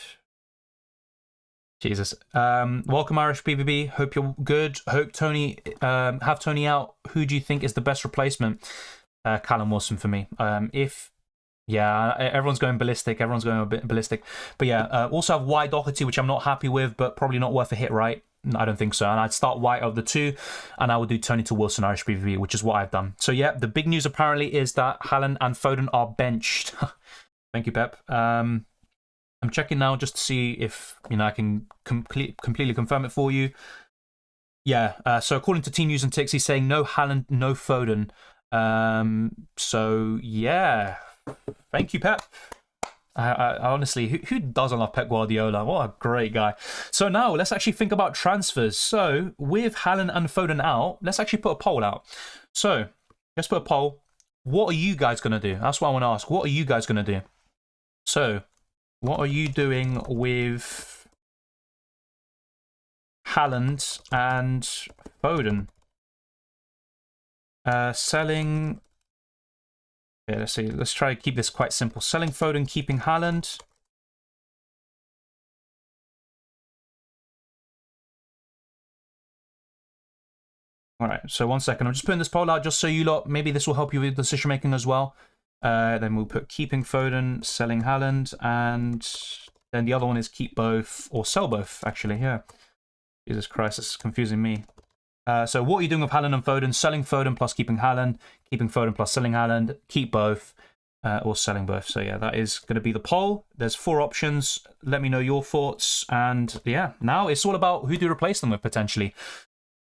Jesus. Welcome, Irish PVB. Hope you're good. Hope Tony... have Tony out. Who do you think is the best replacement? Callum Wilson for me. Yeah, everyone's going ballistic. Everyone's going a bit ballistic. But yeah, also have White Doherty, which I'm not happy with, but probably not worth a hit, right? I don't think so. And I'd start White of the two, and I would do Tony to Wilson Irish PVB, which is what I've done. So yeah, the big news apparently is that Haaland and Foden are benched. Thank you, Pep. I'm checking now just to see if I can completely confirm it for you. Yeah. So according to Team News and Ticks, he's saying no Haaland, no Foden. So yeah. Thank you, Pep. I honestly, who doesn't love Pep Guardiola? What a great guy. So now let's actually think about transfers. So with Haaland and Foden out, let's actually put a poll out. So let's put a poll. What are you guys going to do? That's what I want to ask. What are you guys going to do? So what are you doing with Haaland and Foden? Selling... Yeah, let's see. Let's try to keep this quite simple. Selling Foden, keeping Haaland. All right, so 1 second. I'm just putting this poll out just so you lot, maybe this will help you with decision making as well. Then we'll put keeping Foden, selling Haaland, and then the other one is keep both or sell both, actually. Yeah. Jesus Christ, this is confusing me. So what are you doing with Haaland and Foden? Selling Foden plus keeping Haaland, keeping Foden plus selling Haaland, keep both, or selling both. So yeah, that is going to be the poll. There's 4 options. Let me know your thoughts. And yeah, now it's all about who do you replace them with potentially.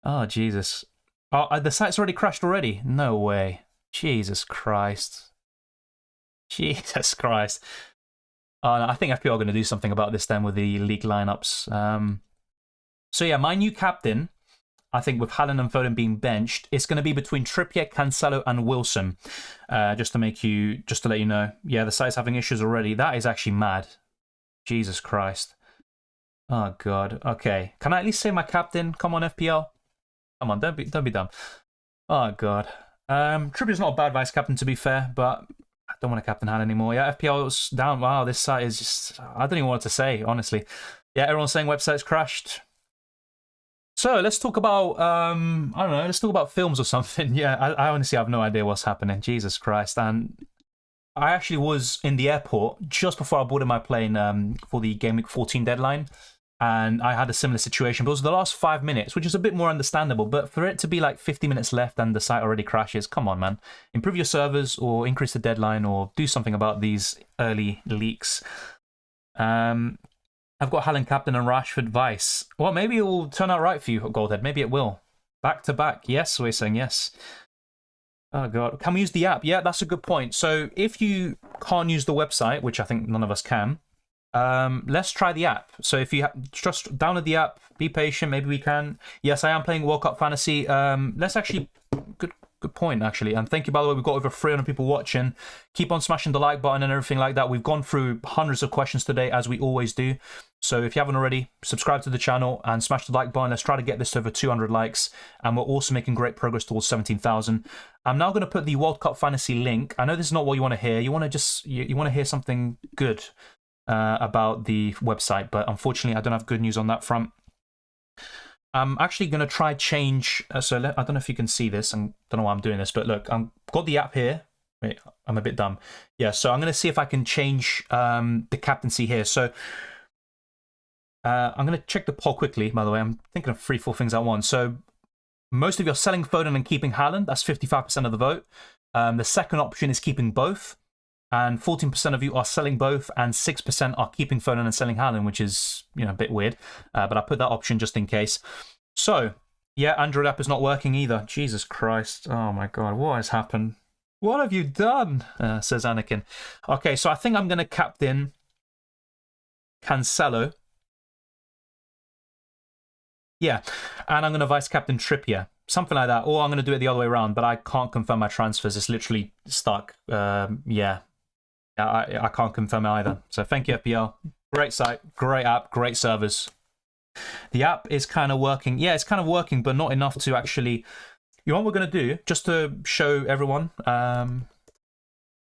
Oh, Jesus. Oh, the site's already crashed already? No way. Jesus Christ. Jesus Christ. Oh, no, I think FPL are going to do something about this then with the league lineups. So yeah, my new captain... I think with Haaland and Foden being benched, it's going to be between Trippier, Cancelo, and Wilson. Just to let you know. Yeah, the site's having issues already. That is actually mad. Jesus Christ. Oh God. Okay. Can I at least say my captain? Come on, FPL. Come on, don't be dumb. Oh God. Trippier's not a bad vice captain to be fair, but I don't want to captain Haaland anymore. Yeah, FPL's down. Wow, this site is just... I don't even know what to say, honestly. Yeah, everyone's saying website's crashed. So let's talk about, I don't know, let's talk about films or something. Yeah, I honestly have no idea what's happening. Jesus Christ. And I actually was in the airport just before I boarded my plane for the Gameweek 14 deadline. And I had a similar situation. But it was the last 5 minutes, which is a bit more understandable. But for it to be like 50 minutes left and the site already crashes, come on, man. Improve your servers or increase the deadline or do something about these early leaks. I've got Haaland captain and Rashford vice. Well, maybe it will turn out right for you, Goldhead. Maybe it will. Back to back. Yes, we're saying yes. Oh, God. Can we use the app? Yeah, that's a good point. So if you can't use the website, which I think none of us can, let's try the app. So if you just download the app, be patient, maybe we can. Yes, I am playing World Cup Fantasy. Let's actually... Good point, actually. And thank you, by the way. We've got over 300 people watching. Keep on smashing the like button and everything like that. We've gone through hundreds of questions today, as we always do. So if you haven't already, subscribe to the channel and smash the like button. Let's try to get this to over 200 likes. And we're also making great progress towards 17,000. I'm now going to put the World Cup Fantasy link. I know this is not what you want to hear. You want to just you want to hear something good about the website. But unfortunately, I don't have good news on that front. I'm actually going to try change... I don't know if you can see this. I don't know why I'm doing this. But look, I've got the app here. Wait, I'm a bit dumb. Yeah, so I'm going to see if I can change the captaincy here. So I'm going to check the poll quickly, by the way. I'm thinking of 3-4 things at once. So most of you are selling Foden and keeping Haaland. That's 55% of the vote. The second option is keeping both. and 14% of you are selling both, and 6% are keeping Foden and selling Haaland, which is, you know, a bit weird. But I put that option just in case. So, yeah, Android app is not working either. Jesus Christ. Oh my God, what has happened? What have you done? Says Anakin. Okay, so I think I'm going to captain Cancelo. Yeah, and I'm going to vice captain Trippier. Something like that. Or I'm going to do it the other way around, but I can't confirm my transfers. It's literally stuck. Yeah. I can't confirm it either. So thank you, FPL. Great site, great app, great servers. The app is kind of working. Yeah, it's kind of working, but not enough to actually... You know what we're going to do? Just to show everyone.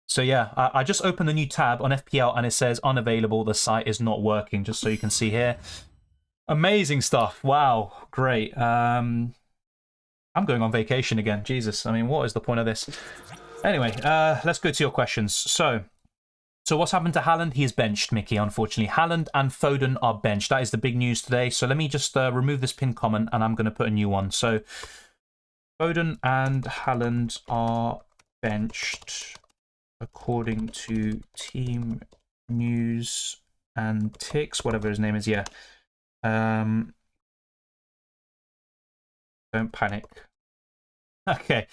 So yeah, I just opened a new tab on FPL and it says unavailable. The site is not working, just so you can see here. Amazing stuff. Wow, great. I'm going on vacation again. Jesus, I mean, what is the point of this? Anyway, let's go to your questions. So what's happened to Haaland? He is benched, Mickey, unfortunately. Haaland and Foden are benched. That is the big news today. So let me just remove this pinned comment and I'm going to put a new one. So Foden and Haaland are benched according to Team News and Ticks, whatever his name is, yeah. Don't panic. Okay.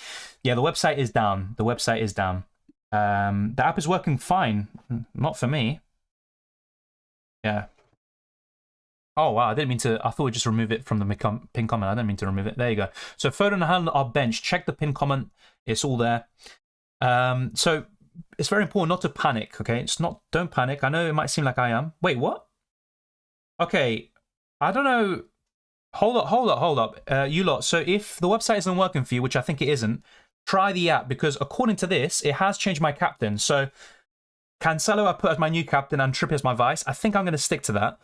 Yeah, the website is down. The website is down. The app is working fine. Not for me. Yeah. Oh, wow. I didn't mean to... I thought we'd just remove it from the pin comment. I didn't mean to remove it. There you go. So Foden and Haaland are benched. Check the pin comment. It's all there. So it's very important not to panic, okay? It's not... Don't panic. I know it might seem like I am. Wait, what? Okay. I don't know... Hold up. You lot. So if the website isn't working for you, which I think it isn't, try the app, because according to this, it has changed my captain. So Cancelo I put as my new captain and Trippier as my vice. I think I'm going to stick to that.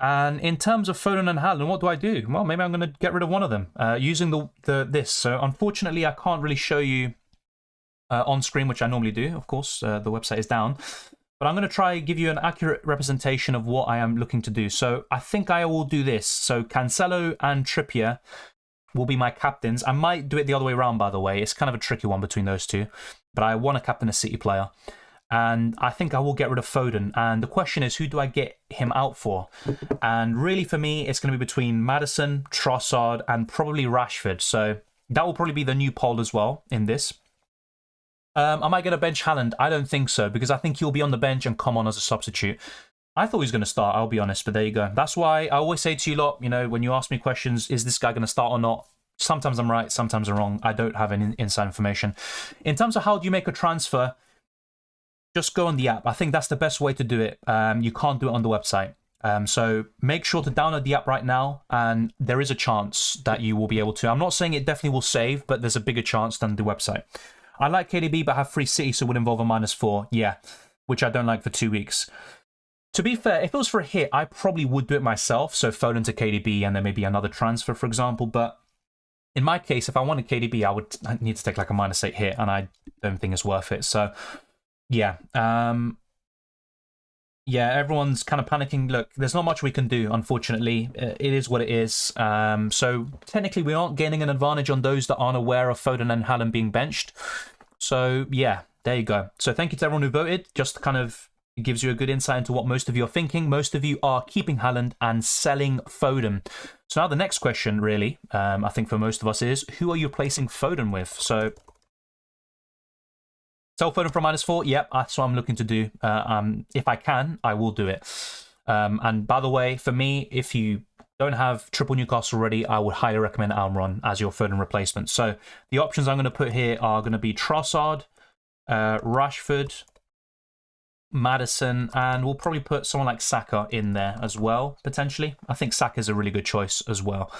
And in terms of Foden and Haaland, what do I do? Well, maybe I'm going to get rid of one of them using this. So unfortunately, I can't really show you on screen, which I normally do. Of course, the website is down. But I'm going to try give you an accurate representation of what I am looking to do. So I think I will do this. So Cancelo and Trippier will be my captains. I might do it the other way around, by the way. It's kind of a tricky one between those two. But I want to captain a City player. And I think I will get rid of Foden. And the question is, who do I get him out for? And really, for me, it's going to be between Maddison, Trossard, and probably Rashford. So that will probably be the new poll as well in this. Am I going to bench Haaland? I don't think so, because I think he'll be on the bench and come on as a substitute. I thought he was going to start, I'll be honest, but there you go. That's why I always say to you lot, you know, when you ask me questions, is this guy going to start or not? Sometimes I'm right, sometimes I'm wrong. I don't have any inside information. In terms of how do you make a transfer, just go on the app. I think that's the best way to do it. You can't do it on the website. So make sure to download the app right now, and there is a chance that you will be able to. I'm not saying it definitely will save, but there's a bigger chance than the website. I like KDB, but have free City, so it would involve a -4. Yeah, which I don't like for 2 weeks. To be fair, if it was for a hit, I probably would do it myself. So Foden to KDB and then maybe another transfer, for example. But in my case, if I wanted KDB, I need to take like a -8 hit, and I don't think it's worth it. So yeah. Yeah, everyone's kind of panicking. Look, there's not much we can do, unfortunately. It is what it is. So technically, we aren't gaining an advantage on those that aren't aware of Foden and Haaland being benched. So yeah, there you go. So thank you to everyone who voted. Just kind of gives you a good insight into what most of you are thinking. Most of you are keeping Haaland and selling Foden. So now the next question, really, I think for most of us is, who are you replacing Foden with? So... Sell Foden for -4? Yep, that's what I'm looking to do. If I can, I will do it. And by the way, for me, if you don't have triple Newcastle already, I would highly recommend Almiron as your Foden replacement. So the options I'm going to put here are going to be Trossard, Rashford, Maddison, and we'll probably put someone like Saka in there as well, potentially. I think Saka is a really good choice as well.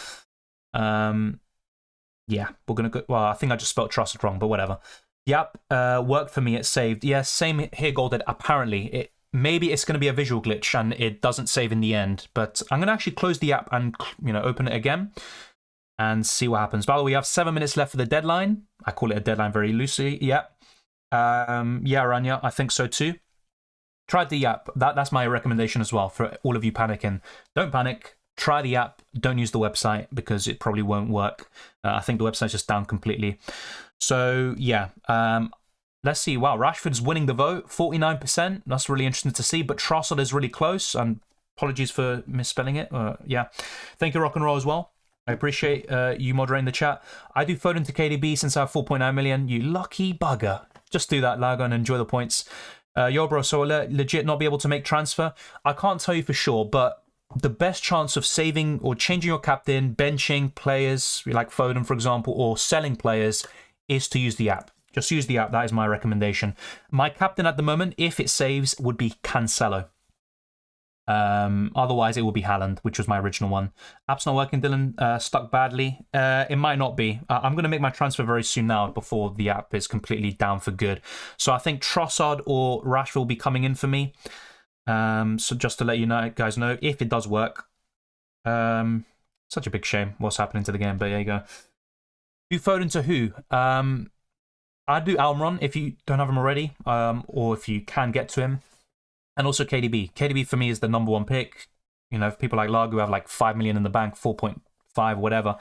Yeah, we're going to go... Well, I think I just spelled Trossard wrong, but whatever. Yep, worked for me, it saved. Yeah, same here, Golded. Apparently, maybe it's going to be a visual glitch and it doesn't save in the end. But I'm going to actually close the app and, you know, open it again and see what happens. By the way, we have 7 minutes left for the deadline. I call it a deadline very loosely. Yep. Yeah, Rania, I think so too. Try the app. That's my recommendation as well for all of you panicking. Don't panic. Try the app. Don't use the website because it probably won't work. I think the website's just down completely. So yeah, let's see. Wow, Rashford's winning the vote, 49%. That's really interesting to see. But Trossard is really close. And apologies for misspelling it. Yeah. Thank you, Rock and Roll, as well. I appreciate you moderating the chat. I do Foden to KDB since I have 4.9 million. You lucky bugger. Just do that, Lago, and enjoy the points. Yo, bro, so I'll legit not be able to make transfer? I can't tell you for sure, but the best chance of saving or changing your captain, benching players like Foden, for example, or selling players is to use the app. Just use the app. That is my recommendation. My captain at the moment, if it saves, would be Cancelo. Otherwise, it will be Haaland, which was my original one. App's not working, Dylan. Stuck badly. It might not be. I'm going to make my transfer very soon now before the app is completely down for good. So I think Trossard or Rashford will be coming in for me. So just to let you know, guys know, if it does work. Such a big shame what's happening to the game, but there you go. Do Foden to who? I'd do Almiron if you don't have him already, or if you can get to him. And also KDB. KDB for me is the number one pick. You know, if people like Lagu have like 5 million in the bank, 4.5, whatever,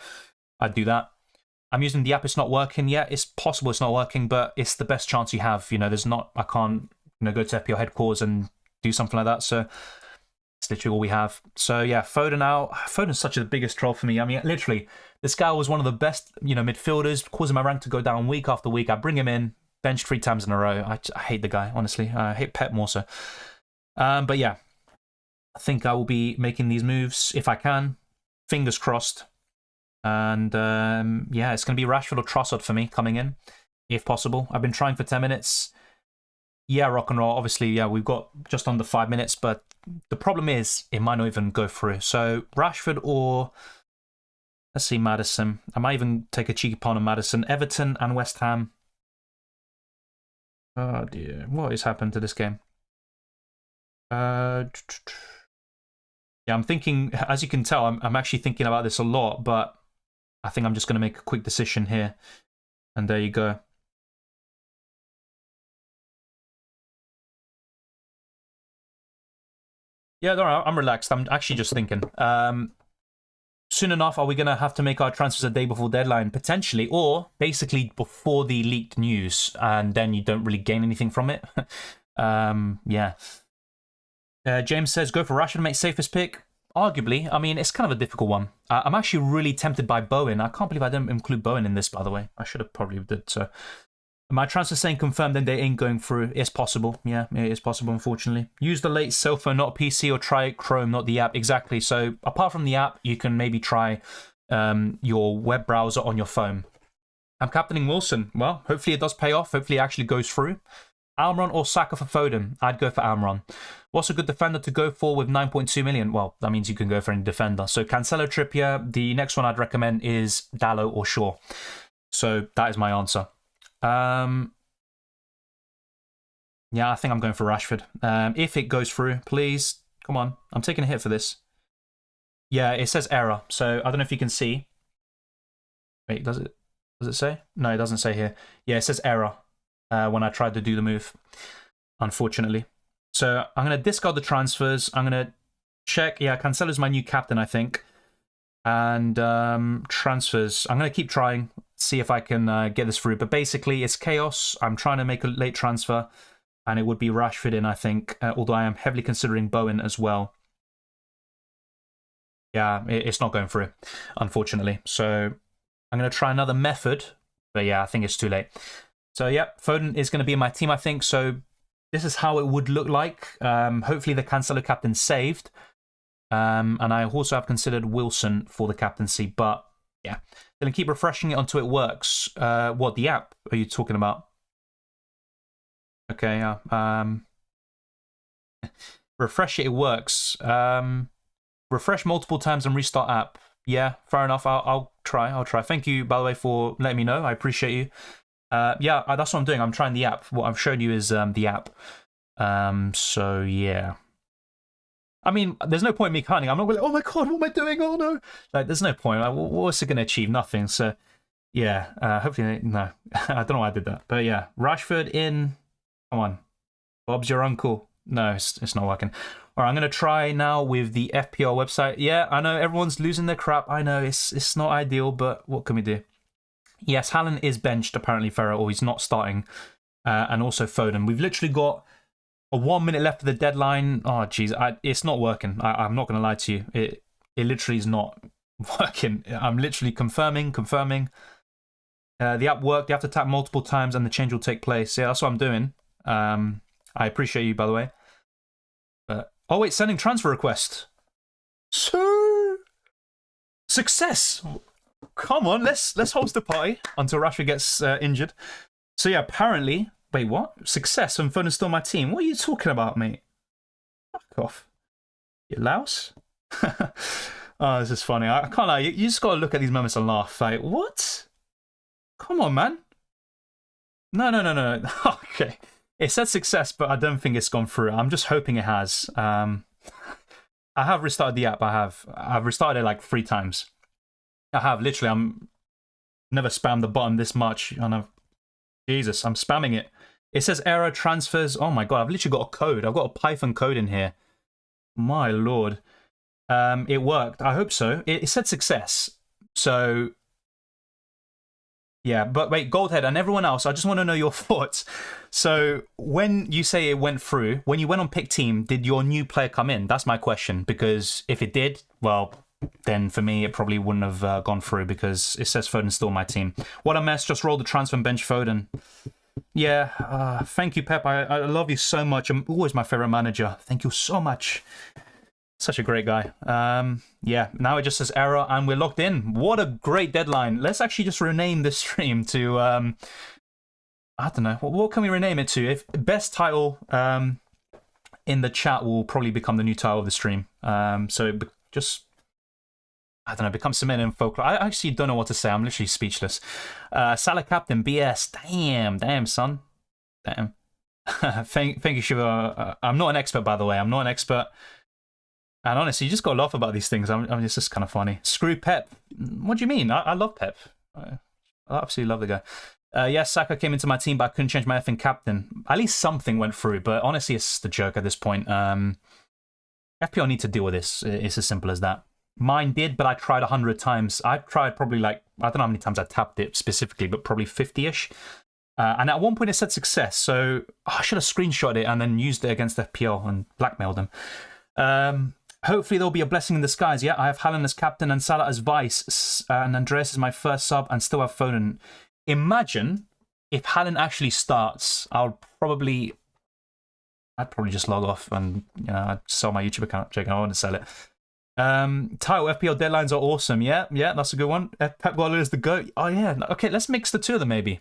I'd do that. I'm using the app. It's not working yet. It's possible it's not working, but it's the best chance you have. You know, I can't, go to FPL headquarters and do something like that. So it's literally all we have. So yeah, Foden out. Foden's such the biggest troll for me. I mean, literally, this guy was one of the best, midfielders, causing my rank to go down week after week. I bring him in, benched 3 times in a row. I hate the guy, honestly. I hate Pep more so. But yeah, I think I will be making these moves if I can. Fingers crossed. And yeah, it's going to be Rashford or Trossard for me coming in, if possible. I've been trying for 10 minutes. Yeah, Rock and Roll, obviously, yeah, we've got just under 5 minutes, but the problem is it might not even go through. So Rashford or, let's see, Maddison. I might even take a cheeky punt on Maddison. Everton and West Ham. Oh dear, what has happened to this game? Yeah, I'm thinking, as you can tell, I'm actually thinking about this a lot, but I think I'm just going to make a quick decision here. And there you go. Yeah, no, I'm relaxed. I'm actually just thinking. Soon enough, are we going to have to make our transfers a day before deadline? Potentially, or basically before the leaked news, and then you don't really gain anything from it. Yeah. James says, go for Rashford, make safest pick. Arguably, I mean, it's kind of a difficult one. I'm actually really tempted by Bowen. I can't believe I didn't include Bowen in this, by the way. I should have probably did. So, my transfer saying confirmed, then they ain't going through. It's possible. Yeah, it is possible, unfortunately. Use the late cell phone, not PC, or try Chrome, not the app. Exactly. So, apart from the app, you can maybe try your web browser on your phone. I'm captaining Wilson. Well, hopefully it does pay off. Hopefully it actually goes through. Almiron or Saka for Foden? I'd go for Almiron. What's a good defender to go for with 9.2 million? Well, that means you can go for any defender. So Cancelo, Trippier. The next one I'd recommend is Dalot or Shaw. So that is my answer. Yeah, I think I'm going for Rashford. If it goes through, please. Come on. I'm taking a hit for this. Yeah, it says error. So I don't know if you can see. Wait, does it say? No, it doesn't say here. Yeah, it says error. When I tried to do the move, unfortunately. So I'm going to discard the transfers. I'm going to check. Yeah, Cancelo's my new captain, I think. And transfers. I'm going to keep trying, see if I can get this through. But basically, it's chaos. I'm trying to make a late transfer, and it would be Rashford in, I think, although I am heavily considering Bowen as well. Yeah, it's not going through, unfortunately. So I'm going to try another method. But yeah, I think it's too late. So yeah, Foden is going to be in my team, I think. So this is how it would look like. Hopefully the Cancelo captain saved. And I also have considered Wilson for the captaincy. But yeah, then keep refreshing it until it works. What, the app are you talking about? Okay, yeah. Refresh it works. Refresh multiple times and restart app. Yeah, fair enough. I'll try. Thank you, by the way, for letting me know. I appreciate you. Yeah, that's what I'm doing. I'm trying the app. What I've shown you is the app. So yeah. I mean, there's no point in me counting. I'm not going, oh my god, what am I doing? Oh no. Like, there's no point. Like, what's it going to achieve? Nothing. So yeah, hopefully, no. I don't know why I did that. But yeah, Rashford in. Come on. Bob's your uncle. No, it's not working. All right, I'm going to try now with the FPL website. Yeah, I know everyone's losing their crap. I know it's not ideal, but what can we do? Yes, Haaland is benched, apparently, Ferrer, or he's not starting. and also Foden. We've literally got a 1 minute left of the deadline. Oh, geez, it's not working. I'm not going to lie to you. It literally is not working. I'm literally confirming. The app worked. You have to tap multiple times and the change will take place. Yeah, that's what I'm doing. I appreciate you, by the way. Oh, wait, sending transfer request. So, success. Come on, let's host a party until Rashford gets injured. So yeah, apparently, wait, what? Success and Foden still my team. What are you talking about, mate? Fuck off. You louse? Oh, this is funny. I can't lie. You just got to look at these moments and laugh. Like, what? Come on, man. No. Okay. It said success, but I don't think it's gone through. I'm just hoping it has. I have restarted the app. I've restarted it like 3 times. I have, literally. I'm never spammed the button this much. Jesus, I'm spamming it. It says error transfers. Oh my god, I've literally got a code. I've got a Python code in here. My lord. It worked. I hope so. It said success. So, yeah. But wait, Goldhead and everyone else, I just want to know your thoughts. So, when you say it went through, when you went on pick team, did your new player come in? That's my question. Because if it did, well, then for me, it probably wouldn't have gone through because it says Foden's still my team. What a mess. Just roll the transfer and bench Foden. Yeah, thank you, Pep. I love you so much. I'm always my favorite manager. Thank you so much. Such a great guy. Yeah, now it just says error and we're locked in. What a great deadline. Let's actually just rename this stream to, I don't know, what can we rename it to? If best title in the chat will probably become the new title of the stream. So just, I don't know, become cemented in folklore. I actually don't know what to say. I'm literally speechless. Salah captain, BS. Damn, son. Damn. Thank you, Shiva. I'm not an expert, by the way. I'm not an expert. And honestly, you just got to laugh about these things. It's just kind of funny. Screw Pep. What do you mean? I love Pep. I absolutely love the guy. Yes, Saka came into my team, but I couldn't change my effing captain. At least something went through, but honestly, it's the joke at this point. FPL need to deal with this. It's as simple as that. Mine did, but I tried 100 times. I've tried probably like, I don't know how many times I tapped it specifically, but probably 50-ish. And at one point it said success, so I should have screenshot it and then used it against FPL and blackmailed them. Hopefully there'll be a blessing in disguise. Yeah, I have Haaland as captain and Salah as vice, and Andreas is my first sub, and still have Foden. Imagine if Haaland actually starts. I'd probably just log off and I'd sell my YouTube account. Joking, I want to sell it. Title FPL deadlines are awesome. Yeah, that's a good one. Pep Guardiola is the GOAT. Oh yeah. Okay, let's mix the two of them maybe.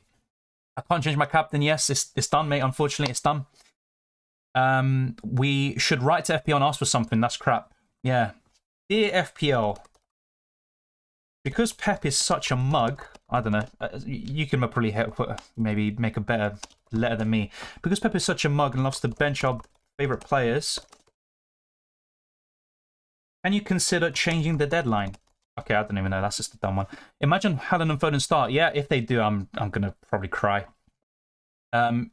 I can't change my captain. Yes, it's done, mate. Unfortunately, it's done. We should write to FPL and ask for something. That's crap. Yeah. Dear FPL, because Pep is such a mug, I don't know, you can probably help, maybe make a better letter than me. Because Pep is such a mug and loves to bench our favourite players, can you consider changing the deadline? Okay, I don't even know. That's just a dumb one. Imagine Haaland and Foden start. Yeah, if they do, I'm going to probably cry.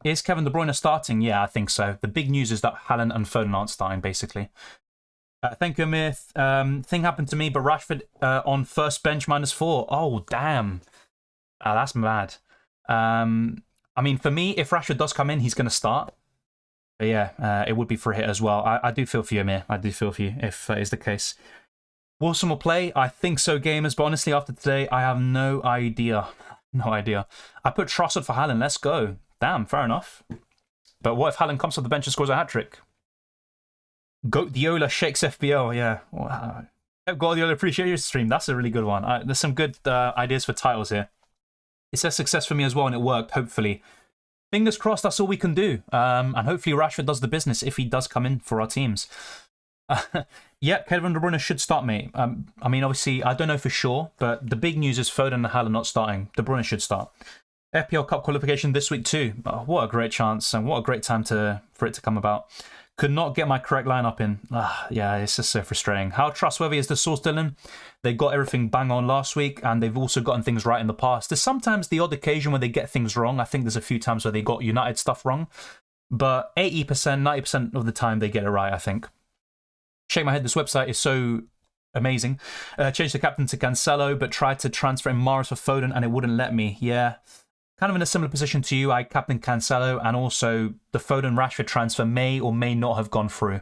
Is Kevin De Bruyne starting? Yeah, I think so. The big news is that Haaland and Foden aren't starting, basically. Thank you, Amir. Thing happened to me, but Rashford on first bench -4. Oh, damn. That's mad. I mean, for me, if Rashford does come in, he's going to start. But yeah, it would be for a hit as well. I do feel for you, Amir. I do feel for you if that is the case. Wilson will play? I think so, gamers. But honestly, after today, I have no idea. No idea. I put Trossard for Haaland. Let's go. Damn, fair enough. But what if Haaland comes off the bench and scores a hat-trick? Goat Diola shakes FPL, yeah. Wow. Pep Guardiola, appreciate your stream. That's a really good one. There's some good ideas for titles here. It says success for me as well, and it worked, hopefully. Fingers crossed, that's all we can do. And hopefully Rashford does the business if he does come in for our teams. Yeah, Kevin De Bruyne should start, mate. I mean, obviously, I don't know for sure, but the big news is Foden and Haaland not starting. De Bruyne should start. FPL Cup qualification this week too. Oh, what a great chance, and what a great time for it to come about. Could not get my correct lineup in. Yeah, it's just so frustrating. How trustworthy is the source, Dylan? They got everything bang on last week, and they've also gotten things right in the past. There's sometimes the odd occasion where they get things wrong. I think there's a few times where they got United stuff wrong. But 80%, 90% of the time, they get it right, I think. Shake my head, this website is so amazing. Changed the captain to Cancelo, but tried to transfer in Morris for Foden, and it wouldn't let me. Yeah. kind of in a similar position to you. I captained Cancelo, and also the Foden Rashford transfer may or may not have gone through.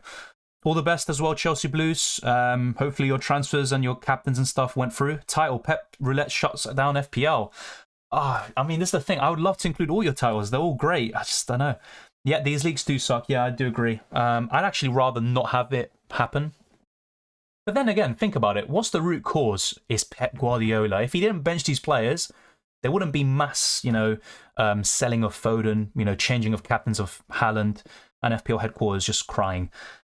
All the best as well, Chelsea Blues. Hopefully your transfers and your captains and stuff went through. Title, Pep Roulette shuts down FPL. I mean, this is the thing. I would love to include all your titles. They're all great. I just don't know. Yeah, these leagues do suck. Yeah, I do agree. I'd actually rather not have it happen. But then again, think about it. What's the root cause? Is Pep Guardiola. If he didn't bench these players, there wouldn't be mass, selling of Foden, changing of captains of Haaland, and FPL headquarters just crying.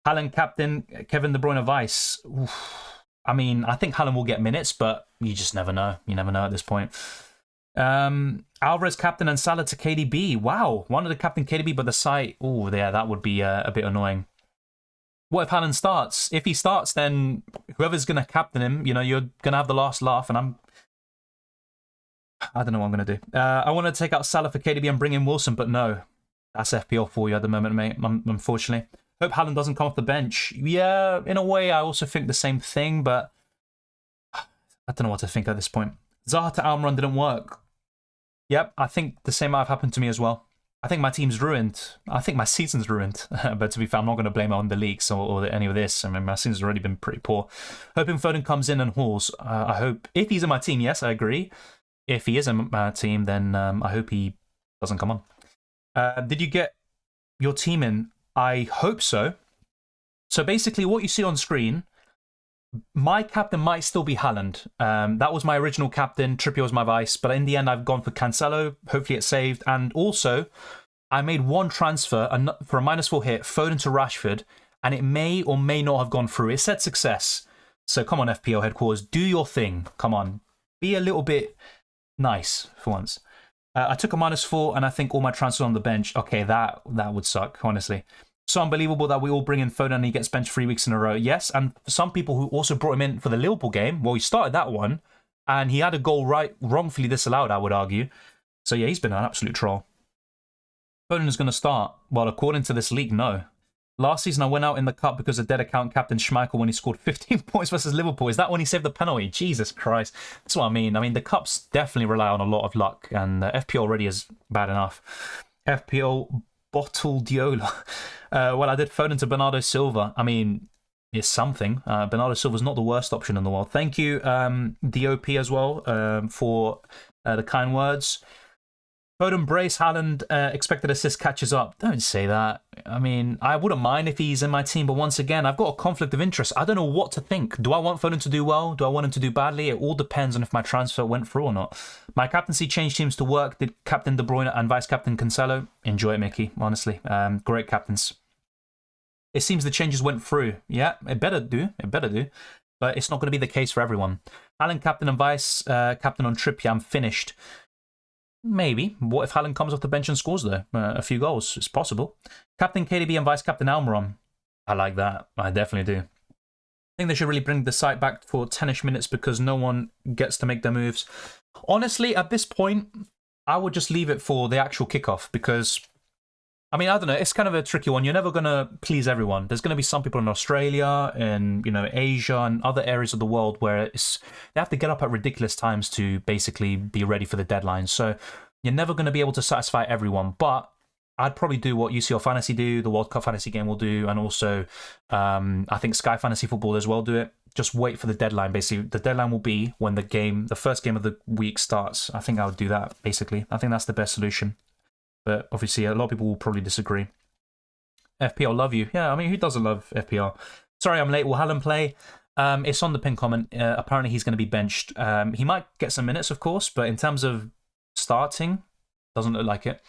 Haaland captain, Kevin De Bruyne vice. Oof. I mean, I think Haaland will get minutes, but you just never know. You never know at this point. Alvarez captain and Salah to KDB. Wow, wanted to captain KDB, but the site. Oh, yeah, that would be a bit annoying. What if Haaland starts? If he starts, then whoever's going to captain him, you're going to have the last laugh, and I don't know what I'm going to do. I want to take out Salah for KDB and bring in Wilson, but no. That's FPL for you at the moment, mate, unfortunately. Hope Haaland doesn't come off the bench. Yeah, in a way, I also think the same thing, but I don't know what to think at this point. Zaha to Almiron didn't work. Yep, I think the same might have happened to me as well. I think my team's ruined. I think my season's ruined. But to be fair, I'm not going to blame it on the leaks or any of this. I mean, my season's already been pretty poor. Hoping Foden comes in and hauls. I hope. If he's in my team, yes, I agree. If he is in my team, then I hope he doesn't come on. Did you get your team in? I hope so. So basically, what you see on screen, my captain might still be Haaland. That was my original captain. Trippier was my vice. But in the end, I've gone for Cancelo. Hopefully it saved. And also, I made one transfer for a -4 hit, Foden to Rashford. And it may or may not have gone through. It said success. So come on, FPL headquarters. Do your thing. Come on. Be a little bit nice for once. I took a -4 and I think all my transfers on the bench. Okay, that would suck, honestly. So unbelievable that we all bring in Foden and he gets benched 3 weeks in a row. Yes, and for some people who also brought him in for the Liverpool game, well, he started that one and he had a goal wrongfully disallowed, I would argue. So yeah, he's been an absolute troll. Foden is going to start. Well, according to this league, no. Last season, I went out in the cup because of dead account captain Schmeichel when he scored 15 points versus Liverpool. Is that when he saved the penalty? Jesus Christ. That's what I mean. I mean, the cups definitely rely on a lot of luck, and FPL already is bad enough. FPL Bottle Diola. Well, I did Foden to Bernardo Silva. I mean, it's something. Bernardo Silva's not the worst option in the world. Thank you, DOP, as well, for the kind words. Foden brace, Haaland expected assist catches up. Don't say that. I mean, I wouldn't mind if he's in my team, but once again, I've got a conflict of interest. I don't know what to think. Do I want Foden to do well? Do I want him to do badly? It all depends on if my transfer went through or not. My captaincy changed teams to work. Did Captain De Bruyne and Vice Captain Cancelo. Enjoy it, Mickey, honestly. Great captains. It seems the changes went through. Yeah, it better do. It better do. But it's not going to be the case for everyone. Alan Captain and Vice Captain on Trippier. I'm finished. Maybe. What if Haaland comes off the bench and scores, though? A few goals. It's possible. Captain KDB and Vice Captain Almiron. I like that. I definitely do. I think they should really bring the site back for 10-ish minutes because no one gets to make their moves. Honestly, at this point, I would just leave it for the actual kickoff because, I mean, I don't know. It's kind of a tricky one. You're never going to please everyone. There's going to be some people in Australia and, Asia and other areas of the world where they have to get up at ridiculous times to basically be ready for the deadline. So you're never going to be able to satisfy everyone. But I'd probably do what UCL Fantasy do, the World Cup Fantasy game will do, and also I think Sky Fantasy Football as well do it. Just wait for the deadline, basically. The deadline will be when the first game of the week starts. I think I would do that, basically. I think that's the best solution. But obviously, a lot of people will probably disagree. FPL love you. Yeah, I mean, who doesn't love FPL? Sorry, I'm late. Will Haaland play? It's on the pin comment. Apparently, he's going to be benched. He might get some minutes, of course, but in terms of starting, doesn't look like it.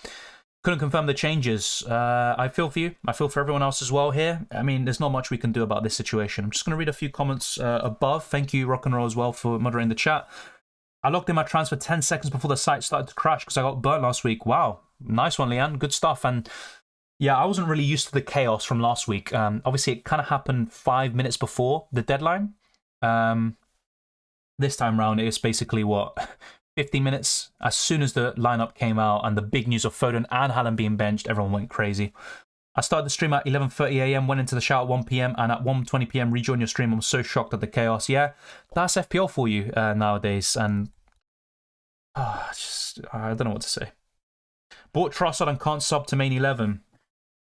Couldn't confirm the changes. I feel for you. I feel for everyone else as well here. I mean, there's not much we can do about this situation. I'm just going to read a few comments above. Thank you, Rock and Roll, as well, for moderating the chat. I logged in my transfer 10 seconds before the site started to crash because I got burnt last week. Wow. Nice one, Leanne. Good stuff. And yeah, I wasn't really used to the chaos from last week. Obviously, it kind of happened 5 minutes before the deadline. This time round, it's basically, 50 minutes? As soon as the lineup came out and the big news of Foden and Haaland being benched, everyone went crazy. I started the stream at 11:30 a.m, went into the shower at 1 p.m, and at 1:20 p.m, rejoined your stream. I'm so shocked at the chaos. Yeah, that's FPL for you nowadays. And I don't know what to say. Bought Trossard and can't sub to main 11.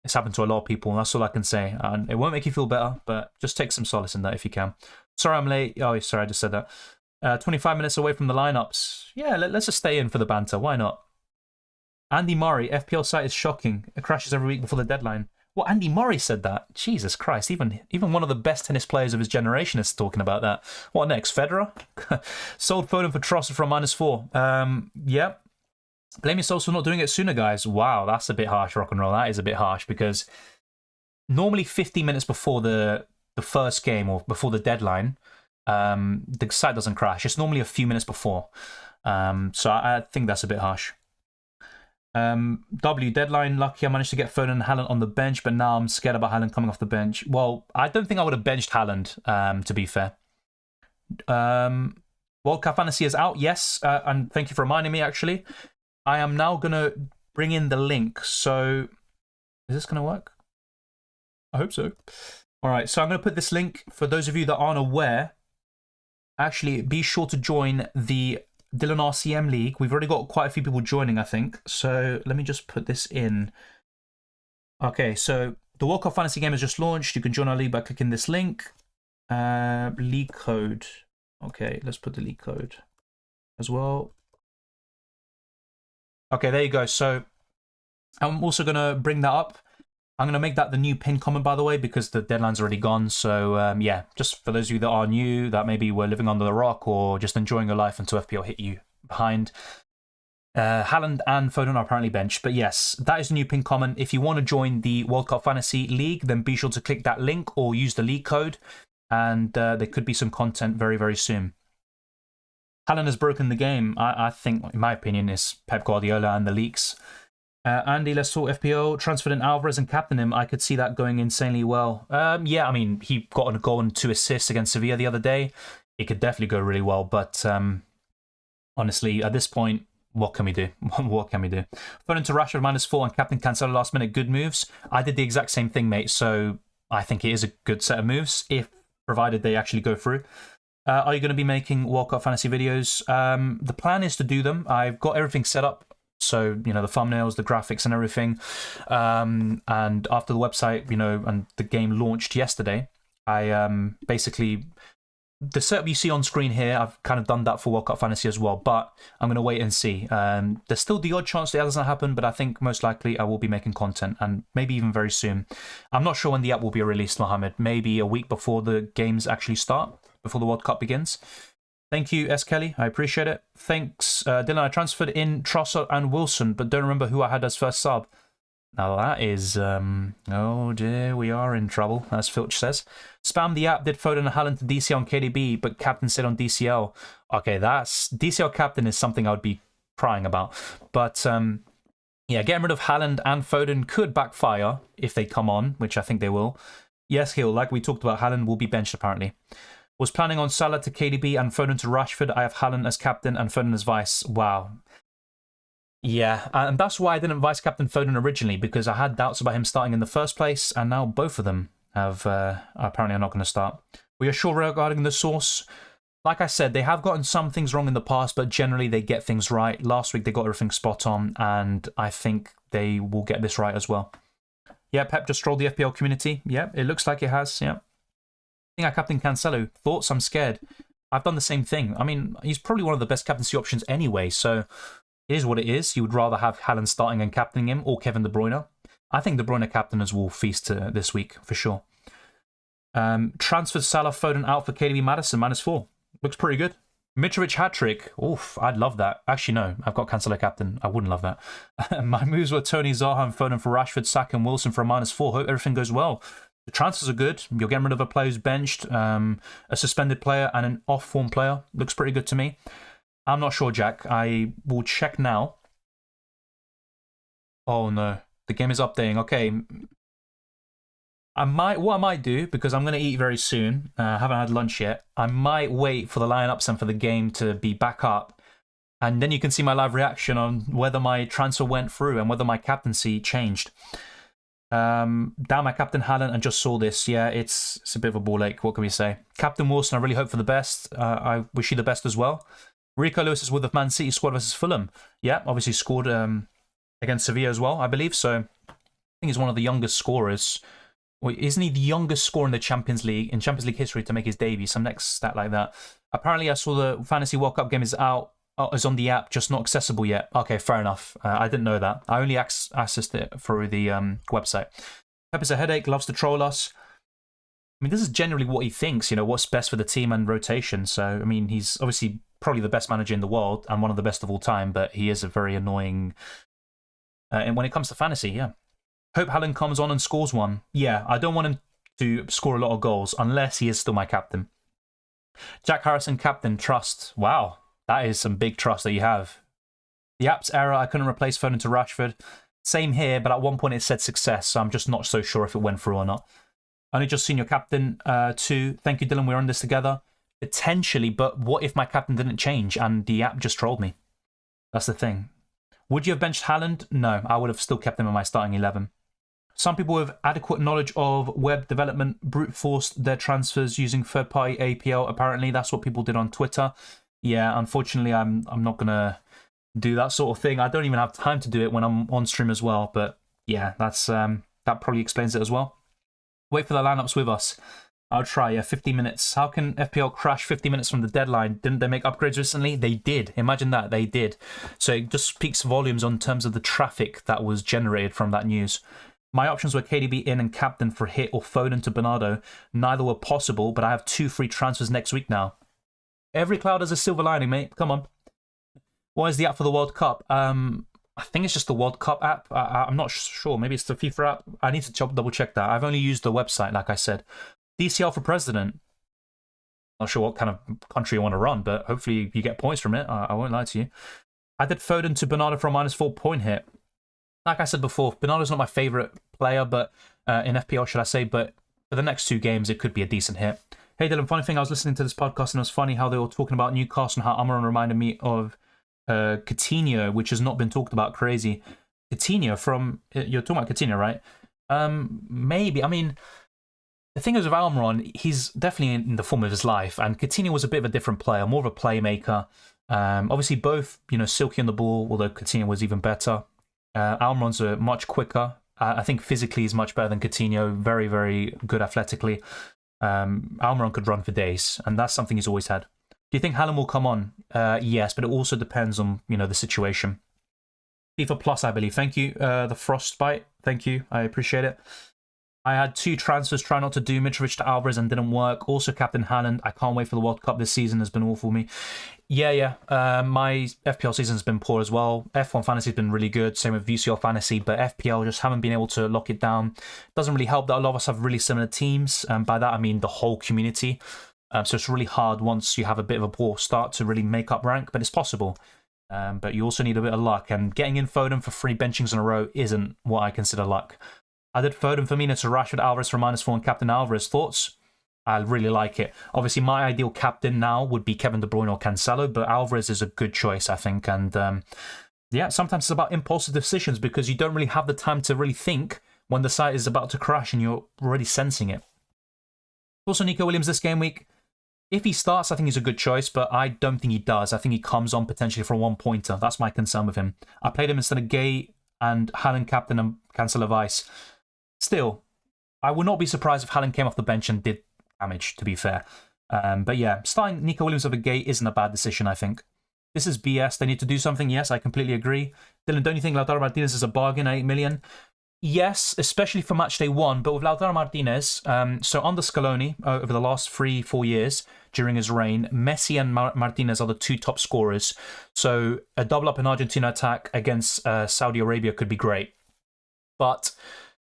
It's happened to a lot of people, and that's all I can say. And it won't make you feel better, but just take some solace in that if you can. Sorry I'm late. Oh, sorry, I just said that. 25 minutes away from the lineups. Yeah, let's just stay in for the banter. Why not? Andy Murray, FPL site is shocking. It crashes every week before the deadline. Well, Andy Murray said that. Jesus Christ, even one of the best tennis players of his generation is talking about that. What next, Federer? Sold Foden for Trossard from -4. Yeah. Blame yourselves for not doing it sooner, guys. Wow, that's a bit harsh, rock and roll. That is a bit harsh, because normally 15 minutes before the first game or before the deadline, the site doesn't crash. It's normally a few minutes before. So I think that's a bit harsh. W, deadline, lucky I managed to get Foden and Haaland on the bench, but now I'm scared about Haaland coming off the bench. Well, I don't think I would have benched Haaland, to be fair. World Cup Fantasy is out, yes, and thank you for reminding me, actually. I am now going to bring in the link. So, is this going to work? I hope so. All right, so I'm going to put this link for those of you that aren't aware. Actually, be sure to join the Dylan RCM League. We've already got quite a few people joining, I think. So, let me just put this in. Okay, so the World Cup Fantasy game has just launched. You can join our league by clicking this link. League code. Okay, let's put the league code as well. Okay, there you go. So I'm also going to bring that up. I'm going to make that the new pin comment, by the way, because the deadline's already gone. So, yeah, just for those of you that are new, that maybe were living under the rock or just enjoying your life until FPL hit you behind. Haaland and Foden are apparently benched. But yes, that is the new pin comment. If you want to join the World Cup Fantasy League, then be sure to click that link or use the league code. And there could be some content very, very soon. Haaland has broken the game. I think, in my opinion, is Pep Guardiola and the leaks. Andy, let's talk FPL. Transferred in Alvarez and captain him. I could see that going insanely well. Yeah, I mean, he got a goal and 2 assists against Sevilla the other day. It could definitely go really well. But honestly, at this point, what can we do? What can we do? Foden to Rashford -4 and captain Cancelo last minute. Good moves. I did the exact same thing, mate. So I think it is a good set of moves, if provided they actually go through. Are you going to be making World Cup Fantasy videos? The plan is to do them. I've got everything set up. So, you know, the thumbnails, the graphics and everything. And after the website, you know, and the game launched yesterday, I basically... The setup you see on screen here, I've kind of done that for World Cup Fantasy as well. But I'm going to wait and see. There's still the odd chance that doesn't happen, but I think most likely I will be making content, and maybe even very soon. I'm not sure when the app will be released, Mohammed. Maybe a week before the games actually start, before the World Cup begins. Thank you, S. Kelly. I appreciate it. Thanks, Dylan. I transferred in Trossard and Wilson, but don't remember who I had as first sub. Now that is, oh dear, we are in trouble, as Filch says. Spam the app, did Foden and Haaland to DCL on KDB, but captain said on DCL. Okay, that's... DCL captain is something I would be crying about. But, yeah, getting rid of Haaland and Foden could backfire if they come on, which I think they will. Yes, Hill, like we talked about, Haaland will be benched apparently. Was planning on Salah to KDB and Foden to Rashford. I have Haaland as captain and Foden as vice. Wow. Yeah, and that's why I didn't vice captain Foden originally, because I had doubts about him starting in the first place, and now both of them have apparently are not going to start. We are sure regarding the source. Like I said, they have gotten some things wrong in the past, but generally they get things right. Last week they got everything spot on, and I think they will get this right as well. Yeah, Pep just trolled the FPL community. Yeah, it looks like it has, yeah. I think I captain Cancelo. Thoughts? I'm scared. I've done the same thing. I mean, he's probably one of the best captaincy options anyway, so it is what it is. You would rather have Haaland starting and captaining him, or Kevin De Bruyne. I think De Bruyne captainers will feast this week, for sure. Transferred Salah, Foden out for KDB Madison, -4. Looks pretty good. Mitrovic hat-trick. Oof, I'd love that. Actually, no, I've got Cancelo captain. I wouldn't love that. My moves were Tony, Zaha and Foden for Rashford, Saka and Wilson for a -4. Hope everything goes well. The transfers are good. You're getting rid of a player who's benched, a suspended player and an off-form player. Looks pretty good to me. I'm not sure, Jack. I will check now. Oh, no. The game is updating. Okay. What I might do, because I'm going to eat very soon, I haven't had lunch yet, I might wait for the lineups and for the game to be back up. And then you can see my live reaction on whether my transfer went through and whether my captaincy changed. Down my captain Haaland and just saw this. Yeah, it's a bit of a ball ache. What can we say? Captain Wilson, I really hope for the best. I wish you the best as well. Rico Lewis is with the Man City squad versus Fulham. Yeah, obviously scored against Sevilla as well, I believe. So I think he's one of the youngest scorers. Wait, isn't he the youngest scorer in the Champions League, in Champions League history to make his debut? Some next stat like that. Apparently, I saw the Fantasy World Cup game is out, is on the app, just not accessible yet. Okay, fair enough. I didn't know that. I only accessed it through the website. Pepper's a headache, loves to troll us. I mean, this is generally what he thinks, what's best for the team and rotation. So, I mean, he's obviously probably the best manager in the world and one of the best of all time, but he is a very annoying... and when it comes to fantasy, yeah. Hope Haaland comes on and scores one. Yeah, I don't want him to score a lot of goals unless he is still my captain. Jack Harrison, captain, trust. Wow, that is some big trust that you have. The app's error, I couldn't replace Foden to Rashford. Same here, but at one point it said success, so I'm just not so sure if it went through or not. Only just seen your captain too. Thank you, Dylan, we're on this together. Potentially, but what if my captain didn't change and the app just trolled me? That's the thing. Would you have benched Haaland? No, I would have still kept him in my starting 11. Some people with adequate knowledge of web development brute forced their transfers using third-party APL. Apparently, that's what people did on Twitter. Yeah, unfortunately, I'm not going to do that sort of thing. I don't even have time to do it when I'm on stream as well. But yeah, that's that probably explains it as well. Wait for the lineups with us. I'll try, yeah, 50 minutes. How can FPL crash 50 minutes from the deadline? Didn't they make upgrades recently? They did. Imagine that, they did. So it just speaks volumes on terms of the traffic that was generated from that news. My options were KDB in and captain for Hit or Foden to Bernardo. Neither were possible, but I have 2 free transfers next week now. Every cloud has a silver lining, mate. Come on. What is the app for the World Cup? I think it's just the World Cup app. I'm not sure. Maybe it's the FIFA app. I need to double check that. I've only used the website, like I said. DCL for president. Not sure what kind of country you want to run, but hopefully you get points from it. I won't lie to you. I did Foden to Bernardo for a -4 point hit. Like I said before, Bernardo's not my favourite player, but in FPL, should I say, but for the next 2 games, it could be a decent hit. Hey Dylan, funny thing, I was listening to this podcast and it was funny how they were talking about Newcastle and how Amaron reminded me of Coutinho, which has not been talked about. Crazy. Coutinho from... You're talking about Coutinho, right? Maybe. I mean, the thing is with Almiron, he's definitely in the form of his life, and Coutinho was a bit of a different player, more of a playmaker. Obviously, both, silky on the ball, although Coutinho was even better. Almiron's much quicker. I think physically he's much better than Coutinho. Very, very good athletically. Almiron could run for days, and that's something he's always had. Do you think Haaland will come on? Yes, but it also depends on, the situation. FIFA Plus, I believe. Thank you, the Frostbite. Thank you. I appreciate it. I had 2 transfers, try not to do Mitrovic to Alvarez and didn't work. Also, Captain Haaland. I can't wait for the World Cup this season. Has been awful for me. Yeah. My FPL season has been poor as well. F1 Fantasy has been really good. Same with VCL Fantasy. But FPL just haven't been able to lock it down. Doesn't really help that a lot of us have really similar teams. By that, I mean the whole community. So it's really hard once you have a bit of a poor start to really make up rank. But it's possible. But you also need a bit of luck. And getting in Foden for 3 benchings in a row isn't what I consider luck. I did Foden, Firmino to Rashford, Alvarez for -4 and Captain Alvarez. Thoughts? I really like it. Obviously, my ideal captain now would be Kevin De Bruyne or Cancelo, but Alvarez is a good choice, I think. And yeah, sometimes it's about impulsive decisions because you don't really have the time to really think when the site is about to crash and you're already sensing it. Also, Nico Williams this game week. If he starts, I think he's a good choice, but I don't think he does. I think he comes on potentially for a 1-pointer. That's my concern with him. I played him instead of Gay and Haaland captain and Cancelo vice. Still, I would not be surprised if Haaland came off the bench and did damage, to be fair. But yeah, starting Nico Williams over Gay isn't a bad decision, I think. This is BS. They need to do something. Yes, I completely agree. Dylan, don't you think Lautaro Martinez is a bargain, 8 million? Yes, especially for match day 1. But with Lautaro Martinez, so under Scaloni, over the last 3-4 years during his reign, Messi and Martinez are the 2 top scorers. So a double up in Argentina attack against Saudi Arabia could be great. But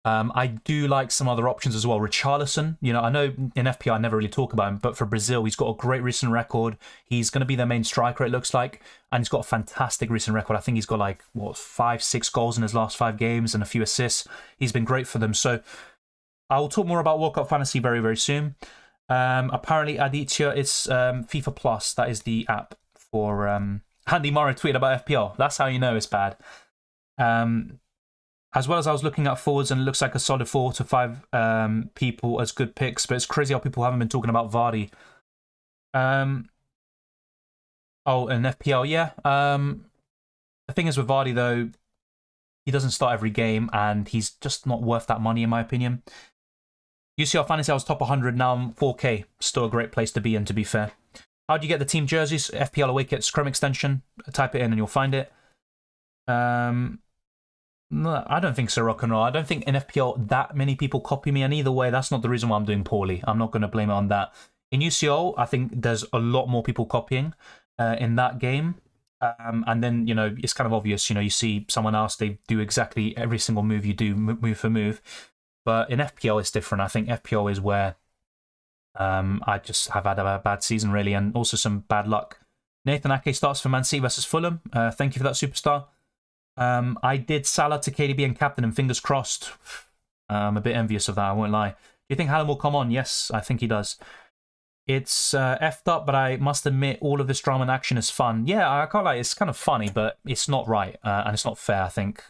I do like some other options as well. Richarlison, I know in FPL I never really talk about him, but for Brazil, he's got a great recent record. He's going to be their main striker, it looks like, and he's got a fantastic recent record. I think he's got 5-6 goals in his last 5 games and a few assists. He's been great for them. So I will talk more about World Cup Fantasy very, very soon. Apparently, Aditya, it's FIFA Plus. That is the app for Andy Murray tweeted about FPL. That's how you know it's bad. As well as I was looking at forwards, and it looks like a solid 4 to 5 people as good picks, but it's crazy how people haven't been talking about Vardy. Oh, and FPL, yeah. The thing is with Vardy, though, He doesn't start every game, and he's just not worth that money, in my opinion. UCL Fantasy, I was top 100, now I'm 4K. Still a great place to be in, to be fair. How do you get the team jerseys? FPL Away Kits, Chrome extension. Type it in and you'll find it. No, I don't think so, Rock and Roll. I don't think in FPL that many people copy me, and either way, that's not the reason why I'm doing poorly. I'm not going to blame it on that. In UCL, I think there's a lot more people copying in that game. And then, it's kind of obvious, you see someone else, they do exactly every single move you do, move for move. But in FPL, it's different. I think FPL is where I just have had a bad season, really, and also some bad luck. Nathan Ake starts for Man City versus Fulham. Thank you for that, superstar. I did Salah to KDB and captain, and fingers crossed. I'm a bit envious of that, I won't lie. Do you think Haaland will come on? Yes, I think he does. It's effed up, but I must admit all of this drama and action is fun. Yeah, I can't lie, it's kind of funny, but it's not right, and it's not fair, I think.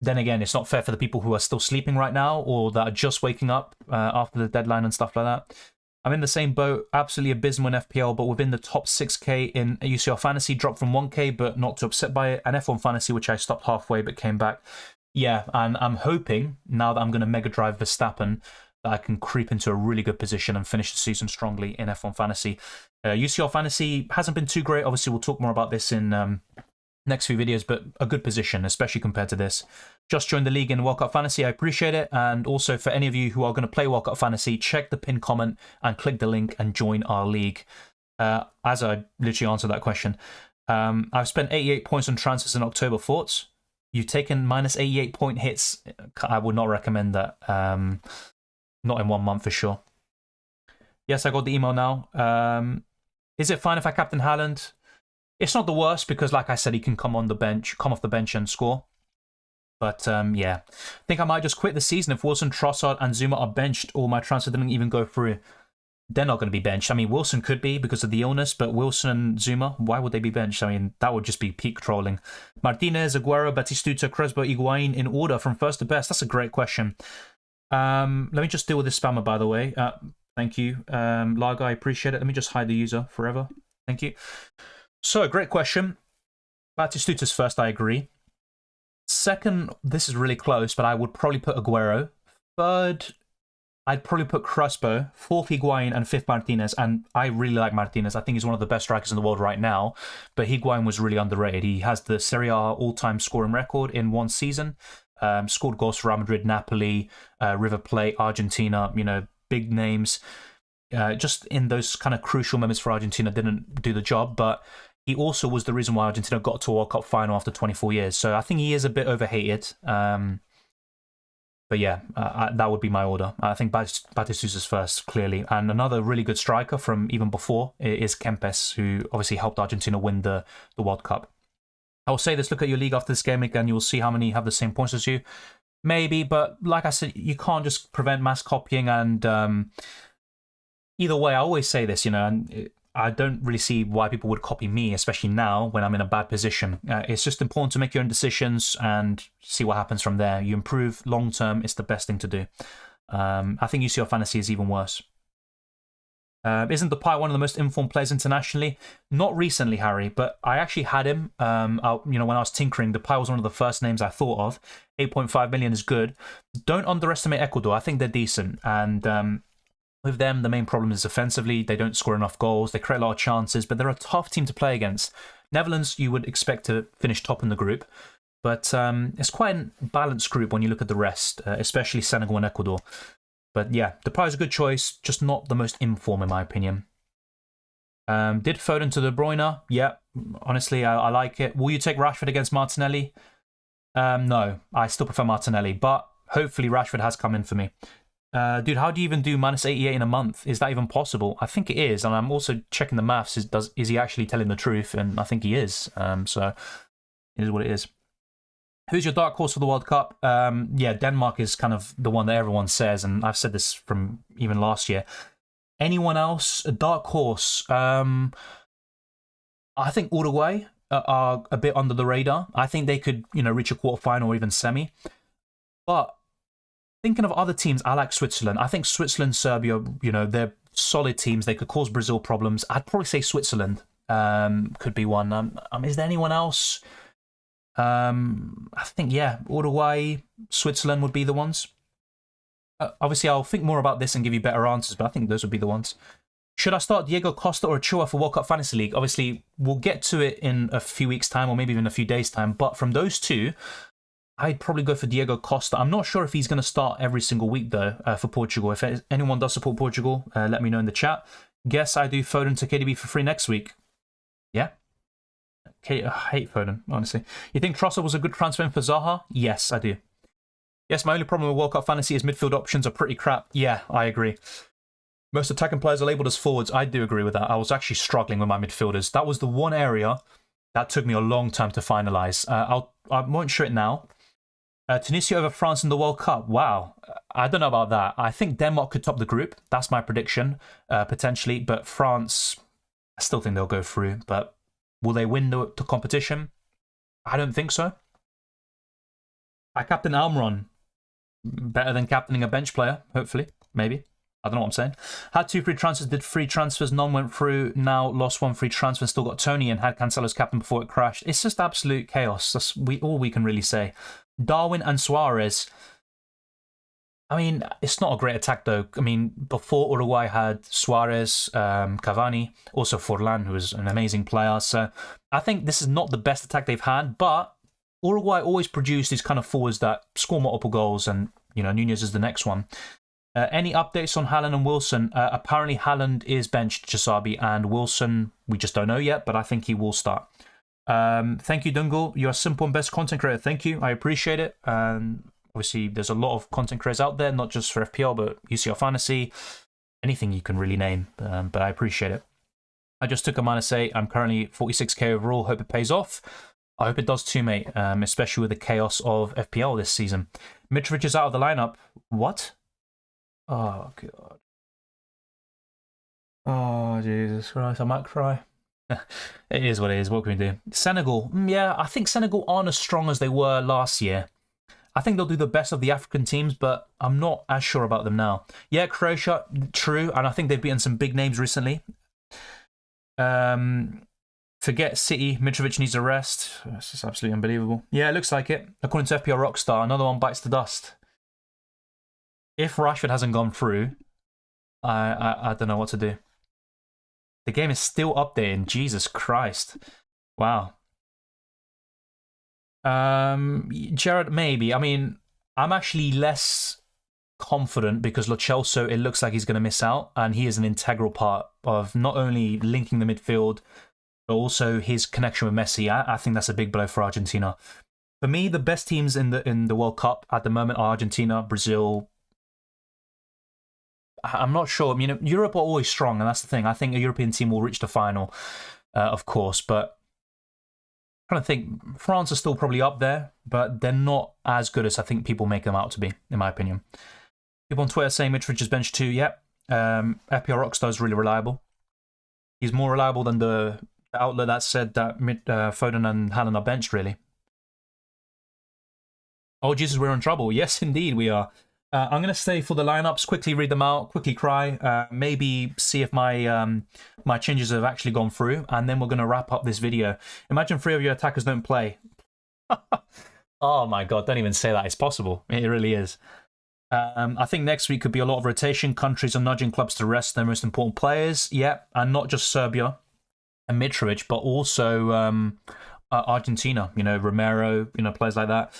Then again, it's not fair for the people who are still sleeping right now, or that are just waking up after the deadline and stuff like that. I'm in the same boat, absolutely abysmal in FPL, but within the top 6k in UCL Fantasy, dropped from 1k, but not too upset by it. And F1 Fantasy, which I stopped halfway, but came back. Yeah, and I'm hoping, now that I'm going to Mega Drive Verstappen, that I can creep into a really good position and finish the season strongly in F1 Fantasy. UCL Fantasy hasn't been too great. Obviously, we'll talk more about this in next few videos, but a good position, especially compared to this. Just joined the league in World Cup Fantasy. I appreciate it. And also for any of you who are going to play World Cup Fantasy, check the pinned comment and click the link and join our league. As I literally answered that question, I've spent 88 points on transfers in October. Thoughts? You've taken minus 88 point hits. I would not recommend that. Not in 1 month for sure. Yes, I got the email now. Is it fine if I captain Haaland? It's not the worst because, like I said, he can come off the bench and score. But yeah, I think I might just quit the season if Wilson, Trossard, and Zuma are benched, or my transfer didn't even go through. They're not going to be benched. I mean, Wilson could be because of the illness, but Wilson and Zuma, why would they be benched? I mean, that would just be peak trolling. Martinez, Aguero, Batistuta, Crespo, Higuain in order from first to best. That's a great question. Let me just deal with this spammer, by the way. Thank you, Larga. I appreciate it. Let me just hide the user forever. Thank you. So, great question. Batistuta's first, I agree. Second, this is really close, but I would probably put Aguero. Third, I'd probably put Crespo. Fourth, Higuain, and fifth, Martinez. And I really like Martinez. I think he's one of the best strikers in the world right now. But Higuain was really underrated. He has the Serie A all-time scoring record in one season. Scored goals for Real Madrid, Napoli, River Plate, Argentina, big names. Just in those kind of crucial moments for Argentina, didn't do the job, but he also was the reason why Argentina got to a World Cup final after 24 years. So I think he is a bit overhated. But yeah, that would be my order. I think Batistuta's first, clearly. And another really good striker from even before is Kempes, who obviously helped Argentina win the World Cup. I will say this, look at your league after this game again, you will see how many have the same points as you. Maybe, but like I said, you can't just prevent mass copying, and either way, I always say this, and I don't really see why people would copy me, especially now when I'm in a bad position. It's just important to make your own decisions and see what happens from there. You improve long term, it's the best thing to do. I think UCL Fantasy is even worse. Isn't Depay one of the most informed players internationally? Not recently, Harry, but I actually had him. When I was tinkering, Depay was one of the first names I thought of. 8.5 million is good. Don't underestimate Ecuador. I think they're decent. And with them, the main problem is offensively. They don't score enough goals. They create a lot of chances, but they're a tough team to play against. Netherlands, you would expect to finish top in the group. But it's quite a balanced group when you look at the rest, especially Senegal and Ecuador. But yeah, Depay is a good choice, just not the most informed in my opinion. Did Foden to De Bruyne? Yeah, honestly, I like it. Will you take Rashford against Martinelli? No, I still prefer Martinelli, but hopefully Rashford has come in for me. Dude, how do you even do minus 88 in a month? Is that even possible? I think it is, and I'm also checking the maths. Is he actually telling the truth? And I think he is. So it is what it is. Who's your dark horse for the World Cup? Yeah, Denmark is kind of the one that everyone says, and I've said this from even last year. Anyone else? A dark horse? I think Uruguay are a bit under the radar. I think they could, reach a quarterfinal or even semi. But thinking of other teams, I like Switzerland. I think Switzerland, Serbia, they're solid teams. They could cause Brazil problems. I'd probably say Switzerland could be one. Is there anyone else? I think, yeah, Uruguay, Switzerland would be the ones. Obviously, I'll think more about this and give you better answers, but I think those would be the ones. Should I start Diego Costa or Ochoa for World Cup Fantasy League? Obviously, we'll get to it in a few weeks' time or maybe even a few days' time. But from those two, I'd probably go for Diego Costa. I'm not sure if he's going to start every single week, though, for Portugal. If anyone does support Portugal, let me know in the chat. Guess I do Foden to KDB for free next week. Yeah? Okay, I hate Foden, honestly. You think Trossard was a good transfer for Zaha? Yes, I do. Yes, my only problem with World Cup Fantasy is midfield options are pretty crap. Yeah, I agree. Most attacking players are labelled as forwards. I do agree with that. I was actually struggling with my midfielders. That was the one area that took me a long time to finalise. I won't show it now. Tunisia over France in the World Cup. Wow. I don't know about that. I think Denmark could top the group. That's my prediction, potentially. But France, I still think they'll go through. But will they win the competition? I don't think so. I captain Almiron. Better than captaining a bench player, hopefully. Maybe. I don't know what I'm saying. Had 2 free transfers, did 3 transfers, none went through. Now lost 1 free transfer, still got Tony and had Cancelo's captain before it crashed. It's just absolute chaos. That's all we can really say. Darwin and Suarez. I mean, it's not a great attack though. I mean, before Uruguay had Suarez, Cavani, also Forlan, who was an amazing player. So I think this is not the best attack they've had, but Uruguay always produce these kind of forwards that score multiple goals, and you know, Nunez is the next one. Any updates on Haaland and Wilson? Apparently Haaland is benched, Jasabi, and Wilson, we just don't know yet, but I think he will start. Thank you, Dungle. You're a simple and best content creator. Thank you. I appreciate it. Obviously, there's a lot of content creators out there, not just for FPL, but UCL Fantasy, anything you can really name, but I appreciate it. I just took a -8. I'm currently 46k overall. Hope it pays off. I hope it does too, mate, especially with the chaos of FPL this season. Mitrovic is out of the lineup. What? Oh, God. Oh, Jesus Christ, I might cry. It is what it is. What can we do? Senegal. Yeah, I think Senegal aren't as strong as they were last year. I think they'll do the best of the African teams, but I'm not as sure about them now. Yeah, Croatia, true, and I think they've beaten some big names recently. Forget City. Mitrovic needs a rest. This is absolutely unbelievable. Yeah, it looks like it. According to FPL Rockstar, another one bites the dust. If Rashford hasn't gone through, I don't know what to do. The game is still updating. Jesus Christ. Wow. Jared, maybe. I mean, I'm actually less confident because Lo Celso, it looks like he's going to miss out, and he is an integral part of not only linking the midfield, but also his connection with Messi. I think that's a big blow for Argentina. For me, the best teams in the World Cup at the moment are Argentina, Brazil. I'm not sure. I mean, Europe are always strong, and that's the thing. I think a European team will reach the final, of course. But I'm trying to think, France are still probably up there, but they're not as good as I think people make them out to be, in my opinion. People on Twitter saying Mitrovic is bench too. Yep. FPL Rockstar is really reliable. He's more reliable than the outlet that said that Foden and Haaland are benched, really. Oh, Jesus, we're in trouble. Yes, indeed, we are. I'm going to stay for the lineups, quickly read them out, quickly cry, maybe see if my my changes have actually gone through, and then we're going to wrap up this video. Imagine 3 of your attackers don't play. Oh my God, don't even say that. It's possible. It really is. I think next week could be a lot of rotation. Countries are nudging clubs to rest their most important players. Yeah, and not just Serbia and Mitrovic, but also Argentina, you know, Romero, you know, players like that.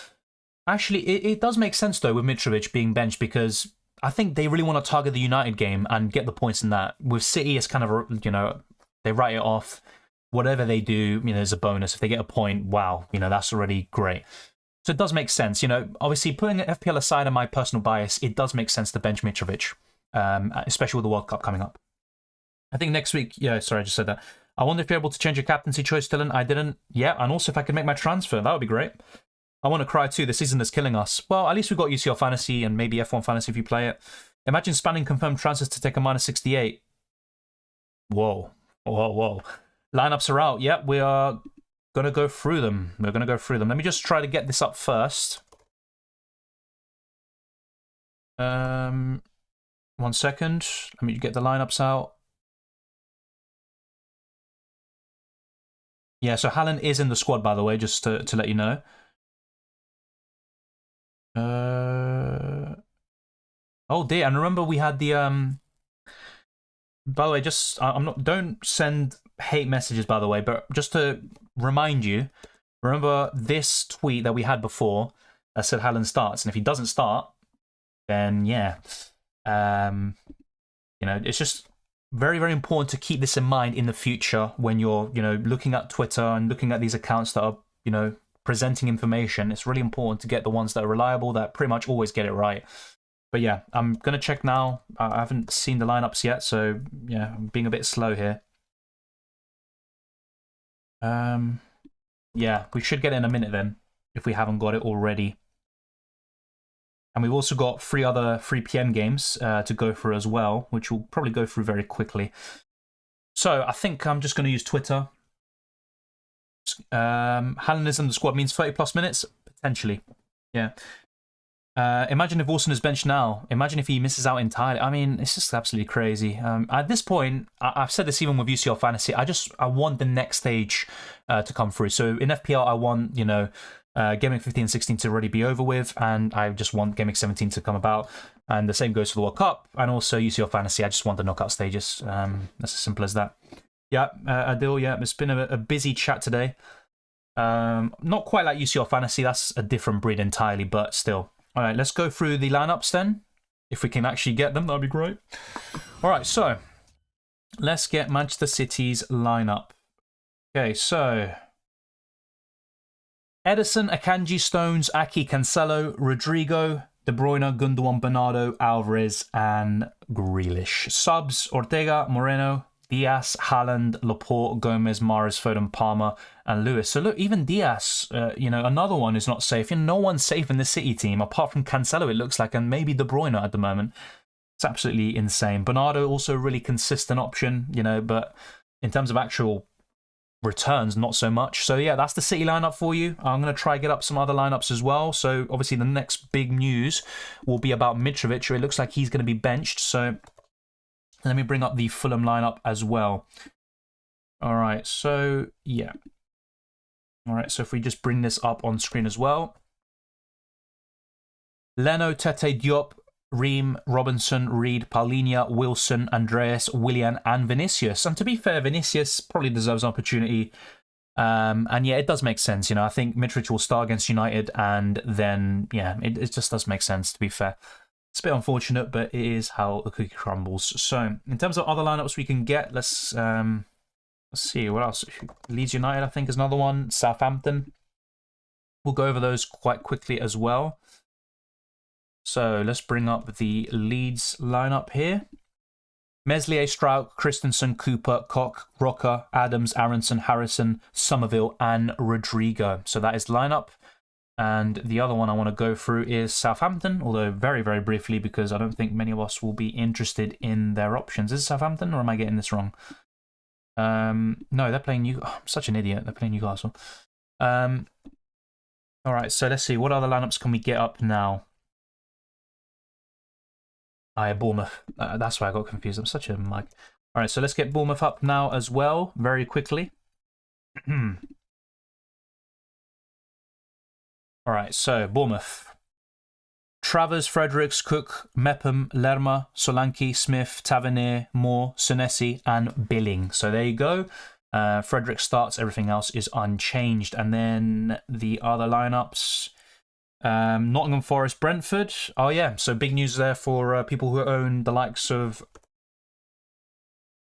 Actually, it does make sense, though, with Mitrovic being benched, because I think they really want to target the United game and get the points in that. With City, it's kind of, you know, they write it off. Whatever they do, you know, there's a bonus. If they get a point, wow, you know, that's already great. So it does make sense. You know, obviously, putting FPL aside and my personal bias, it does make sense to bench Mitrovic, especially with the World Cup coming up. I think next week, yeah, sorry, I just said that. I wonder if you're able to change your captaincy choice, Dylan. I didn't. Yeah, and also if I could make my transfer, that would be great. I want to cry too. The season is killing us. Well, at least we've got UCL Fantasy and maybe F1 Fantasy if you play it. Imagine spanning confirmed transfers to take a -68. Whoa. Whoa, whoa. Lineups are out. Yep, we are going to go through them. We're going to go through them. Let me just try to get this up first. 1 second. Let me get the lineups out. Yeah, so Haaland is in the squad, by the way, just to let you know. Oh dear, and remember we had the by the way, just don't send hate messages, by the way, but just to remind you, remember this tweet that we had before that said Haaland starts, and if he doesn't start, then yeah, you know, it's just very, very important to keep this in mind in the future when you're, you know, looking at Twitter and looking at these accounts that are, you know, presenting information. It's really important to get the ones that are reliable, that pretty much always get it right. But yeah, I'm going to check now. I haven't seen the lineups yet, so yeah, I'm being a bit slow here. Yeah, we should get it in a minute then, if we haven't got it already. And we've also got 3 other 3 PM games to go through as well, which we'll probably go through very quickly. So I think I'm just going to use Twitter. Haaland is in the squad means 30+ minutes? Potentially, yeah. Imagine if Wilson is benched now. Imagine if he misses out entirely. I mean, it's just absolutely crazy. At this point, I've said this even with UCL Fantasy, I want the next stage to come through. So in FPL, I want, you know, Gameweek 15 and 16 to already be over with, and I just want Gameweek 17 to come about. And the same goes for the World Cup, and also UCL Fantasy. I just want the knockout stages. That's as simple as that. Yeah, Adil, yeah, it's been a busy chat today. Not quite like UCL Fantasy, that's a different breed entirely, but still. All right, let's go through the lineups then. If we can actually get them, that'd be great. All right, so let's get Manchester City's lineup. Okay, so Ederson, Akanji, Stones, Aki, Cancelo, Rodrigo, De Bruyne, Gundogan, Bernardo, Alvarez, and Grealish. Subs, Ortega, Moreno, Diaz, Haaland, Laporte, Gomez, Mahrez, Foden, Palmer, and Lewis. So look, even Diaz, you know, another one is not safe. You know, no one's safe in the City team, apart from Cancelo, it looks like, and maybe De Bruyne at the moment. It's absolutely insane. Bernardo, also a really consistent option, you know, but in terms of actual returns, not so much. So yeah, that's the City lineup for you. I'm going to try get up some other lineups as well. So obviously the next big news will be about Mitrovic. It looks like he's going to be benched. So let me bring up the Fulham lineup as well. All right, so yeah. All right, so if we just bring this up on screen as well. Leno, Tete, Diop, Ream, Robinson, Reed, Paulinho, Wilson, Andreas, Willian, and Vinicius. And to be fair, Vinicius probably deserves an opportunity. And yeah, it does make sense. You know, I think Mitrovic will start against United, and then, yeah, it just does make sense, to be fair. It's a bit unfortunate, but it is how the cookie crumbles. So, in terms of other lineups we can get, let's see, what else? Leeds United, I think, is another one. Southampton. We'll go over those quite quickly as well. So let's bring up the Leeds lineup here. Meslier, Strout, Christensen, Cooper, Koch, Rocker, Adams, Aronson, Harrison, Somerville, and Rodrigo. So that is the lineup. And the other one I want to go through is Southampton, although very, very briefly, because I don't think many of us will be interested in their options. Is it Southampton, or am I getting this wrong? No, they're playing Newcastle. Oh, I'm such an idiot. They're playing Newcastle. All right, so let's see. What other lineups can we get up now? Bournemouth. That's why I got confused. I'm such a mug. All right, so let's get Bournemouth up now as well, very quickly. All right, so Bournemouth. Travers, Fredericks, Cook, Mepham, Lerma, Solanke, Smith, Tavernier, Moore, Senesi, and Billing. So there you go. Frederick starts, everything else is unchanged. And then the other lineups. Nottingham Forest, Brentford. Oh yeah, so big news there for people who own the likes of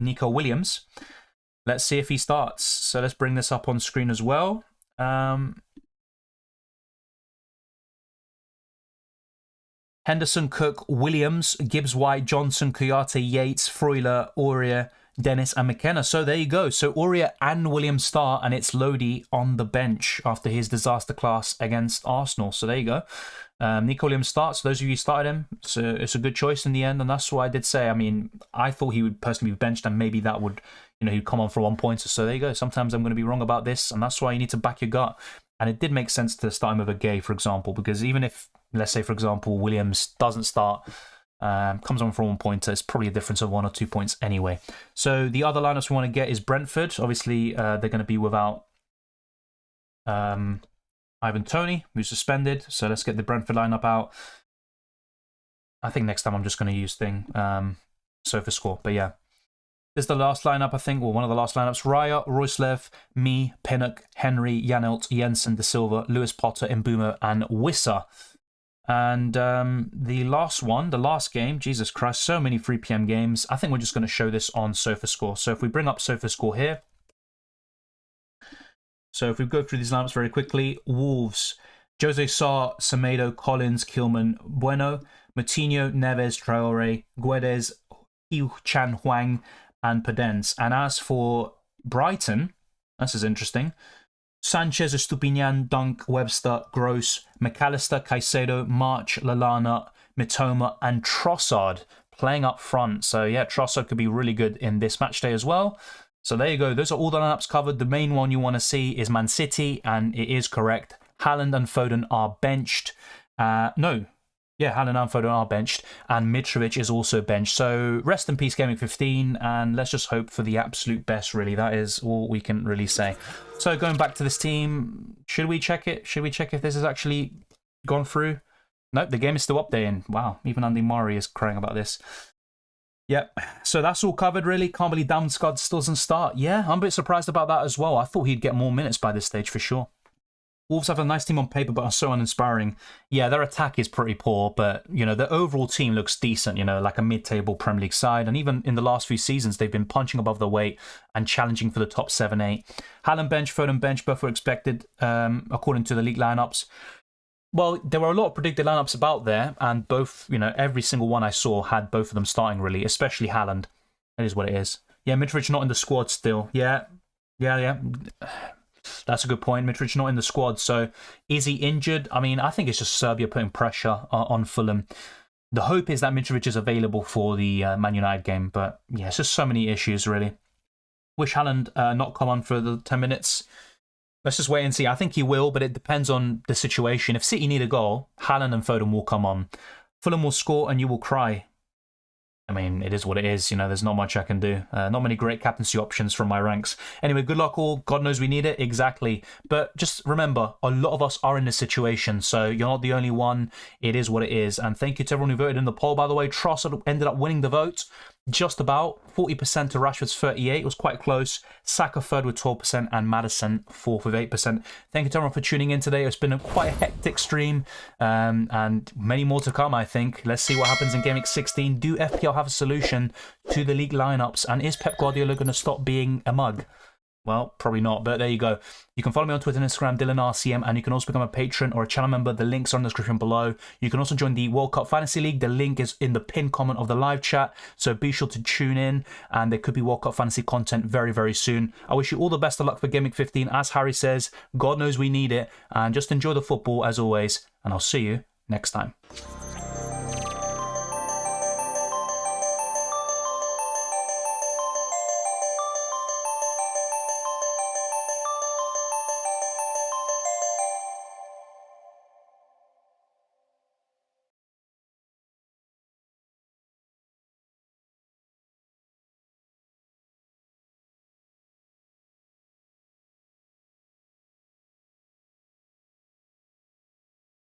Nico Williams. Let's see if he starts. So let's bring this up on screen as well. Henderson, Cook, Williams, Gibbs, White, Johnson, Kouyaté, Yates, Freuler, Aurier, Dennis, and McKenna. So there you go. So Aurier and Williams start, and it's Lodi on the bench after his disaster class against Arsenal. So there you go. Nico Williams starts. Those of you who started him, so it's a good choice in the end, and that's what I did say. I mean, I thought he would personally be benched, and maybe that would, you know, he'd come on for 1 point. So there you go. Sometimes I'm going to be wrong about this, and that's why you need to back your gut. And it did make sense to start him over Gay, for example, because even if, let's say, for example, Williams doesn't start, comes on for 1 point, it's probably a difference of 1 or 2 points anyway. So the other lineups we want to get is Brentford. Obviously, they're going to be without Ivan Toney, who's suspended. So let's get the Brentford lineup out. I think next time I'm just going to use Sofa Score. But yeah, this is the last lineup, I think, or one of the last lineups. Raya, Roycelev, me, Pinnock, Henry, Janelt, Jensen, De Silva, Lewis Potter, Mbumo, and Wissa. And the last one, the last game, Jesus Christ, so many 3 PM games. I think we're just going to show this on Sofa Score. So if we bring up Sofa Score here. So if we go through these lineups very quickly, Wolves, Jose Sarr, Semedo, Collins, Kilman, Bueno, Moutinho, Neves, Traore, Guedes, Hu Chan Huang, and Pedence. And as for Brighton, this is interesting. Sanchez, Estupinian, Dunk, Webster, Gross, McAllister, Caicedo, March, Lallana, Mitoma, and Trossard playing up front. So yeah, Trossard could be really good in this match day as well. So there you go. Those are all the lineups covered. The main one you want to see is Man City, and it is correct. Haaland and Foden are benched. Haaland and Foden are benched, and Mitrovic is also benched. So rest in peace, Gameweek 15, and let's just hope for the absolute best, really. That is all we can really say. So going back to this team, should we check it? Should we check if this has actually gone through? Nope, the game is still updating. Wow, even Andy Murray is crying about this. Yep, so that's all covered, really. Can't believe Damsgaard still doesn't start. Yeah, I'm a bit surprised about that as well. I thought he'd get more minutes by this stage for sure. Wolves have a nice team on paper, but are so uninspiring. Yeah, their attack is pretty poor, but, you know, the overall team looks decent, you know, like a mid-table Premier League side. And even in the last few seasons, they've been punching above their weight and challenging for the top 7, 8. Haaland bench, Foden bench, both were expected, according to the league lineups. Well, there were a lot of predicted lineups about there, and both, you know, every single one I saw had both of them starting, really, especially Haaland. That is what it is. Yeah, Mitrovic not in the squad still. Yeah. That's a good point. Mitrovic not in the squad. So is he injured? I mean, I think it's just Serbia putting pressure on Fulham. The hope is that Mitrovic is available for the Man United game. But yeah, it's just so many issues, really. Wish Haaland not come on for the 10 minutes. Let's just wait and see. I think he will, but it depends on the situation. If City need a goal, Haaland and Foden will come on. Fulham will score and you will cry. I mean, it is what it is. You know, there's not much I can do. Not many great captaincy options from my ranks. Anyway, good luck all. God knows we need it. Exactly. But just remember, a lot of us are in this situation, so you're not the only one. It is what it is. And thank you to everyone who voted in the poll, by the way. Trossard ended up winning the vote. Just about 40% to Rashford's 38%. It was quite close. Saka third with 12% and Maddison fourth with 8%. Thank you to everyone for tuning in today. It's been quite a hectic stream and many more to come, I think. Let's see what happens in Gameweek 16. Do FPL have a solution to the league lineups? And is Pep Guardiola going to stop being a mug? Well, probably not, but there you go. You can follow me on Twitter and Instagram, DylanRCM, and you can also become a patron or a channel member. The links are in the description below. You can also join the World Cup Fantasy League. The link is in the pinned comment of the live chat, so be sure to tune in, and there could be World Cup Fantasy content very, very soon. I wish you all the best of luck for Gameweek 15. As Harry says, God knows we need it, and just enjoy the football as always, and I'll see you next time.